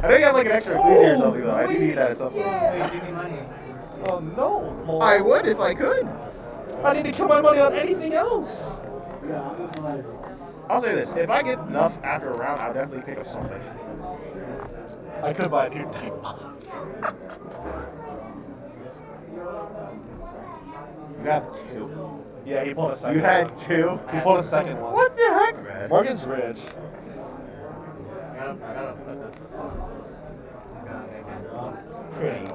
I know you have like an extra Ecclesia or something though. I do need that at some point. Hey, give me money. Oh no. I would if I could. I need to kill my money on anything else. I'll say this: if I get enough after a round, I'll definitely pick up something. I could buy a new tank box. You have two. Yeah, he pulled a second. You had one. two. He pulled a second one. What the heck, man? Morgan's rich. I gotta put this. Pretty.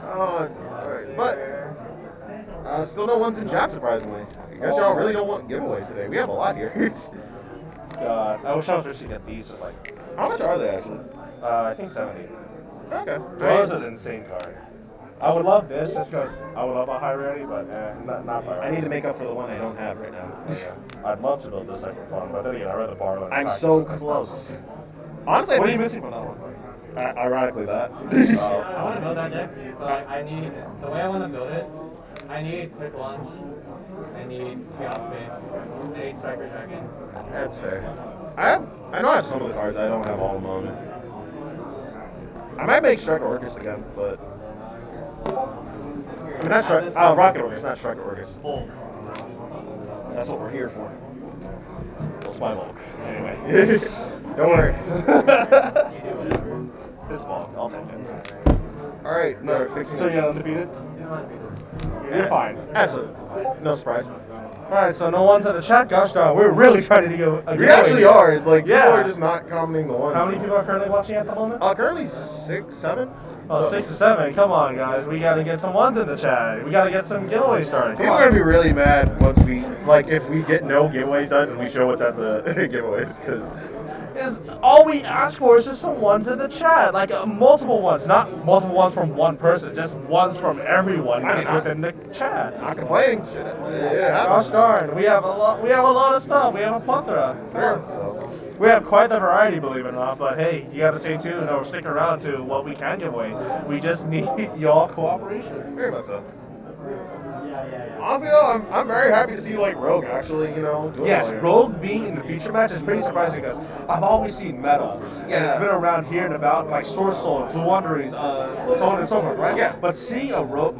Oh, alright. But still no ones in chat, surprisingly. I guess y'all really don't want giveaways today. We have a lot here. God, I wish I was rich to get these. Just like, How much are they actually? I think 70. Okay. Those are an insane card. I would love this just because I would love a high rarity, but not by I need to make up for the one I don't have right now. I'd love to build this type of fun, but then again, I'd rather borrow it. I'm so close. Honestly, What are you missing from that one? ironically, that. I want to build that deck, so I need, the way I want to build it, I need Quick Launch, I need Chaos Space, I need Striker Dragon. That's fair. I know I have some of the cards. I don't have all of them. I might make Striker Orcus again, but I mean not Striker. Rocket Orcus, not Striker Orcus. That's what we're here for. What's my bulk? Anyway. Don't worry. This bulk, I'll take it. All right, no fixing. So you're undefeated? You're fine. Absolutely. No surprise. Alright, so no one's in the chat. Gosh darn, we're really trying to go. We actually are. Like, Yeah. people are just not commenting the ones. How many people are currently watching at the moment? Currently 6, 7. Oh, 6 to 7. Come on, guys. We gotta get some ones in the chat. We gotta get some giveaways started. Come People are on. gonna be really mad once if we get no giveaways done and we show what's at the giveaways, because All we ask for is just some ones in the chat, like multiple ones, not multiple ones from one person, just ones from everyone that's within the chat. not complaining. Shit. Yeah, Gosh darn, we have a lot. We have a lot of stuff. We have a plethora. So, We have quite the variety, believe it or not. But hey, you gotta stay tuned or stick around to what we can give away. We just need y'all cooperation. very much so. Honestly though, I'm very happy to see like Rogue actually, doing Yes, well here. Rogue being in the feature match is pretty surprising because I've always seen Metal. Yeah. And it's been around here and about, like Sword Soul, Blue Wanderers, so on and so forth, right? Yeah. But seeing a Rogue,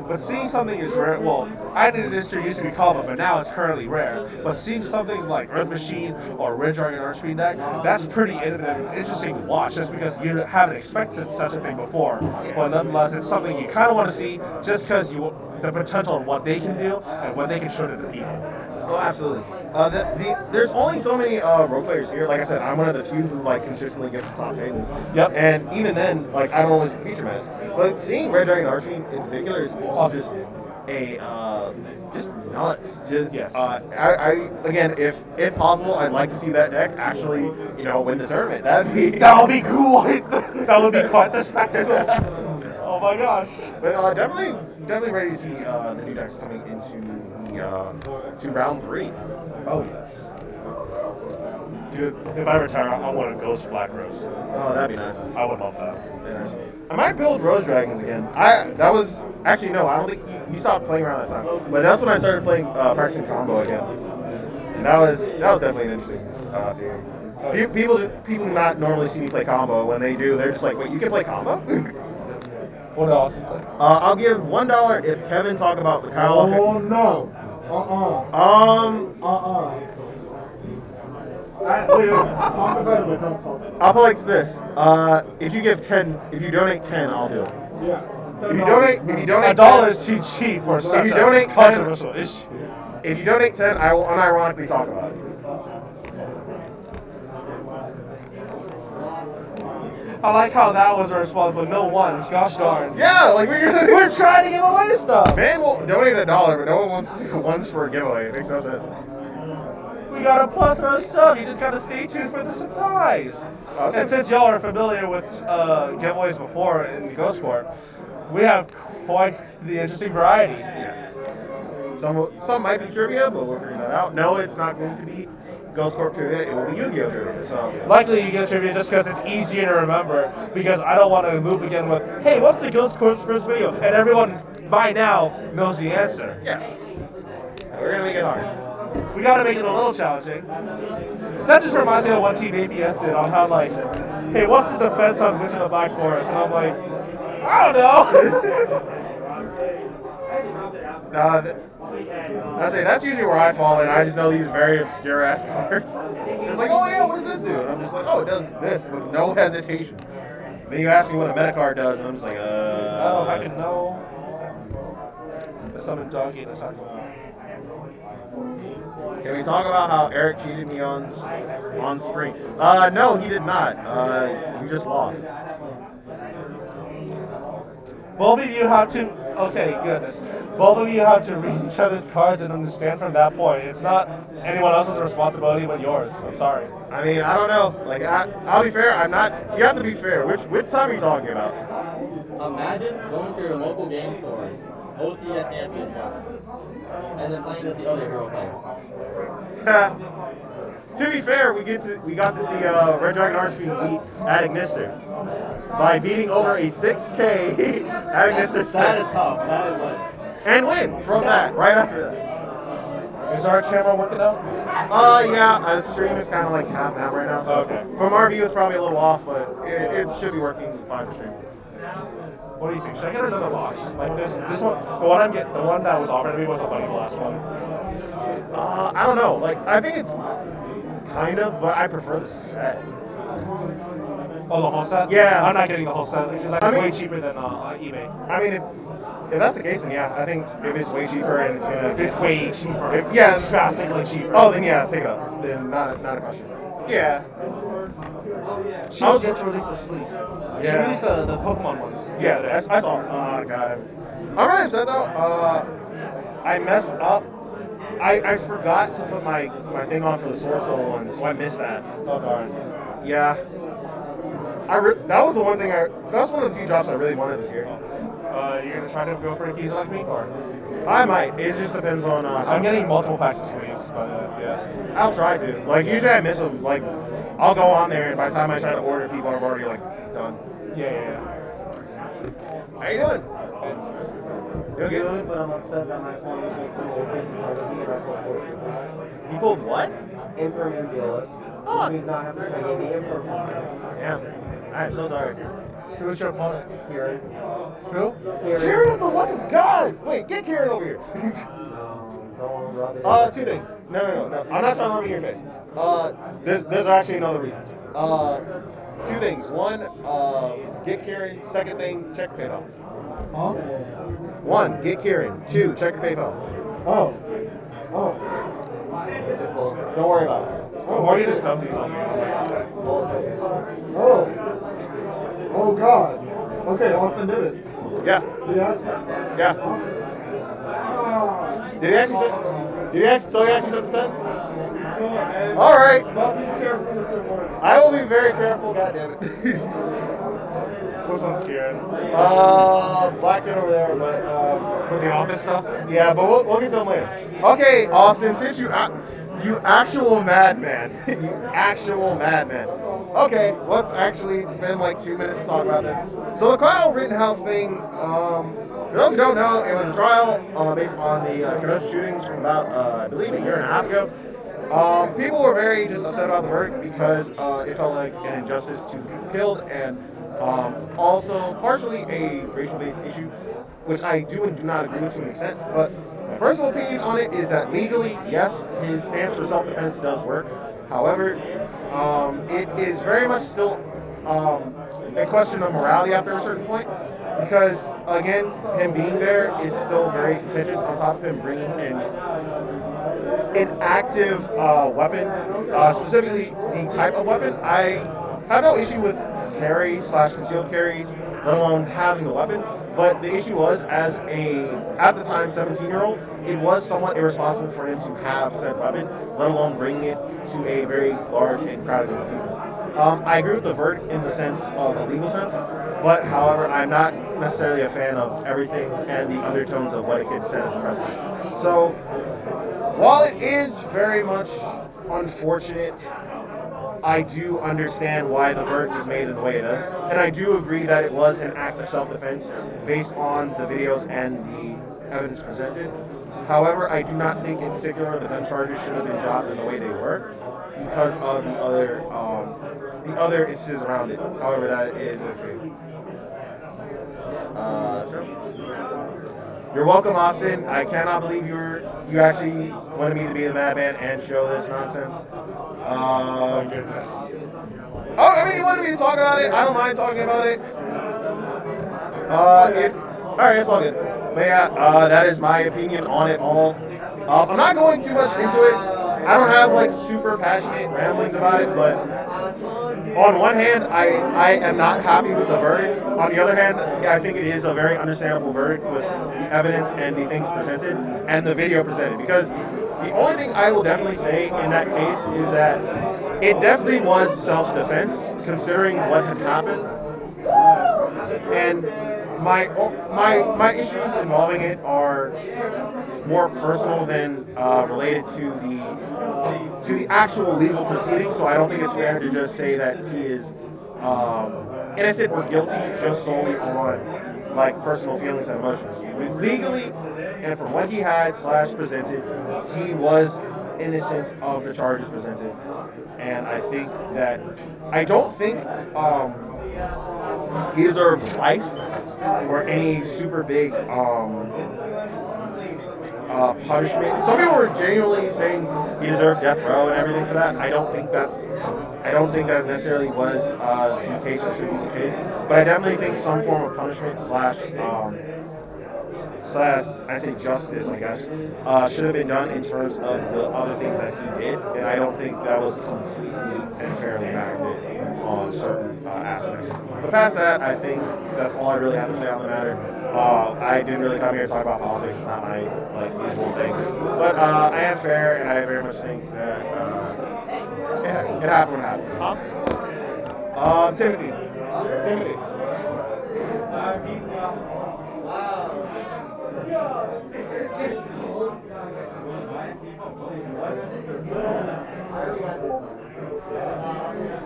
but seeing something is rare. Well, I did this used to be common, but now it's currently rare. But seeing something like Earth Machine or Red Dragon Archfiend deck, that's pretty interesting to watch, just because you haven't expected such a thing before. But nonetheless, it's something you kind of want to see, just because the potential of what they can do and what they can show to the people. Oh, absolutely. There's only so many role players here. Like I said, I'm one of the few who like consistently gets to top tables. Yep. And even then, like I don't always feature match. But seeing Red Dragon Archfiend in particular is also just just nuts. Just, yes. I again, if possible, I'd like to see that deck actually, win the tournament. That would be cool. That would be quite the spectacle. Oh my gosh. But definitely ready to see the new decks coming into to round 3. Oh yes. Dude, if I retire, I want to Ghost Black Rose. Oh, that'd be nice. I would love that. Yes. I might build Rose Dragons again. That was actually no. I don't think you stopped playing around that time. But that's when I started playing practicing combo again. And that was definitely an interesting feeling. People do not normally see me play combo. When they do, they're just like, wait, you can play combo? What did Austin say? I'll give $1 if Kevin talk about the Kyle. Oh no. Wait, talk about it, but don't talk. I'll put like this. If you donate 10, I'll do it. Yeah. If you donate $1 is too cheap for such you a donate 10 controversial issue. If you donate 10, I will unironically talk about it. I like how that was a response, but no ones. Gosh darn. Yeah, like We're trying to give away stuff. Man will donate $1, but no one wants for a giveaway. It makes no sense. We got a plethora of stuff. You just got to stay tuned for the surprise. And since y'all are familiar with giveaways before in the Ghost Corp, we have quite the interesting variety. Yeah. Some might be trivia, but we'll figure that out. No, it's not going to be Ghost Corp trivia. It will be YuGiOh trivia. So likely you get trivia just because it's easier to remember. Because I don't want to loop again with, hey, what's the Ghost Corp's first video? And everyone by now knows the answer. Yeah. We're gonna make it hard. We gotta make it a little challenging. That just reminds me of what Team APS did on how, like, hey, what's the defense on Witch of the Black Forest? And I'm like, I don't know. That's usually where I fall in. I just know these very obscure ass cards. It's like, oh yeah, what does this do? And I'm just like, oh, it does this with no hesitation. Then you ask me what a meta card does, and I'm just like, Oh, I can know. There's something doggy to talk about. Can we talk about how Eric cheated me on screen? No, he did not. You just lost. Both of you have to. Okay, goodness. Both of you have to read each other's cards and understand from that point. It's not anyone else's responsibility but yours. I'm sorry. I mean, I don't know. Like, I'll be fair. I'm not. You have to be fair. Which time are you talking about? Imagine going to your local game store, OTS championship, and then playing with the other hero player. To be fair, we got to see Red Dragon Archfiend beat Adagnister by beating over a 6K Adagnister spec. That is tough. That is what. And win from that, right after that. Is our camera working out? Yeah, the stream is kind of like half and half right now. So okay. From our view, it's probably a little off, but it should be working fine for stream. What do you think? Should I get another box like this? This one, the one that was offered to me wasn't like the last one. I don't know. Like, I think it's kind of, but I prefer the set. Oh, the whole set? Yeah. I'm not getting the whole set because it's way cheaper than eBay. I mean, if that's the case, then yeah, I think if it's way cheaper and it's gonna... It's way cheaper. It's drastically cheaper. Oh, then yeah, pick it up. Then not a question. Yeah. She was yet to release the sleeves. She released the Pokemon ones. Yeah, I saw. Oh, God. I'm really upset, though. I messed up. I forgot to put my thing on for the Sword Soul one, so I missed that. Oh, darn. Yeah. That was the one thing that was one of the few drops I really wanted this year. You're going to try to go for a keys like me, or? I might. It just depends on... I'm getting multiple packs of sleeves, but yeah. I'll try to. Like, usually I miss them. Like, I'll go on there, and by the time I try to order, people are already, like, done. Yeah. How you doing? Doing good? Good, but I'm upset that my phone is some OTS in front of me and I pulled 4 super. You pulled what? Imperm and Duelist. Oh. Which means not have to play any Imperm. Damn. I'm so sorry. Who's your opponent? Kieran. Who? Kieran is the luck of gods! Wait, get Kieran over here. Don't rub it. 2 things. No. I'm not trying to rub it in your face. There's actually another reason. 2 things. One, get Kieran. Second thing, check your PayPal. Huh? 1, get Kieran. 2, check your PayPal. Oh. Don't worry about it. Or you just dump these on me. Oh God. Okay, Austin did it. Yeah. Yeah. Yeah. Did he actually set? So he actually set the 10? All right. But be careful with your word. I will be very careful. God damn it. Which one's Kieran? Black kid over there, but With the office stuff? yeah, but we'll get to him later. Okay, Austin, since you actual madman, you actual madman. Okay, let's actually spend like 2 minutes to talk about this. So the Kyle Rittenhouse thing, for those who don't know, it was a trial based on the Kenosha shootings from about, I believe, a year and a half ago. People were very just upset about the verdict because it felt like an injustice to people killed and also partially a racial-based issue, which I do and do not agree with to an extent. But my personal opinion on it is that legally, yes, his stance for self-defense does work. However, it is very much still a question of morality after a certain point, because again, him being there is still very contentious. On top of him bringing in an active weapon, specifically the type of weapon, I have no issue with carry/concealed carries, let alone having a weapon. But the issue was, as at the time, 17-year-old, it was somewhat irresponsible for him to have said weapon, let alone bringing it to a very large and crowded group of people. I agree with the verdict in the sense of a legal sense, but however, I'm not necessarily a fan of everything and the undertones of what it could set as a precedent. So, while it is very much unfortunate, I do understand why the verdict was made in the way it is, and I do agree that it was an act of self-defense based on the videos and the evidence presented. However, I do not think in particular the gun charges should have been dropped in the way they were because of the other instances around it. However, that is okay. Sure. You're welcome, Austin. I cannot believe you actually wanted me to be the madman and show this nonsense. Goodness. Oh, I mean, you wanted me to talk about it. I don't mind talking about it. All right, it's all good. But yeah, that is my opinion on it all. I'm not going too much into it. I don't have like super passionate ramblings about it, but on one hand, I am not happy with the verdict. On the other hand, I think it is a very understandable verdict with the evidence and the things presented and the video presented. Because the only thing I will definitely say in that case is that it definitely was self-defense, considering what had happened. And my issues involving it are more personal than related to the actual legal proceedings. So I don't think it's fair to just say that he is innocent or guilty just solely on like personal feelings and emotions. Legally, and from what he had presented, he was innocent of the charges presented. And I think that I don't think he deserved life or any super big punishment. Some people were genuinely saying he deserved death row and everything for that. I don't think that necessarily was the case or should be the case. But I definitely think some form of punishment slash I say justice, I guess, should have been done in terms of the other things that he did. And I don't think that was completely and fairly acted on certain aspects. But past that, I think that's all I really have to say on the matter. I didn't really come here to talk about politics. It's not my usual thing. But I am fair, and I very much think that it happened when it happened. Huh? Timothy.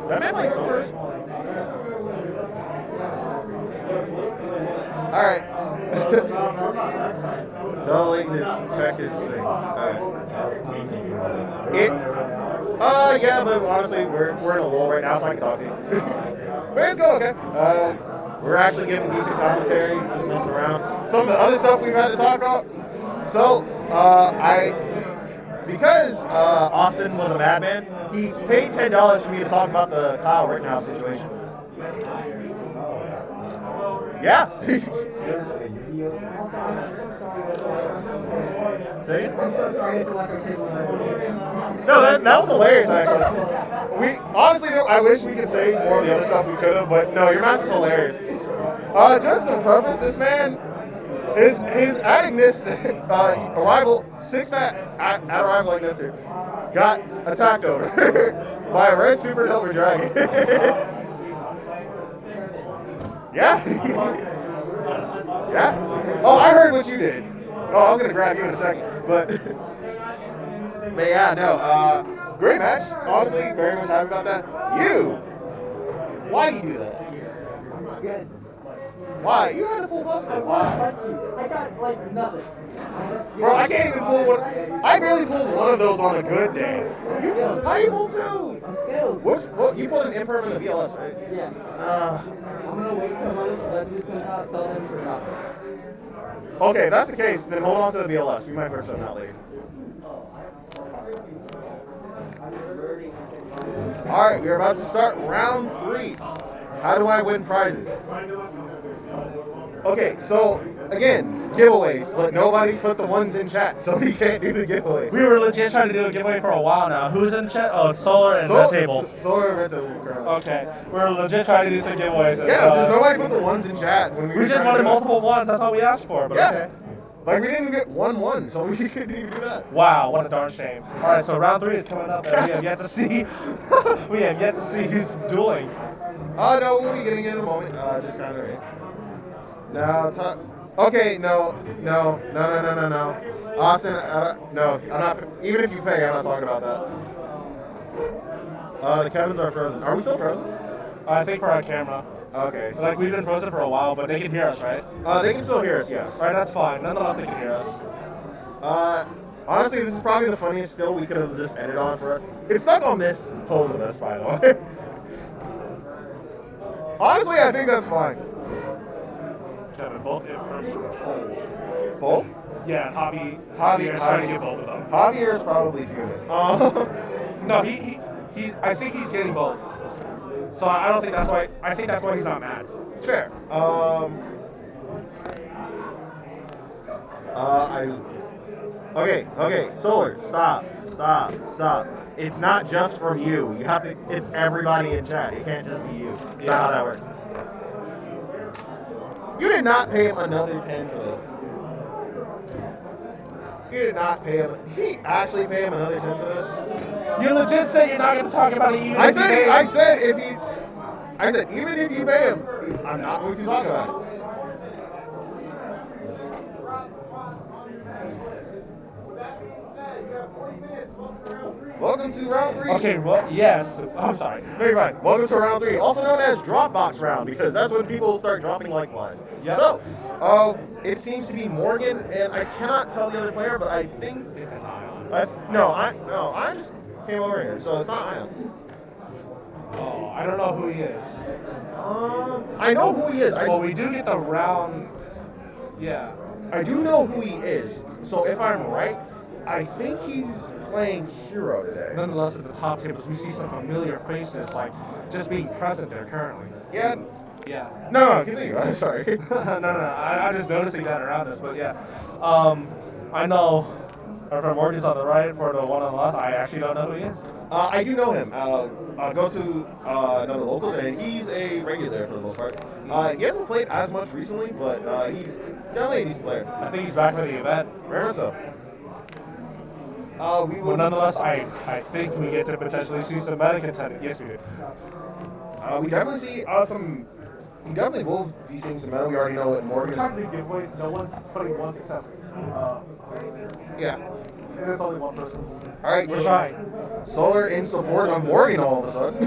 Is that man like Summers? Alright. Tell Leighton to check his thing. Yeah, but honestly, we're in a lull right now, so I can talk to you. But it's going okay. We're actually giving decent commentary, just messing around. Some of the other stuff we've had to talk about. So, because Austin was a madman, he paid $10 for me to talk about the Kyle Rittenhouse situation. Yeah. Say it? I'm so sorry to watch our table. No, that was hilarious, actually. We honestly, I wish we could say more of the other stuff we could have, but no, your match is hilarious. Just to preface, this man, his adding this arrival, 6-pack at arrival like this here, got attacked over by a red Super Silver Dragon. Yeah. Yeah. Oh, I heard what you did. Oh, I was gonna grab you in a second, but yeah, no. Great match. Honestly, very much happy about that. Why do you do that? It's good. Why? You had to pull busted. Why? I got like nothing. Bro, I can't even pull one. I barely pulled one of those on a good day. How do you pull two? I'm skilled. What? You pulled an impermanent VLS, right? Yeah. I'm gonna wait till Monday for that to come out, sell them for profit. Okay, if that's the case, then hold on to the VLS. We might purchase them out later. Alright, we are about to start round 3. How do I win prizes? Okay, so again, giveaways, but nobody's put the ones in chat, so we can't do the giveaways. We were legit trying to do a giveaway for a while now. Who's in chat? Oh, it's Solar and Red Table. Solar and Red Table, currently. Okay, we're legit trying to do some giveaways. Yeah, there's nobody put the ones in chat. When we just wanted multiple ones. That's all we asked for. But yeah. Okay. Like we didn't get 1-1, so we couldn't even do that. Wow, what a darn shame. All right, so round 3 is coming up, and we have yet to see. We have yet to see who's dueling. No, we'll be getting it in a moment. Just kind of. Now, okay, no. Austin, no, I'm not. Even if you pay, I'm not talking about that. The Kevins are frozen. Are we still frozen? I think for our camera. Okay. Like we've been frozen for a while, but they can hear us, right? They can still hear us, yes. Right, that's fine. Nonetheless, they can hear us. Honestly, this is probably the funniest still we could have just ended on for us. It's stuck on this pose of us, by the way. Honestly, I think that's fine. Kevin, both in person. Both? Yeah, Javier's trying to get both of them. Javier's probably fuming. No, he I think he's getting both. So I don't think that's why. I think that's why he's not mad. Fair. Okay. Solar, stop. It's not just from you. You have to. It's everybody in chat. It can't just be you. That's not how that works. You did not pay him another 10 for this. You did not pay him. Did he actually pay him another 10 for this? You legit said you're not going to talk about it even I said even if you pay him, I'm not going to talk about it. Welcome to round 3. Okay, well, yes. I'm sorry. No, you're fine. Welcome to round 3, also known as Dropbox round, because that's when people start dropping like flies. Yep. So, it seems to be Morgan, and I cannot tell the other player, but I think I just came over here, so it's not Ion. Oh, I don't know who he is. I know who he is. Well, we do get the round. Yeah. I do know who he is. So if I'm right, I think he's playing Hero today. Nonetheless, at the top tables, we see some familiar faces, like just being present there currently. Yeah. Yeah. No, continue. I'm sorry. no. I'm just noticing that around us, but yeah. I know. Our friend Morgan's on the right, for the one on the left. I actually don't know who he is. I do know him. Go to another locals, and he's a regular for the most part. He hasn't played as much recently, but he's definitely a decent player. I think he's back for the event. Very much so. But nonetheless, I think we get to potentially see some meta contending. Yes, we do. We definitely see some. We definitely will be seeing some meta. We already know what Morgan's. Trying to do giveaways. No one's putting ones except. Yeah. And it's only one person. All right. We're trying. Solar in support of Morgan all of a sudden.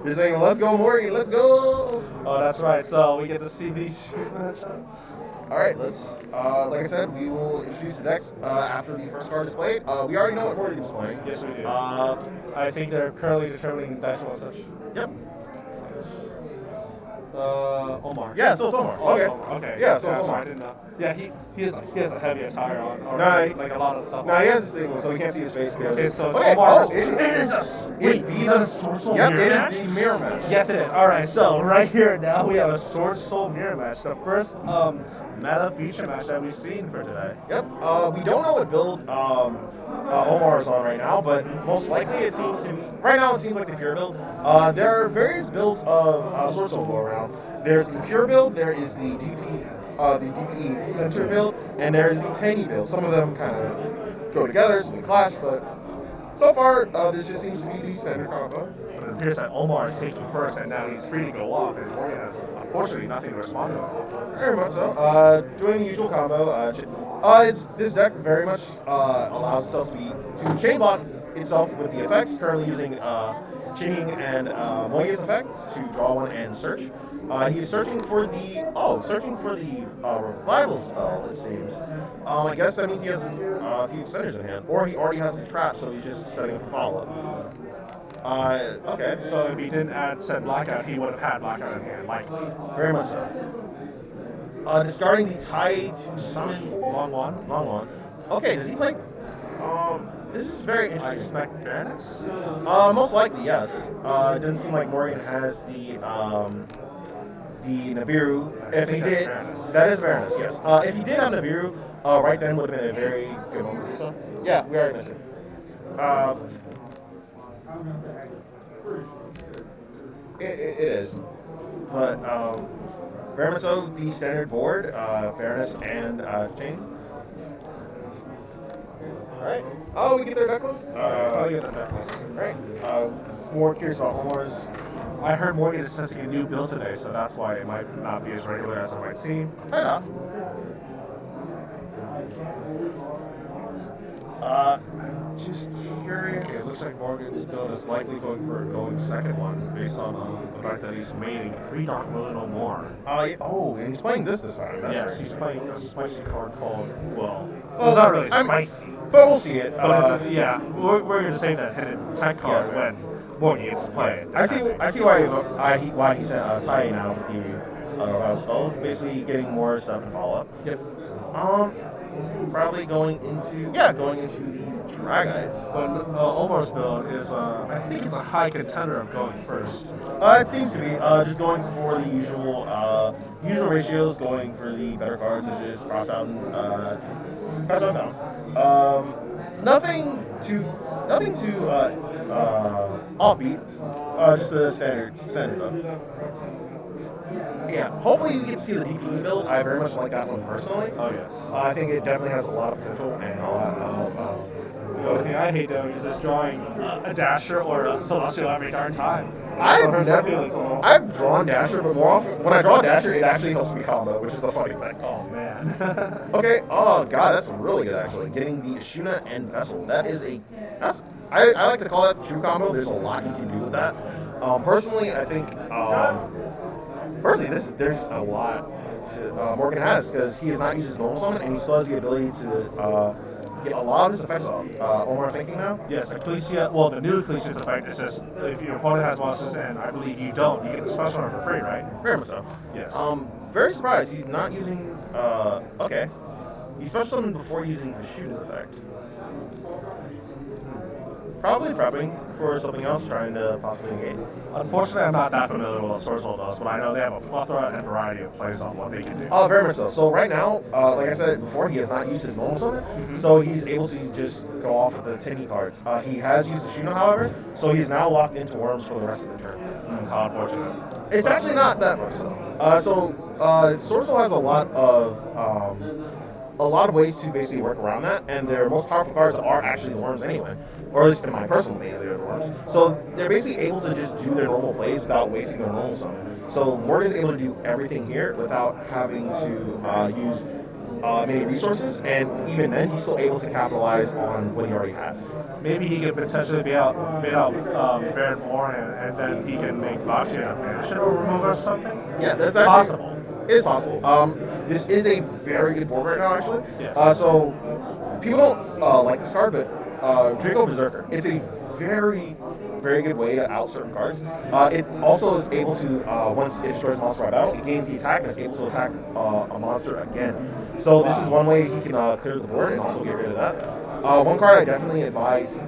Just saying, let's go, Morgan, let's go. Oh, that's right. So we get to see these. All right, let's. Like I said, we will introduce the decks after the first card is played. We already know what Morgan's playing. Yes, we do. I think they're currently determining dice roll and such. Yep. Omar. Yeah, so it's Omar. Oh, Okay. Okay. Yeah, so it's I Omar. didn't know. Yeah, he has a heavy attire on. Or No, like a lot of stuff. No, he has this thing, so we can't see his face. Okay, so okay. Omar. Oh, it is a. Wait, is that a Sword Soul Yep, mirror it match? is the mirror match. Yes, it is. All right, so right here now we have a Sword Soul mirror match. The first meta feature match that we've seen for today. Yep. We don't know what build Omar is on right now, but most likely it seems to be. Right now, it seems like the pure build. There are various builds of Sword Soul go around. There's the pure build. There is the DPE center build, and there is the tangy build. Some of them kind of go together, some clash, but so far this just seems to be the standard combo. But it appears that Omar is taking first, and now he's free to go off, and Morgan has unfortunately nothing to respond to. Very much so. Doing the usual combo. This deck very much allows itself to chain block itself with the effects. Currently using Chaining and Moya's effect to draw one and search. He's searching for the revival spell. It seems. I guess that means he has a few extenders in hand, or he already has the trap, so he's just setting up a follow-up. Okay. So if he didn't add said blackout, he would have had blackout in hand, likely. Very much so. Discarding the tie to summon Long one. Okay, does he play? This is very I interesting. expect fairness. Most likely, yes. It doesn't seem like Morgan has the Nibiru. If he did, that is fairness, yes. If he did have Nibiru, right then would have been a very good moment. So, yeah, we already mentioned. It is. But very much so, the standard board, fairness and chain. Alright. Oh, we get their necklace? We get the necklace. Alright. More curious about Omar's. I heard Morgan is testing a new build today, so that's why it might not be as regular as it might seem. Yeah. Just curious. Okay, it looks like Morgan's build is likely going second one, based on the fact that he's maining 3 Dark Moon or more. And he's playing this time. That's yes, right. he's playing a spicy card called, it's not really spicy. But we'll see it. But we're going to say that hidden tech cards when Morgan gets to play it. I see why he said tie now with the Revival Spell. Basically getting more stuff and follow up. Yep. Probably going into the Dragites. But Omar's build is, I think it's a high contender of going first. It seems to be just going for the usual ratios, going for the better cards such as cross out and bounce. Nothing too offbeat. Just the standard stuff. Yeah, hopefully you get to see the DPE build. I very much like that one personally. Oh yes. I think it definitely has a lot of potential and a lot of. The only thing I hate though is just drawing a Dasher or a Celestial every darn time. I've drawn Dasher, but more often when I draw Dasher, it actually helps me combo, which is the funny thing. Oh man. Okay. Oh god, that's really good actually. Getting the Ashuna and Vessel. I like to call that the true combo. There's a lot you can do with that. Personally, I think. There's a lot Morgan has because he has not used his normal summon and he still has the ability to get a lot of his effects off. Omar thinking now? Yes, Ecclesia. Well, the new Ecclesia's effect is just if your opponent has monsters and I believe you don't, you get the special one for free, right? Very much so. Yes. Very surprised he's not using. Okay, he special summoned before using the shooting effect. Probably prepping for something else, trying to possibly negate. Unfortunately, I'm not that familiar with what Sword Soul does, but I know they have a plethora and variety of plays on what they can do. Oh, very much so. So right now, like I said before, he has not used his normal summon, so he's able to just go off with the tinny cards. He has used the Shino, however, so he's now locked into Worms for the rest of the turn. How unfortunate. It's actually not that much so. Sword Soul has a lot of ways to basically work around that, and their most powerful cards are actually the Worms anyway. Or at least in my personal opinion, they're the Worms. So they're basically able to just do their normal plays without wasting their normal summon. So Morgan's able to do everything here without having to use many resources, and even then, he's still able to capitalize on what he already has. Maybe he could potentially bait out Baron Moran, and then he can make Boxing a banish or remove or something. Yeah, that's actually possible. It is possible. This is a very good board right now, actually. Yes. So people don't like this card, but YuGiOh Berserker. It's a very, very good way to out certain cards. It also is able to, once it destroys a monster by battle, it gains the attack and is able to attack a monster again. So this is one way he can clear the board and also get rid of that. One card I definitely advise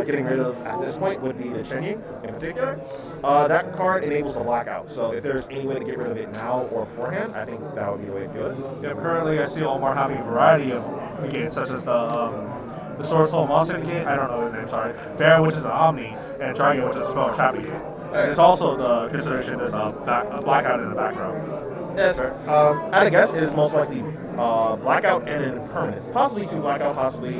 getting rid of at this point would be the Chenyi in particular. That card enables the blackout. So if there's any way to get rid of it now or beforehand, I think that would be the way to do it. Yeah, currently I see Omar having a variety of negates, such as the Sword Soul Monster negate, I don't know his name, sorry, Bear, which is an Omni, and Dragon, which is a spell trap negate. And it's also the consideration there's a blackout in the back row. Yeah, that's fair. At a guess, it is most likely blackout and an impermanence. Possibly two blackout, possibly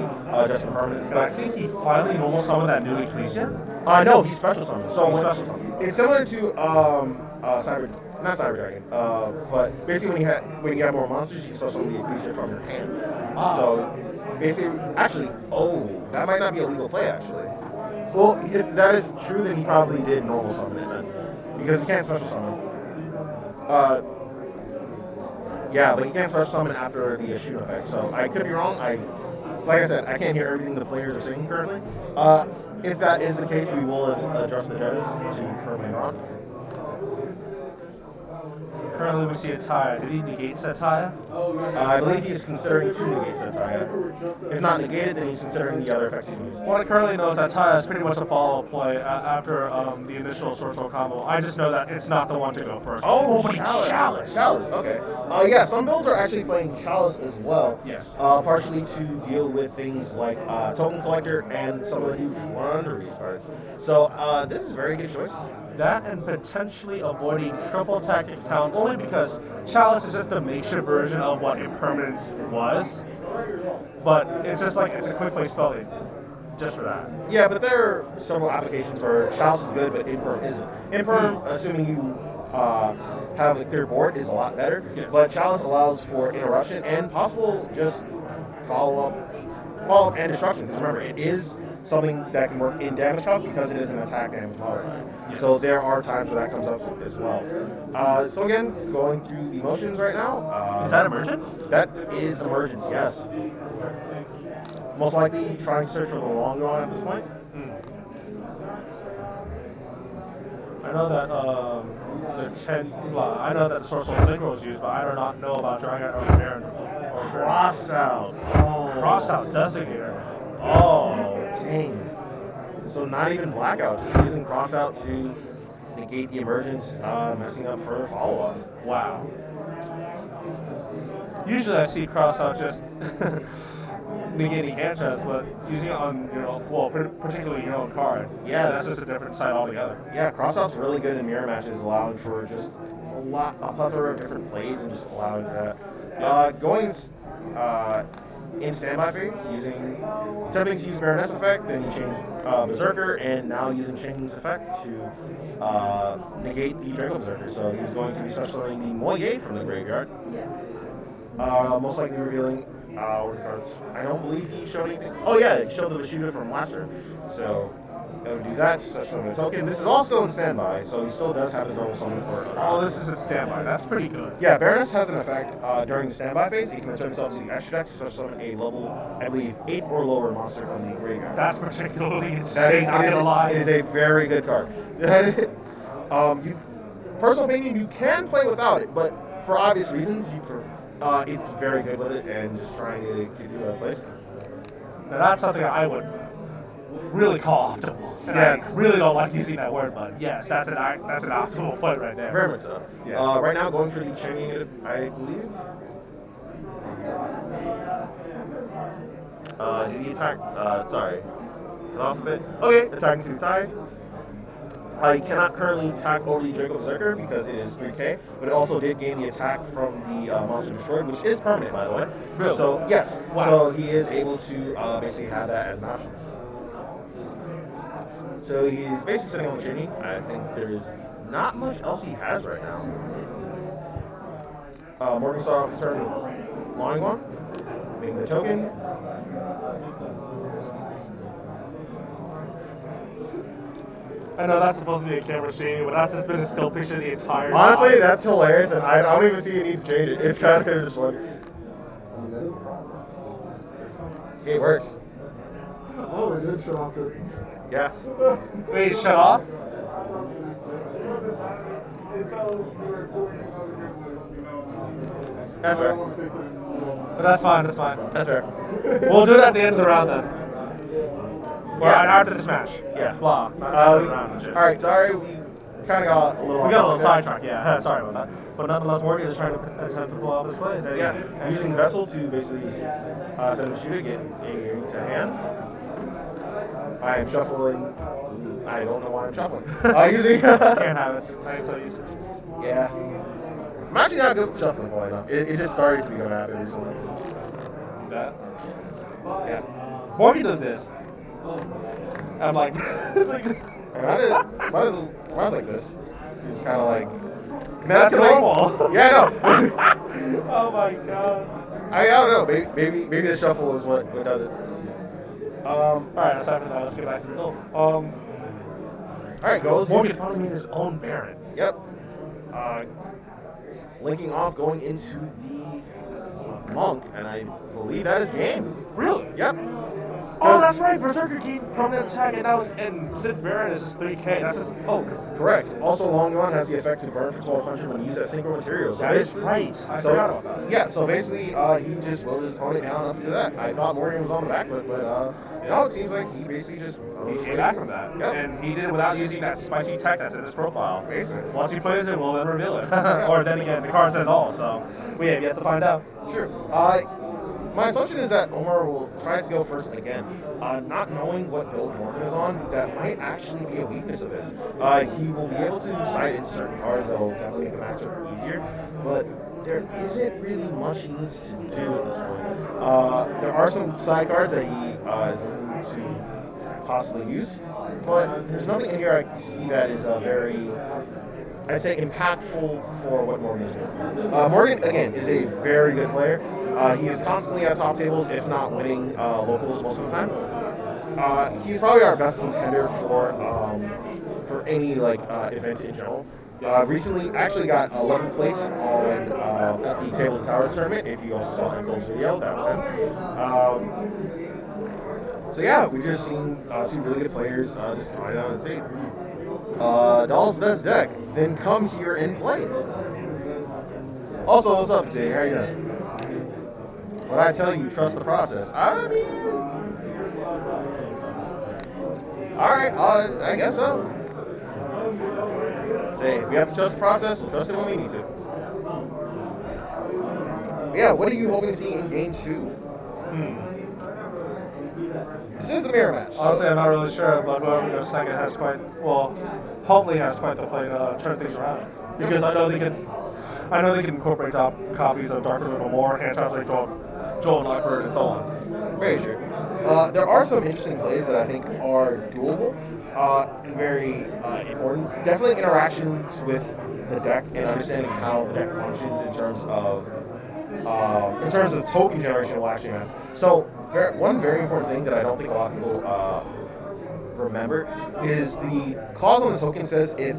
just impermanence. But I think he finally normal summoned that new Ecclesia. No, he's special summoned. So Special summon. it's similar to not Cyber Dragon, but basically when you have more monsters, you start summoning the Ecclesia from your hand. So basically, actually, that might not be a legal play actually. Well, if that is true, then he probably did normal summon it then, because he can't special summon. Yeah, but you can't special summon after the Shun effect. So I could be wrong. Like I said, I can't hear everything the players are saying currently. If that is the case, we will address the judges to confirm later on. Currently we see a Taya. Did he negate that Taya? I believe he's considering two negates at Taya. If not negated, then he's considering the other effects he used. What I currently know is that Taya is pretty much a follow-up play after the initial Sword Soul combo. I just know that it's not the one to go first. Chalice. Chalice, okay. Yeah, some builds are actually playing Chalice as well. Yes. Partially to deal with things like Token Collector and some of the new Flundery cards. So this is a very good choice. That and potentially avoiding triple tactics town only because Chalice is just a makeshift version of what Impermanence was. But it's just like it's a quick play spell just for that. Yeah, but there are several applications where Chalice is good, but Imperm isn't. Imperm, assuming you have a clear board, is a lot better. Yes. But Chalice allows for interruption and possible just follow-up and destruction. Because remember, it is something that can work in damage calc because it is an attack damage modifier. Yes. So there are times where that comes up as well. So again, going through the motions right now. Is that emergence? That is emergence, yes. Most likely trying to search for the long run at this point. I know that I know that the Sword Soul Synchro is used, but I do not know about Dragon or Baron. Crossout. Crossout Designator. Oh. Dang. So not even blackout, just using crossout to negate the emergence, messing up further follow-up. Wow. Usually I see crossout just negating hand chest, but using it on particularly your own card. Yeah, that's just a different side altogether. Yeah, crossout's really good in mirror matches, allowing for just a plethora of different plays and just allowing that. Going in standby phase, attempting to use Baroness effect, then you change Berserker, and now using Chenyi's effect to negate the YuGiOh Berserker. So he's going to be special summoning the Moye from the graveyard. Most likely revealing what cards. I don't believe he showed anything. Oh yeah, he showed the Vishuda from last turn. So I would do that, such a token. This is all still in standby, so he still does have his normal summon for it. Oh, this is in standby. That's pretty good. Yeah, Baroness has an effect during the standby phase. He can return himself to the extra deck to such summon a level, I believe, 8 or lower monster from the graveyard. That's particularly insane. It is a very good card. Personal opinion, you can play without it, but for obvious reasons, it's very good with it and just trying to get you a place. Now that's something I would really call optimal. And I really don't like using that word, but yes, that's an optimal point right there. Very much so. Yes. Right now, going for the Chenyi, I believe. Did he attack? Sorry. An alphabet. Okay, attacking 2 tied. He cannot currently attack over the YuGiOh Berserker because it is 3k, but it also did gain the attack from the Monster Destroyed, which is permanent, by the way. Really? So, yes. Wow. So he is able to basically have that as an option. So he's basically sitting on the Chenyi. I think there is not much else he has right now. Morgan started off his turn with Long One. activating the token. I know that's supposed to be a camera stream, but that's just been a still picture the entire time. Honestly, that's hilarious, and I don't even see a need to change it. It's kind of just funny. It works. Oh, it did shut off it. Yeah. Wait, shut off? It's how we were recording another game, you know. That's fair. But that's fine, that's fine. That's fair. We'll do it at the end of the round then. Or after this match. Yeah. Blah. Alright, sorry, we kind of got a little We got a little sidetracked, yeah. Sorry about that. But nonetheless, Morgan is trying to attempt to pull out this plays. Yeah, using Vessel to basically send a shooter, get to hands. I am shuffling. I don't know why I'm shuffling. Using. Can't have it. I'm so used to it. Yeah. I'm actually not good with shuffling quite enough. It just started to become a habit recently. That? Yeah. Morgan does this. I'm like, it's like. Mine's like this. It's kind of like. That's normal. Yeah, I know. Oh my god. I don't know. Maybe the shuffle is what does it. Alright, aside from that, let's get back to the goal. Alright, goes. Morgan finally made his own Baron. Yep. Linking off, going into the Monk, and I believe that is game. Really? Yep. Oh, that's right. Berserker key, permanent attack, and since Baron is just 3k, that's just poke. Correct. Also, Long Run has the effect to burn for 1200 when used as synchro material. So That is right. I forgot about that. Yeah, so basically, he just rode his opponent down up to that. I thought Morgan was on the back foot, but no, it seems like he basically just He came back from that. Yep. And he did it without using that spicy tech that's in his profile. Basically. Once he plays it, we'll then reveal it. Or then again, the card says all, so we have yet to find out. True. My assumption is that Omar will try to go first again. Not knowing what build Morgan is on, that might actually be a weakness of his. He will be able to side into certain cards that will definitely make the matchup easier, but there isn't really much he needs to do at this point. There are some side cards that he is looking to possibly use, but there's nothing in here I see that is very, I'd say, impactful for what Morgan is doing. Morgan, again, is a very good player. He is constantly at top tables, if not winning locals most of the time. He's probably our best contender for any event in general. Recently, actually got 11th place on the Tables and Towers tournament. If you also saw Nicole's video, that was him. So yeah, we've just seen two really good players just coming out and tape. Doll's best deck, then come here and play it. Also, what's up, Jay? How you doing? When I tell you, trust the process. I mean, all right, I guess so. Say, if we have to trust the process, we'll trust it when we need to. But yeah, what are you hoping to see in game 2? This is the mirror match. Honestly, I'm not really sure, but whoever goes second has quite, well, hopefully has quite the play to turn things around. Because I know they can incorporate top copies of Dark River more, hand traps like Joel and Blackbird, and so on. Very true. There are some interesting plays that I think are doable and very important. Definitely interactions with the deck and understanding how the deck functions in terms of token generation will actually happen. So one very important thing that I don't think a lot of people remember is the clause on the token says if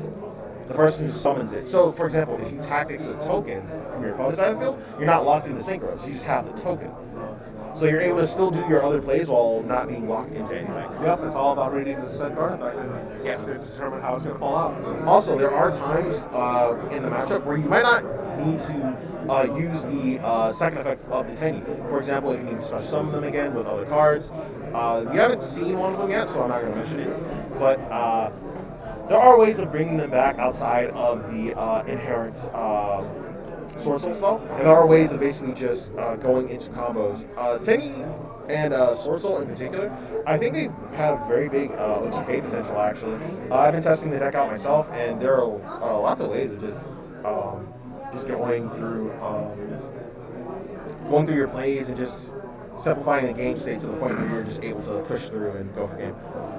the person who summons it. So, for example, if you tactics a token from your opponent's side of the field, you're not locked into synchros. You just have the token. So you're able to still do your other plays while not being locked into anything. Yep, it's all about reading the set card effect to determine how it's going to fall out. Also, there are times in the matchup where you might not need to use the second effect of the Tenyi. For example, if you need to special summon them again with other cards. We haven't seen one of them yet, so I'm not going to mention it. But there are ways of bringing them back outside of the inherent Sword Soul spell, and there are ways of basically just going into combos. Tenyi and Sword Soul in particular, I think they have very big OTK potential actually. I've been testing the deck out myself, and there are lots of ways of just going through your plays and just simplifying the game state to the point where you're just able to push through and go for game.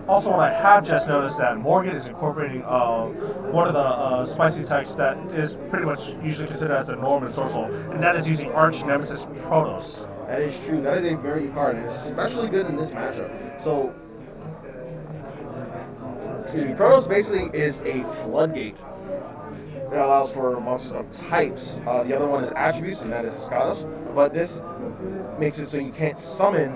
Also, what I have just noticed that Morgan is incorporating one of the spicy techs that is pretty much usually considered as the norm in Sword Soul, and that is using Arch Nemesis Protos. That is true. That is a very good card, and especially good in this matchup. So, Protos basically is a floodgate that allows for monsters of types. The other one is attributes, and that is Escados. But this makes it so you can't summon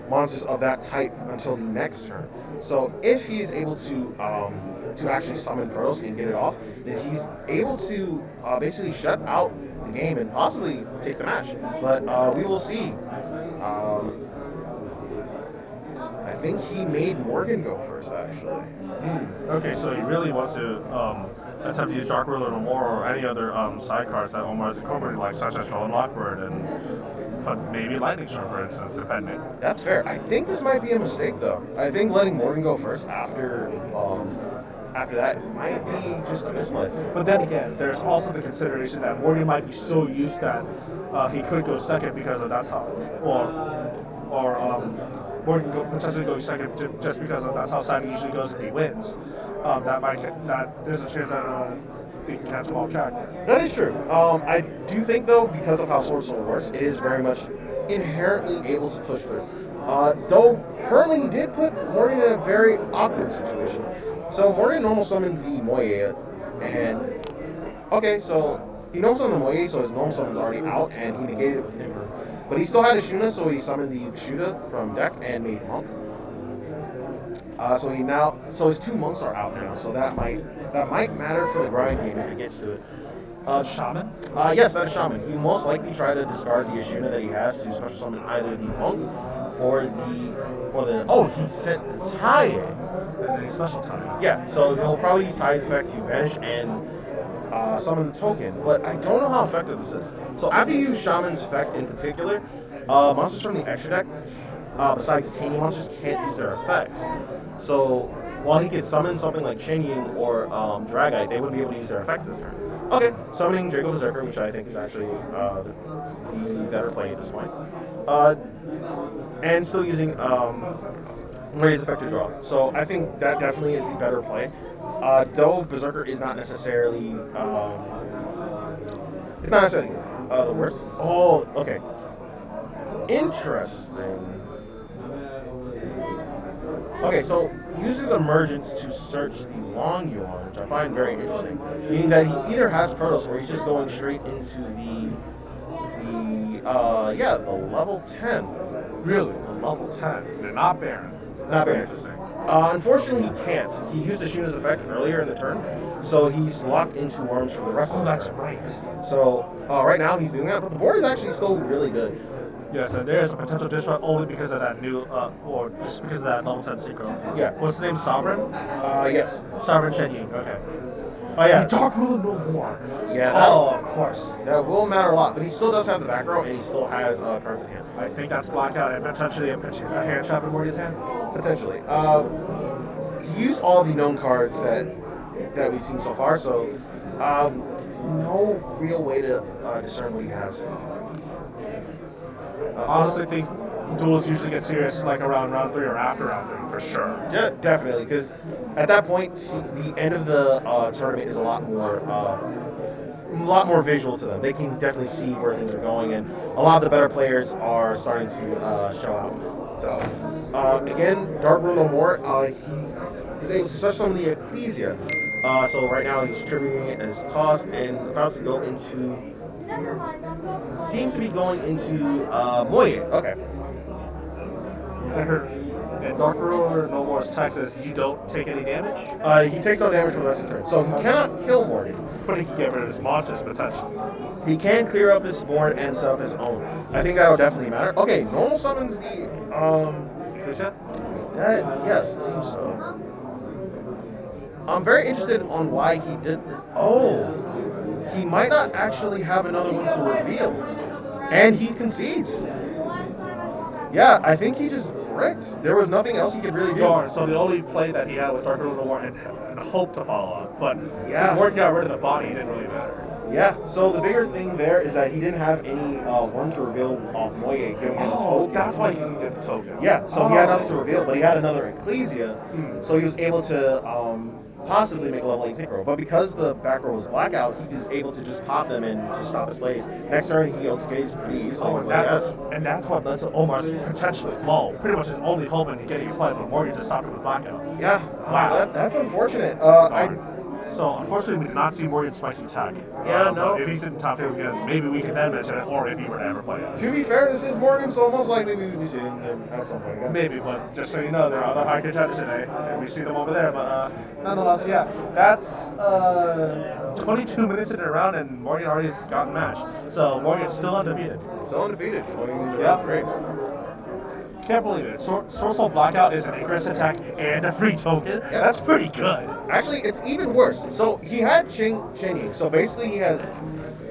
monsters of that type until the next turn. So if he's able to actually summon Protos and get it off, then he's able to basically shut out the game and possibly take the match. But we will see. I think he made Morgan go first, actually. Okay, so he really wants to attempt to use Dark Ruler no more, or any other sidecars that Omar has incorporated, like such as Troll and Lockbird, and maybe Lightning Storm, for instance, depending. That's fair. I think this might be a mistake, though. I think letting Morgan go first after that might be just a misplay. But then again, there's also the consideration that Morgan might be so used that he could go second because of that's how, or Morgan potentially go second just because of that's how Simon usually goes if he wins. There's a chance that they can catch him off track. That is true. I do think, though, because of how Sword Soul works, it is very much inherently able to push through. Though currently he did put Morgan in a very awkward situation. So Morgan normal summoned the Moye, and okay, so he normal summoned the Moye, so his normal summon's already out, and he negated it with Emperor. But he still had a Shuna, so he summoned the Vishuddha from deck and made Monk. So his two monks are out now, so that might matter for the grind game if it gets to it. Shaman? Yes, that is Shaman. He most likely try to discard the Ashuna that he has to special summon either the monk or the he sent Tae. And then special Tae. Yeah, so he'll probably use Tae's effect to banish and summon the token, but I don't know how effective this is. So after you use Shaman's effect in particular, monsters from the extra deck, besides Tiny monsters, can't use their effects. So while he could summon something like Shenying or Dragite, they wouldn't be able to use their effects this turn. Okay, summoning Draco Berserker, which I think is actually the better play at this point. And still using Raise Effect to draw. So I think that definitely is the better play. Though Berserker is not necessarily the worst. Oh, okay. Interesting. Okay, so he uses Emergence to search the Long Yuan, which I find very interesting. Meaning that he either has Protos or he's just going straight into the level 10. Really? The level 10? They're not Baron. Not Baron. Interesting. Unfortunately, he can't. He used Ashuna's effect earlier in the turn, so he's locked into Worms for the rest of the turn. That's right. So right now he's doing that, but the board is actually still really good. Yes, and there's a potential disrupt only because of that new, or just because of that level 10 synchro. Yeah. What's his name? Sovereign? Yes. Sovereign Shenying, okay. Oh, yeah. The Dark Ruler no more. Yeah. Of course. That will matter a lot, but he still does have the back row, and he still has cards in hand. I think that's blackout and potentially a hand trap in Morgan's hand. Potentially. He used all the known cards that we've seen so far, so no real way to discern what he has. I honestly think duels usually get serious like around round 3 or after round 3, for sure. Yeah, definitely, because at that point, the end of the tournament is a lot more visual to them. They can definitely see where things are going, and a lot of the better players are starting to show out. So, again, Dark Ruler no more. He is able to search some of the Ecclesia. So right now he's triggering it as cost and about to go into. Seems to be going into Moye. Okay. I heard in Dark Ruler no more's Texas, you don't take any damage? He takes no damage for the rest of the turn, so he cannot kill Morgan. But he can get rid of his monsters potentially. He can clear up his board and set up his own. I think that would definitely matter. Okay, normal summons the Cashapp? Yes, it seems so. I'm very interested on why he did. He might not actually have another one to reveal, and he concedes. Yeah, I think he just bricked. There was nothing else he could really do. Darn, so the only play that he had was Dark Ruler no more and hope to follow up, but Yeah. since Morgan got rid of the body, it didn't really matter. Yeah, so the bigger thing there is that he didn't have any one to reveal off Moye giving him the token. That's why he didn't get the token. Yeah, so he had nothing to reveal, but he had another Ecclesia, so he was able to possibly make a level 8 synchro. But because the back row was blackout, he was able to just pop them and just stop his plays. Next turn, he OTKs pretty easily. Oh, and that's what led to Omar's potentially pretty much his only hope in getting a play, but Morgan just stopped him with blackout. Yeah, Wow. That's unfortunate. So unfortunately, we did not see Morgan spicy attack. Yeah, no. If he's in the top 10 again, maybe we can then mention it, or if he were to ever play it. To be fair, this is Morgan, so most likely we would be seeing him at some point again. Maybe, but just so you know, there are other high contenders today, and we see them over there. But nonetheless, yeah, that's 22 minutes into the round, and Morgan already has gotten matched. So Morgan's still undefeated. Still undefeated. Yeah, great. Can't believe it. Sourceful Blackout is an ingress attack and a free token. Yeah. That's pretty good. Actually, it's even worse. So he had Ching. So basically, he has.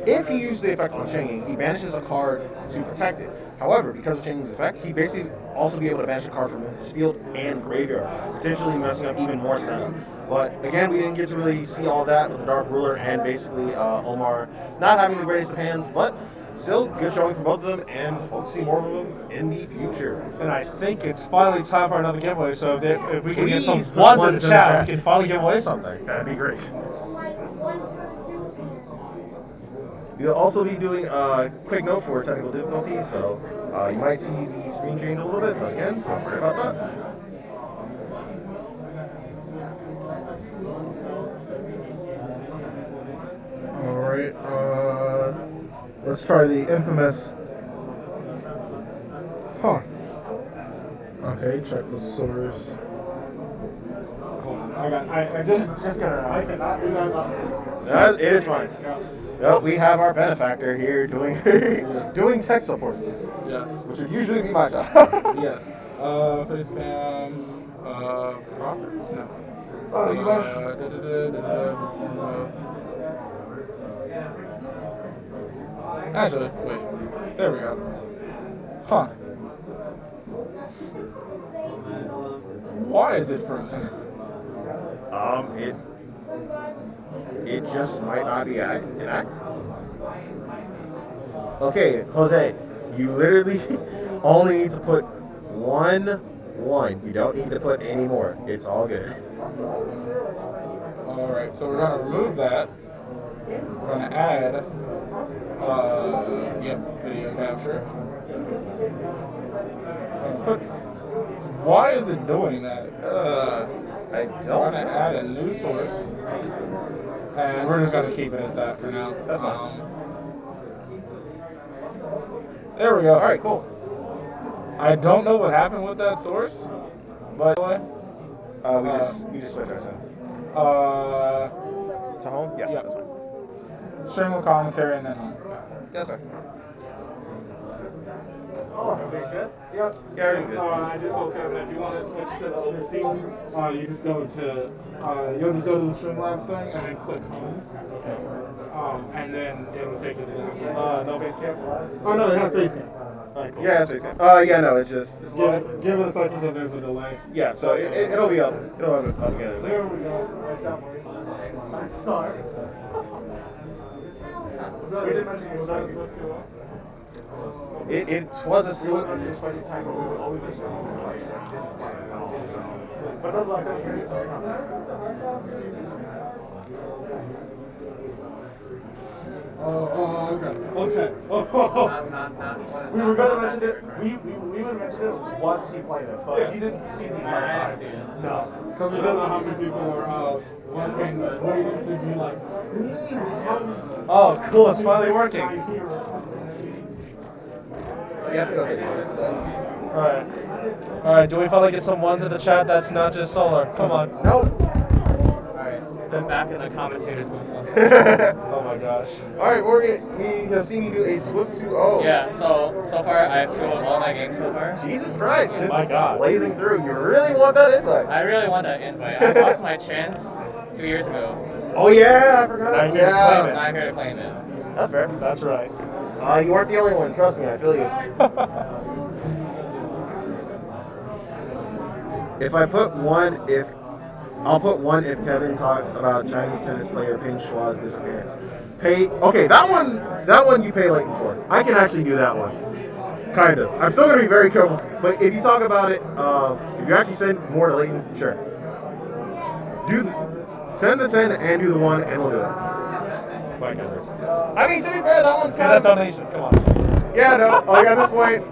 If he used the effect on Ching, he banishes a card to protect it. However, because of Ching's effect, he basically also be able to banish a card from his field and graveyard, potentially messing up even more setup. But again, we didn't get to really see all that with the Dark Ruler and basically Omar not having the greatest of hands, but still good showing for both of them, and hope to see more of them in the future. And I think it's finally time for another giveaway. So if we can get Please some put ones in ones the in the chat, chat. we can finally give away something. That'd be great. We'll also be doing a quick note for technical difficulties, so you might see the screen change a little bit, but again, don't worry about that. All right. Let's try the infamous. Huh. Okay, check the source. I just got it. I cannot do that. No, it is fine. Well, we have our benefactor here doing doing tech support. Yes. Which would usually be my job. Yes. Face cam. Properties? No. Actually, wait. There we go. Huh. Why is it frozen? It just might not be inactive. Okay, Jose, you literally only need to put one. You don't need to put any more. It's all good. Alright, so we're gonna remove that. We're gonna add video capture. Why is it doing that? I We're don't gonna add a new source. And we're just gonna keep it as that for now. That's fine. There we go. Alright, cool. I don't know what happened with that source, but We just switched ourselves. To home? Yeah, yeah. that's fine. Stream with commentary and then home. That's fine. Everybody's good? Yep. Yeah, everything's good. I just told Kevin if you want to switch to the other scene, you just go to you'll just go to the Streamlabs thing and then click home. And then it will take you to that. No face cam? Oh no, it has face cam. Alright, cool. Yeah, that's what yeah, no, it's just Give it a second because there's a delay. yeah. So it'll be up. It'll be up again. There we go. I'm sorry. We didn't mention it was that a Swift 2. It was a Swift. But nonetheless, Okay. we were going to mention it. We would have mentioned it once he played it, but he didn't see the entire time. No. Because we don't know how many people are working, waiting to be like. Oh, cool! It's finally working. Yeah, okay. All right. Do we finally get some ones in the chat? That's not just solar. Come on. Nope. Then back in the commentators booth. Oh my gosh. Alright, Morgan, we have seen you do a Swift 2-0. Yeah, so far I have 2 of all my games so far. Jesus Christ, just my God. blazing through. You really want that invite? I really want that invite. I lost my chance 2 years ago. Oh yeah, I forgot. I'm here to claim it. I'm here to claim it. That's fair. That's right. You weren't the only one. Trust me, I feel you. I'll put one if Kevin talked about Chinese tennis player Ping Shua's disappearance. Okay, that one you pay Leighton for. I can actually do that one. Kind of. I'm still gonna be very careful, but if you talk about it, if you actually send more to Leighton, sure. Send the 10 and do the 1, and we'll do it. My goodness. I mean, to be fair, that one's Yeah, kind that's of... donations. Come on. Yeah, no. Like, at this point,